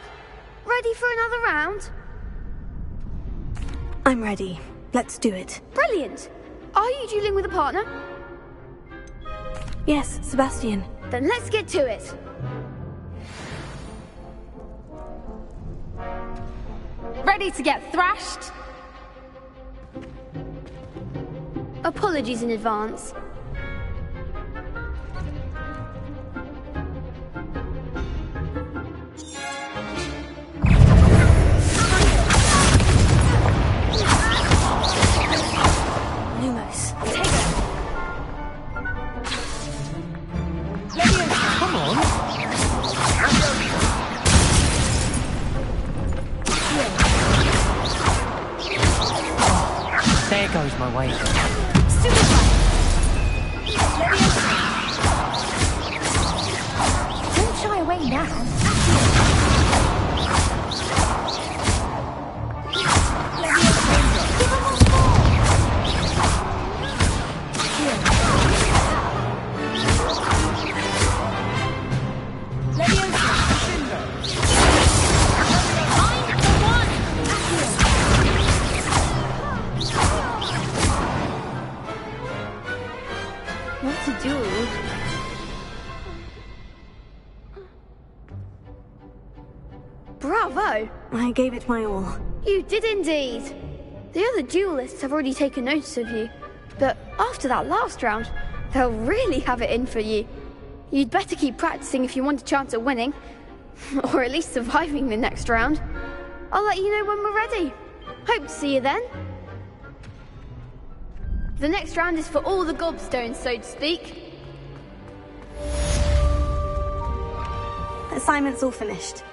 Ready for another round? I'm ready. Let's do it. Brilliant! Are you dueling with a partner? Yes, Sebastian. Then let's get to it. Ready to get thrashed? Apologies in advance. Lumos. Come on. There goes my way. Don't shy away now. What to do? Bravo! I gave it my all. You did indeed. The other duelists have already taken notice of you, but after that last round, they'll really have it in for you. You'd better keep practicing if you want a chance at winning, or at least surviving the next round. I'll let you know when we're ready. Hope to see you then. The next round is for all the gobstones, so to speak. Assignment's all finished.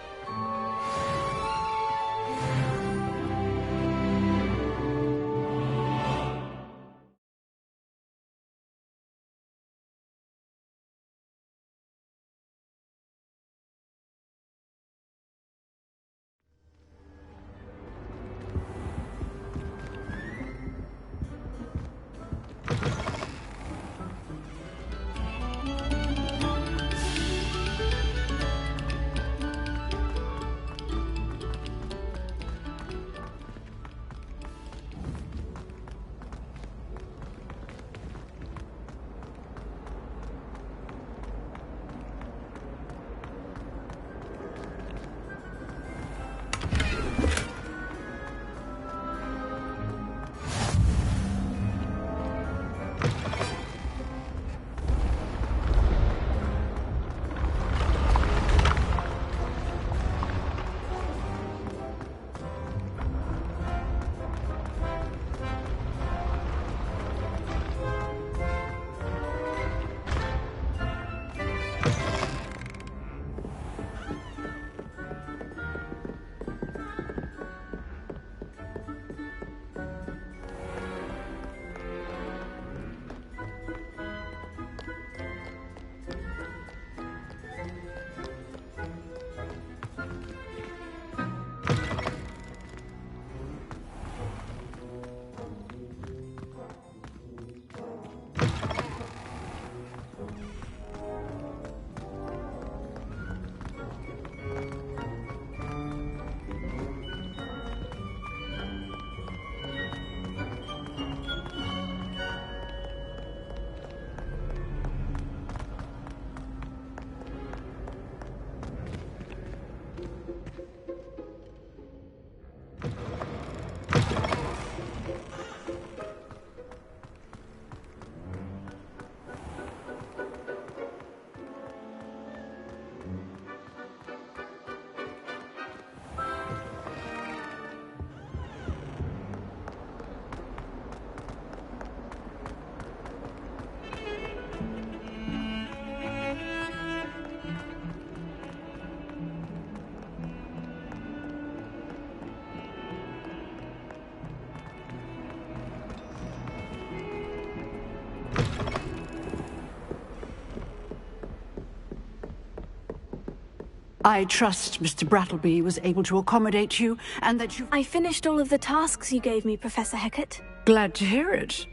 I trust Mr. Brattleby was able to accommodate you, and that you... I finished all of the tasks you gave me, Professor Hecat. Glad to hear it.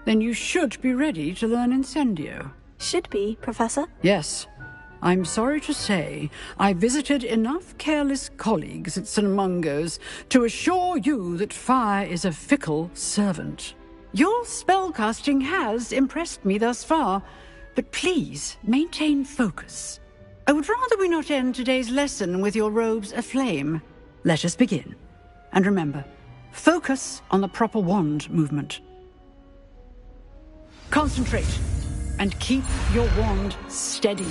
Then you should be ready to learn Incendio. Should be, Professor? Yes. I'm sorry to say, I visited enough careless colleagues at St. Mungo's to assure you that fire is a fickle servant. Your spellcasting has impressed me thus far, but please maintain focus. I would rather we not end today's lesson with your robes aflame. Let us begin. And remember, focus on the proper wand movement. Concentrate, and keep your wand steady.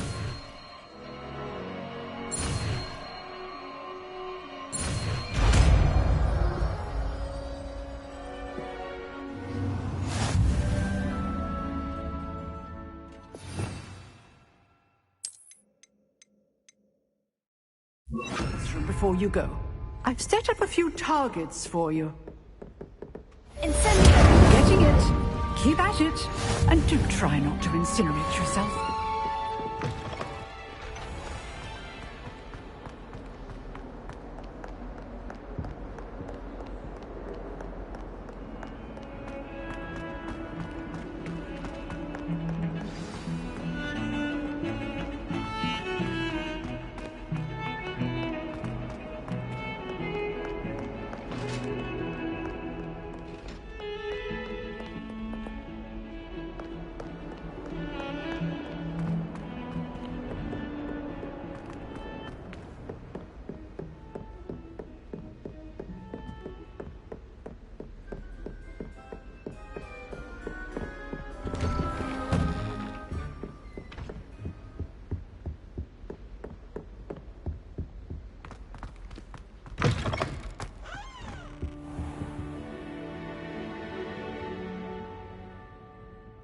Before you go, I've set up a few targets for you. Incendio! Getting it. Keep at it. And do try not to incinerate yourself.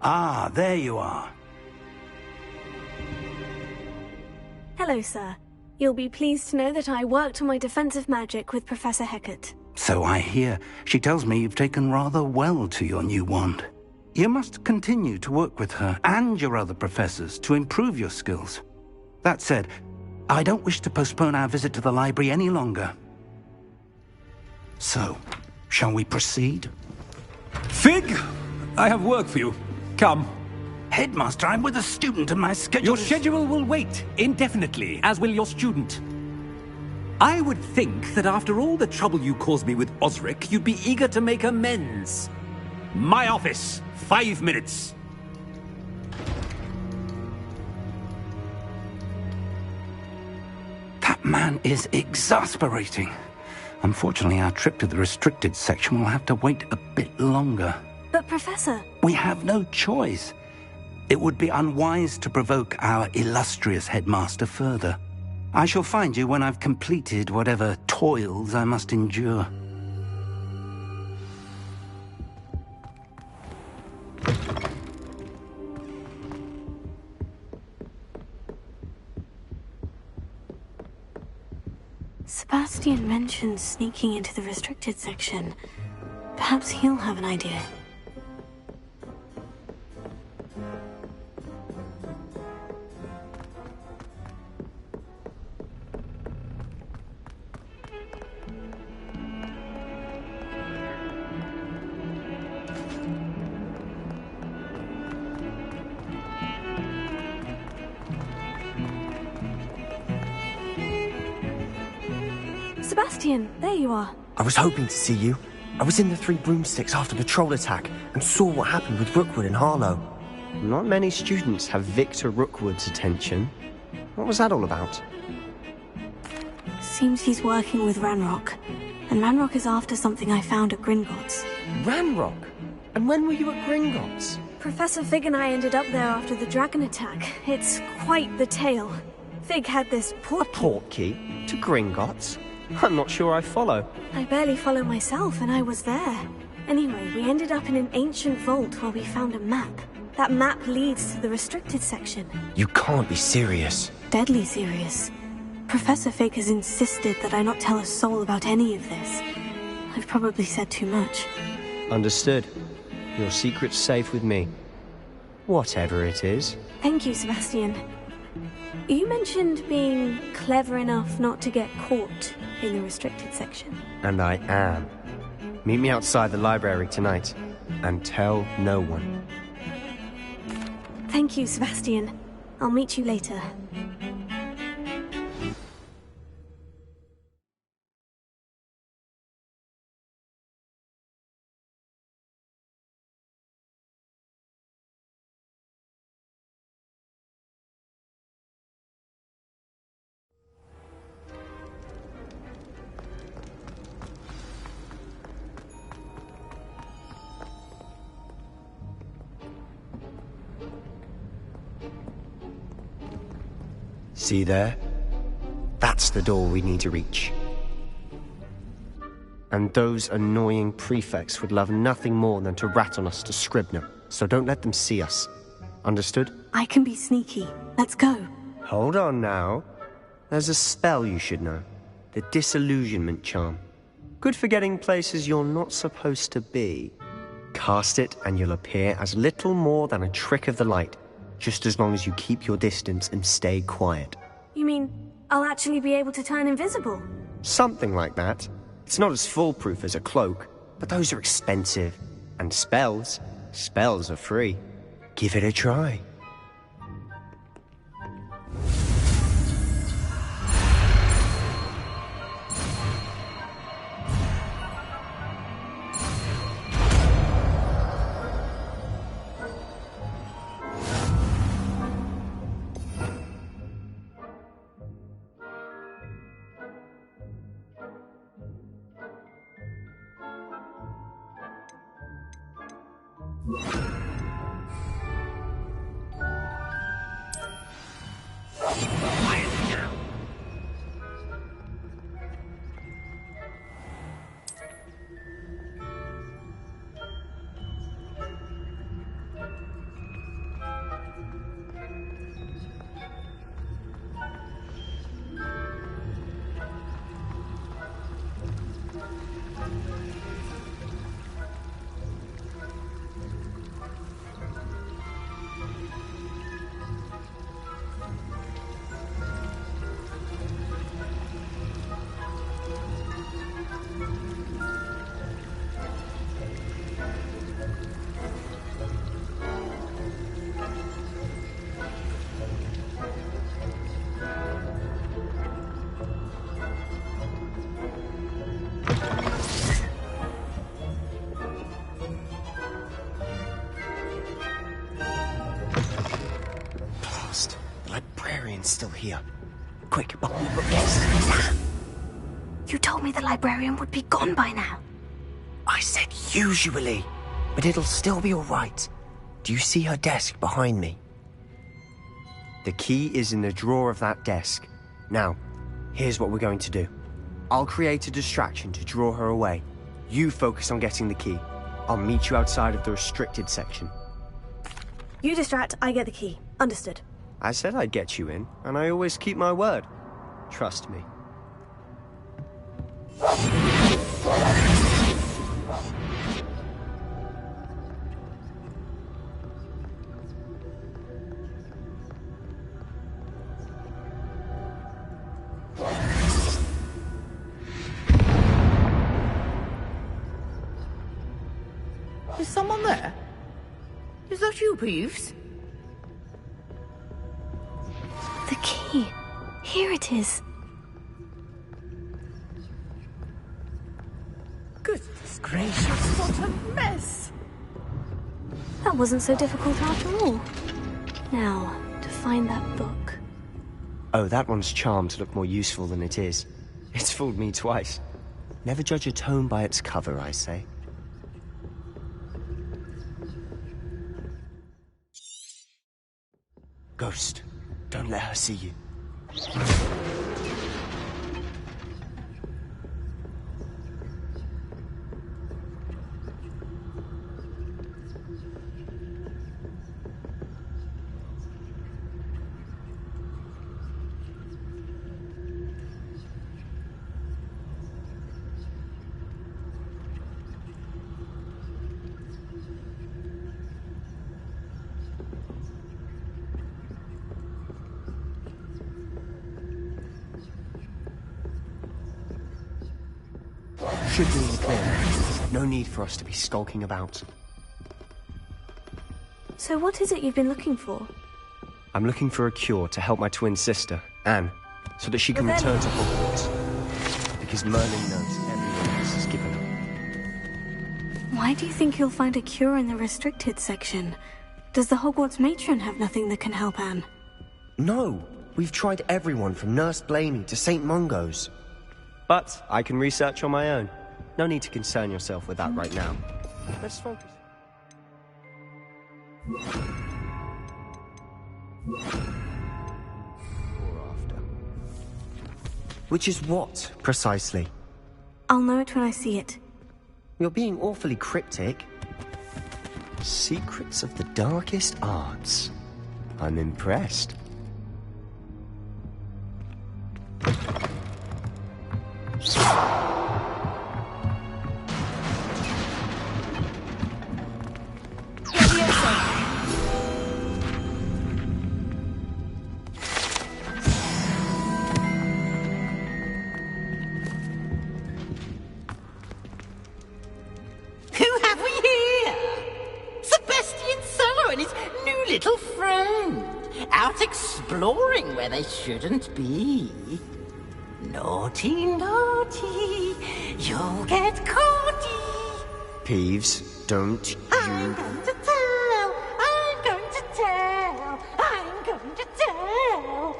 Ah, there you are. Hello, sir. You'll be pleased to know that I worked on my defensive magic with Professor Hecat. So I hear. She tells me you've taken rather well to your new wand. You must continue to work with her and your other professors to improve your skills. That said, I don't wish to postpone our visit to the library any longer. So, shall we proceed? Fig! I have work for you. Come. Headmaster, I'm with a student and my schedule Your schedule will wait indefinitely, as will your student. I would think that after all the trouble you caused me with Osric, you'd be eager to make amends. My office, 5 minutes. That man is exasperating. Unfortunately, our trip to the restricted section will have to wait a bit longer. But, Professor... We have no choice. It would be unwise to provoke our illustrious headmaster further. I shall find you when I've completed whatever toils I must endure. Sebastian mentioned sneaking into the restricted section. Perhaps he'll have an idea. Sebastian, there you are. I was hoping to see you. I was in the Three Broomsticks after the troll attack and saw what happened with Rookwood and Harlow. Not many students have Victor Rookwood's attention. What was that all about? Seems he's working with Ranrock. And Ranrock is after something I found at Gringotts. Ranrock? And when were you at Gringotts? Professor Fig and I ended up there after the dragon attack. It's quite the tale. Fig had this portkey to Gringotts? I'm not sure I follow. I barely follow myself, and I was there. Anyway, we ended up in an ancient vault where we found a map. That map leads to the restricted section. You can't be serious. Deadly serious. Professor Fig has insisted that I not tell a soul about any of this. I've probably said too much. Understood. Your secret's safe with me. Whatever it is. Thank you, Sebastian. You mentioned being clever enough not to get caught in the restricted section. And I am. Meet me outside the library tonight, and tell no one. Thank you, Sebastian. I'll meet you later. See there? That's the door we need to reach. And those annoying prefects would love nothing more than to rat on us to Scribner, so don't let them see us. Understood? I can be sneaky. Let's go. Hold on now. There's a spell you should know. The Disillusionment Charm. Good for getting places you're not supposed to be. Cast it and you'll appear as little more than a trick of the light, just as long as you keep your distance and stay quiet. You mean I'll actually be able to turn invisible? Something like that. It's not as foolproof as a cloak, but those are expensive. And spells are free. Give it a try. Still here. Quick, behind the bookcase. You told me the librarian would be gone by now. I said usually, but it'll still be all right. Do you see her desk behind me? The key is in the drawer of that desk. Now, here's what we're going to do. I'll create a distraction to draw her away. You focus on getting the key. I'll meet you outside of the restricted section. You distract, I get the key. Understood. I said I'd get you in, and I always keep my word. Trust me. Is someone there? Is that you, Peeves? The key. Here it is. Goodness gracious, what a mess! That wasn't so difficult after all. Now, to find that book. Oh, that one's charmed to look more useful than it is. It's fooled me twice. Never judge a tome by its cover, I say. Ghost, don't let her see you. should be in the clear. No need for us to be skulking about. So what is it you've been looking for? I'm looking for a cure to help my twin sister, Anne, so that she can return to Hogwarts. Because Merlin knows everyone else has given up. Why do you think you'll find a cure in the restricted section? Does the Hogwarts matron have nothing that can help Anne? No! We've tried everyone from Nurse Blaney to St. Mungo's. But I can research on my own. No need to concern yourself with that right now. Let's focus. Which is what, precisely? I'll know it when I see it. You're being awfully cryptic. Secrets of the darkest arts. I'm impressed. Who have we here? Sebastian Solo and his new little friend. Out exploring where they shouldn't be. Naughty, naughty. You'll get caughty. Peeves, don't I'm going to tell. I'm going to tell. I'm going to tell.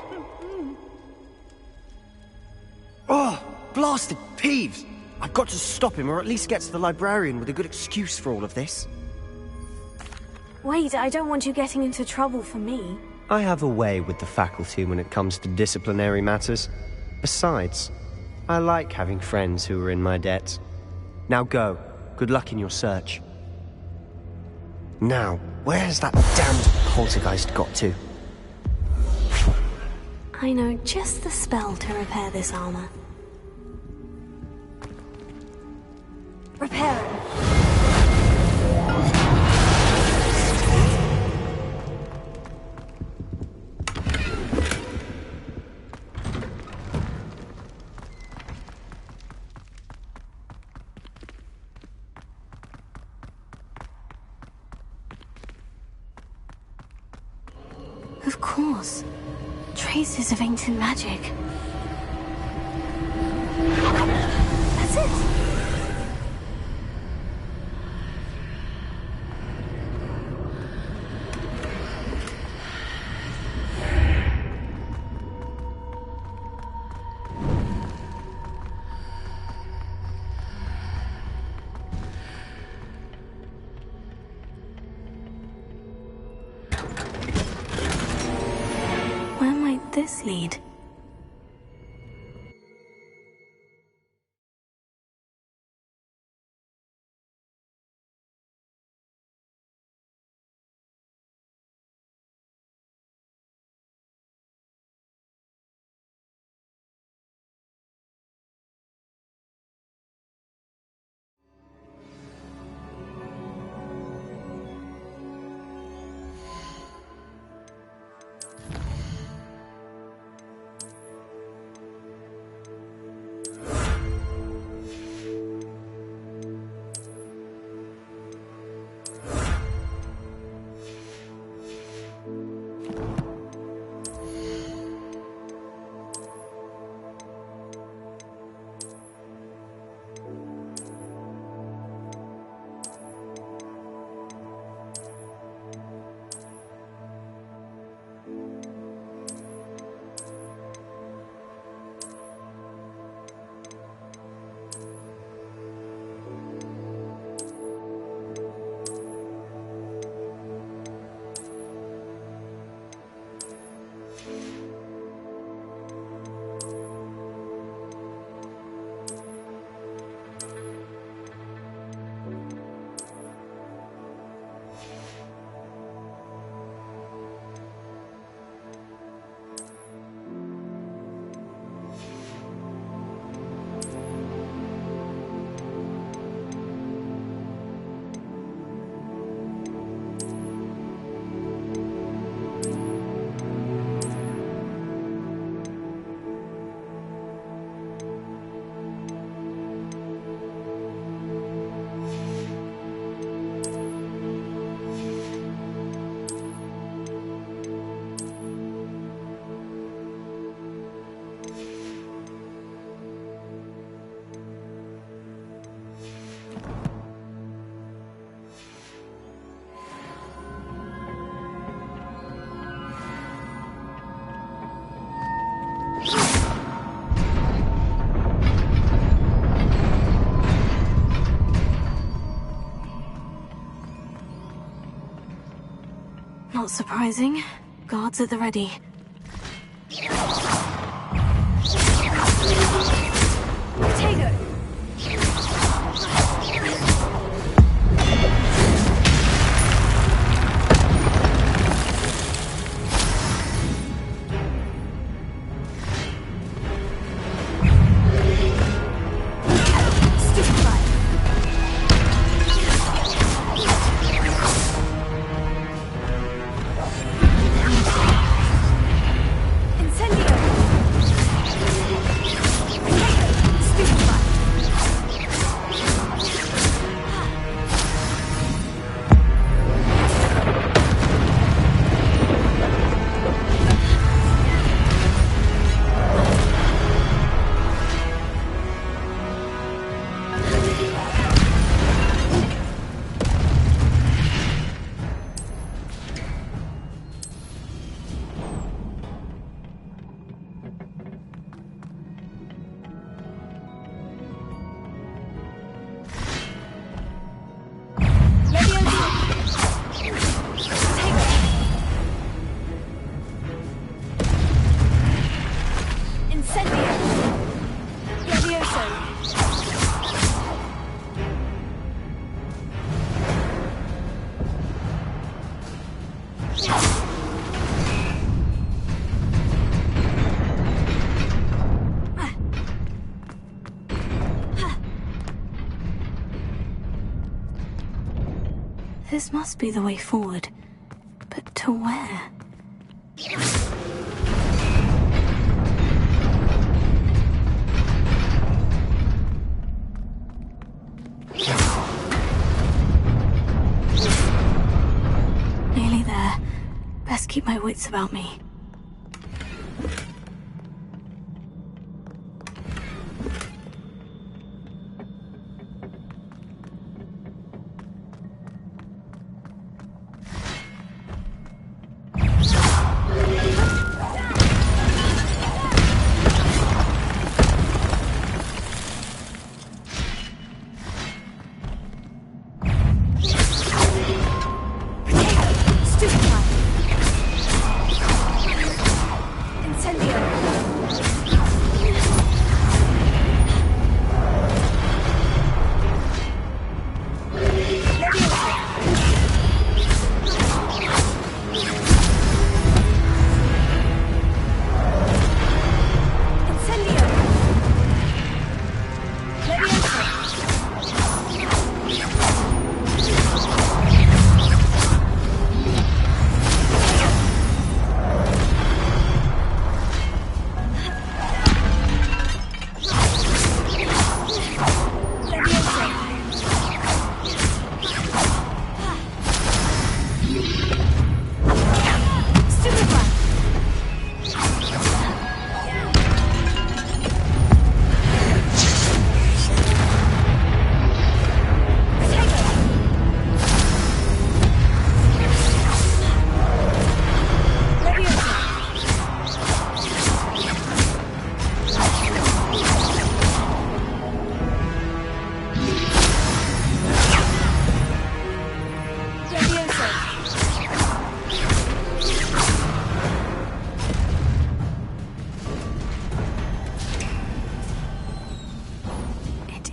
Oh, blasted Peeves! I've got to stop him, or at least get to the librarian with a good excuse for all of this. Wait, I don't want you getting into trouble for me. I have a way with the faculty when it comes to disciplinary matters. Besides, I like having friends who are in my debt. Now go. Good luck in your search. Now, where has that damned poltergeist got to? I know just the spell to repair this armor. Repair it. Of course. Traces of ancient magic. That's it. Where might this lead? Not surprising. Guards at the ready. Potato! This must be the way forward. But to where? Nearly there. Best keep my wits about me.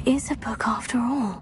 Is a book after all.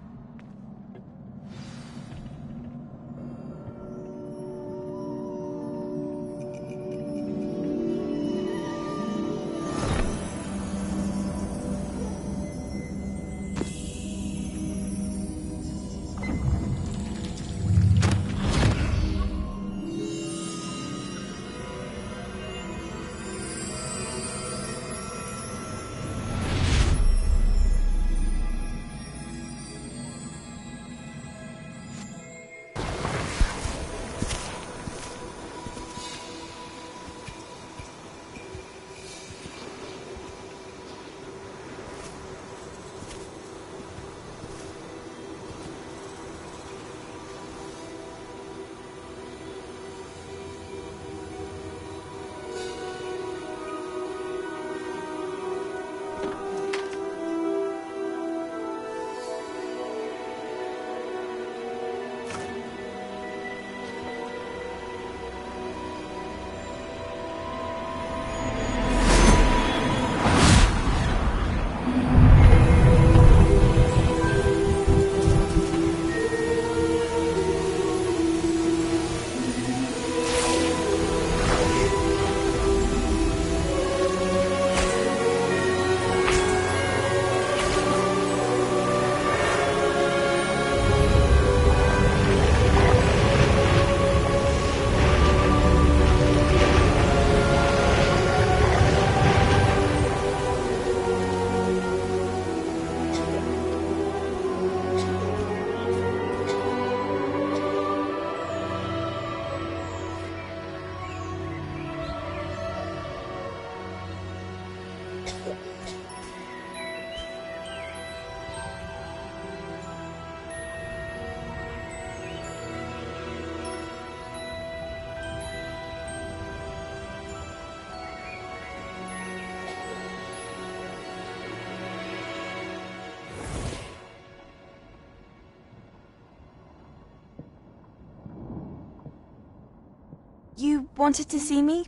wanted to see me?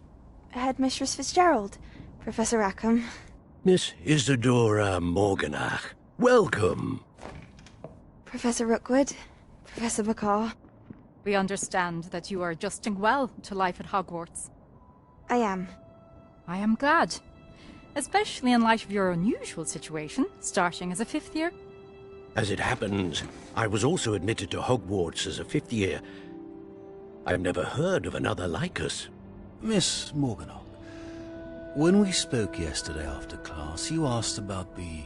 Headmistress Fitzgerald, Professor Rackham. Miss Isadora Morganach, welcome. Professor Rookwood, Professor McCaw. We understand that you are adjusting well to life at Hogwarts. I am. I am glad. Especially in light of your unusual situation, starting as a 5th year. As it happens, I was also admitted to Hogwarts as a 5th year. I've never heard of another like us. Miss Morganach, when we spoke yesterday after class, you asked about the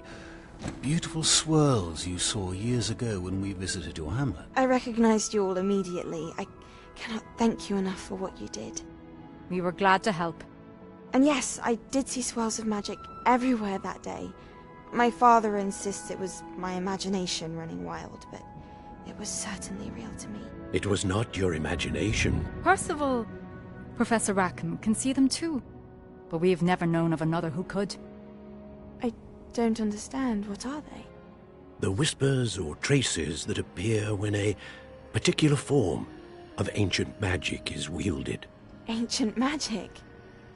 beautiful swirls you saw years ago when we visited your hamlet. I recognized you all immediately. I cannot thank you enough for what you did. We were glad to help. And yes, I did see swirls of magic everywhere that day. My father insists it was my imagination running wild, but it was certainly real to me. It was not your imagination. Percival, Professor Rackham can see them too, but we have never known of another who could. I don't understand. What are they? The whispers or traces that appear when a particular form of ancient magic is wielded. Ancient magic?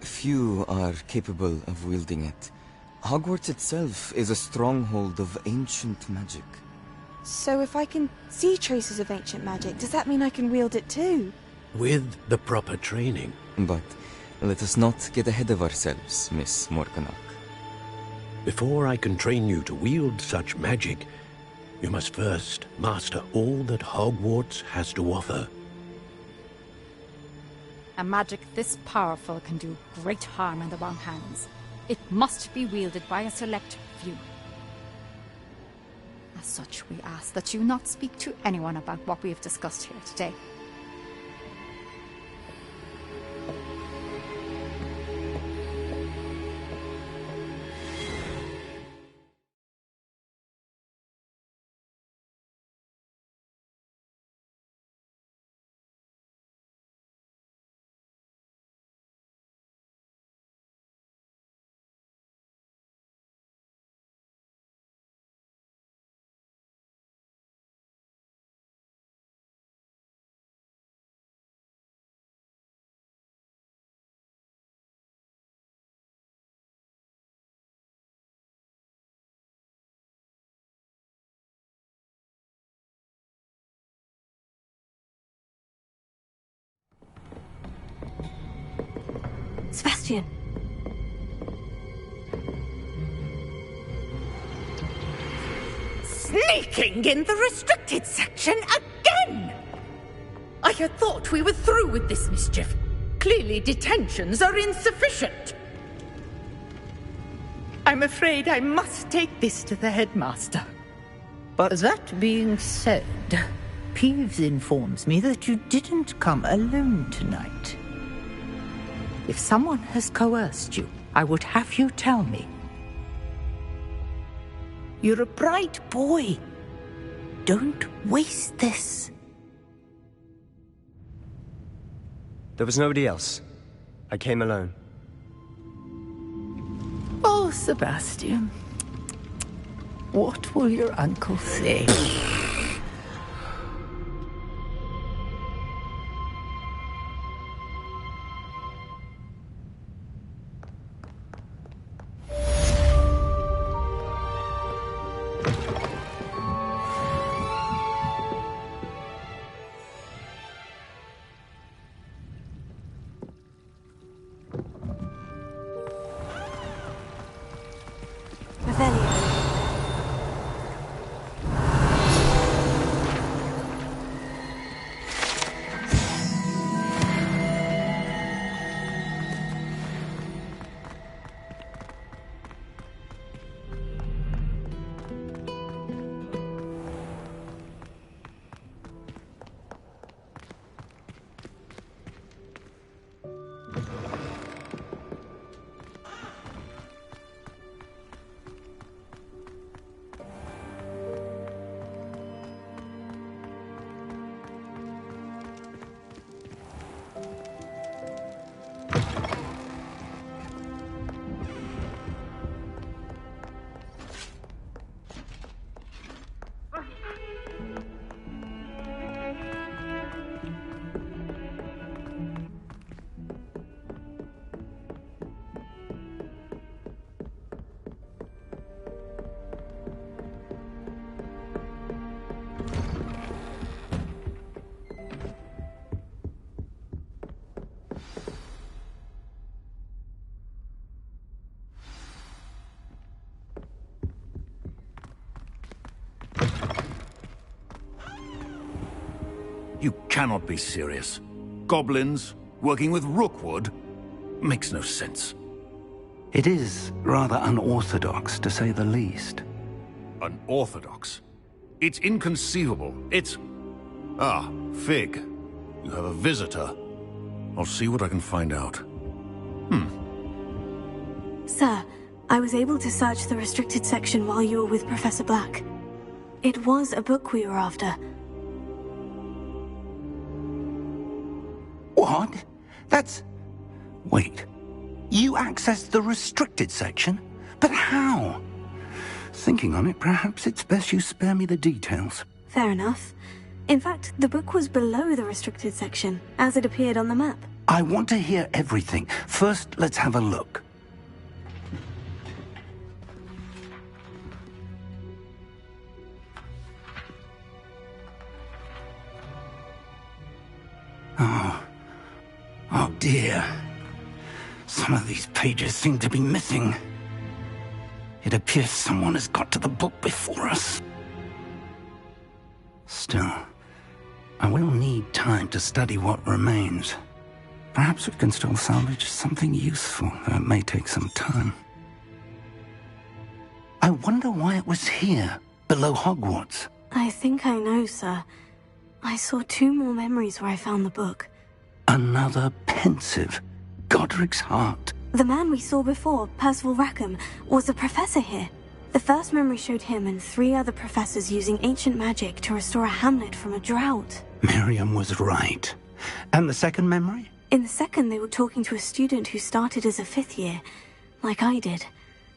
Few are capable of wielding it. Hogwarts itself is a stronghold of ancient magic. So if I can see traces of ancient magic, does that mean I can wield it too? With the proper training. But let us not get ahead of ourselves, Miss Morganach. Before I can train you to wield such magic, you must first master all that Hogwarts has to offer. A magic this powerful can do great harm in the wrong hands. It must be wielded by a select few. As such, we ask that you not speak to anyone about what we have discussed here today. Sebastian! Sneaking in the restricted section again! I had thought we were through with this mischief. Clearly detentions are insufficient. I'm afraid I must take this to the headmaster. But that being said, Peeves informs me that you didn't come alone tonight. If someone has coerced you, I would have you tell me. You're a bright boy. Don't waste this. There was nobody else. I came alone. Oh, Sebastian. What will your uncle say? You cannot be serious. Goblins working with Rookwood? Makes no sense. It is rather unorthodox, to say the least. Unorthodox? It's inconceivable. It's... Ah, Fig. You have a visitor. I'll see what I can find out. Sir, I was able to search the restricted section while you were with Professor Black. It was a book we were after. What? That's... Wait. You accessed the restricted section? But how? Thinking on it, perhaps it's best you spare me the details. Fair enough. In fact, the book was below the restricted section, as it appeared on the map. I want to hear everything. First, let's have a look. Oh dear. Some of these pages seem to be missing. It appears someone has got to the book before us. Still, I will need time to study what remains. Perhaps we can still salvage something useful, though it may take some time. I wonder why it was here, below Hogwarts. I think I know, sir. I saw 2 more memories where I found the book. Another pensive. Godric's heart. The man we saw before, Percival Rackham, was a professor here. The first memory showed him and 3 other professors using ancient magic to restore a hamlet from a drought. Miriam was right. And the second memory? In the second, they were talking to a student who started as a 5th year, like I did.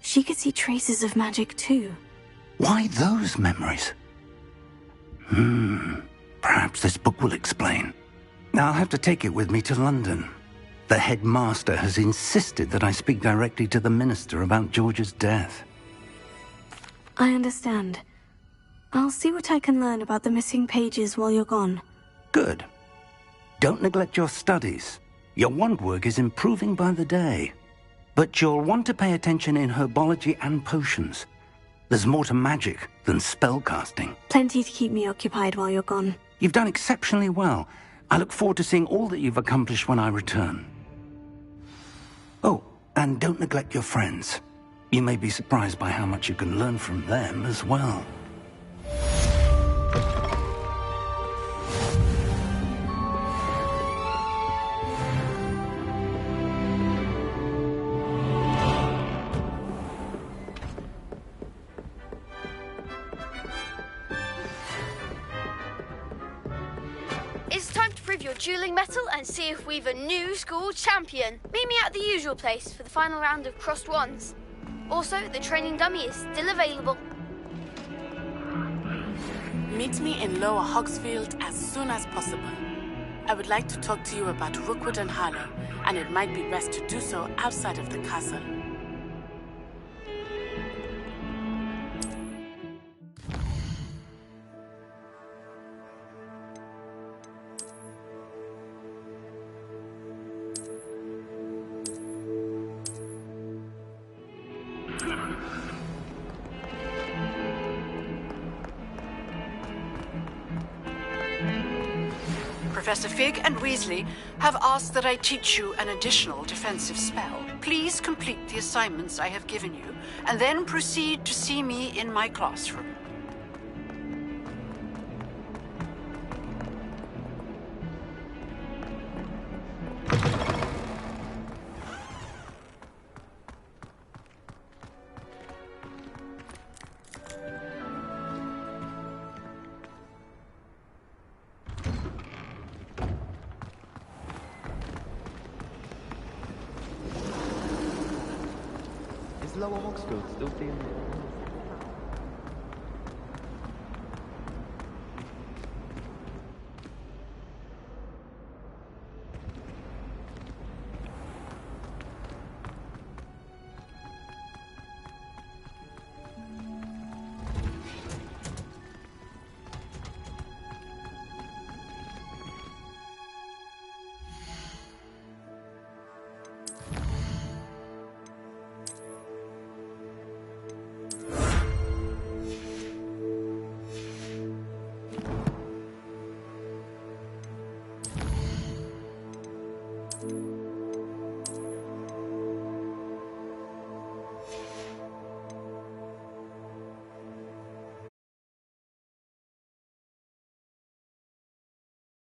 She could see traces of magic too. Why those memories? Perhaps this book will explain. I'll have to take it with me to London. The headmaster has insisted that I speak directly to the minister about George's death. I understand. I'll see what I can learn about the missing pages while you're gone. Good. Don't neglect your studies. Your wand work is improving by the day. But you'll want to pay attention in herbology and potions. There's more to magic than spellcasting. Plenty to keep me occupied while you're gone. You've done exceptionally well. I look forward to seeing all that you've accomplished when I return. Oh, and don't neglect your friends. You may be surprised by how much you can learn from them as well. It's time to prove your dueling mettle and see if we've a new school champion. Meet me at the usual place for the final round of crossed wands. Also, the training dummy is still available. Meet me in Lower Hogsfield as soon as possible. I would like to talk to you about Rookwood and Harlow, and it might be best to do so outside of the castle. Professor Fig and Weasley have asked that I teach you an additional defensive spell. Please complete the assignments I have given you, and then proceed to see me in my classroom. Is Lower Hogsfield still being...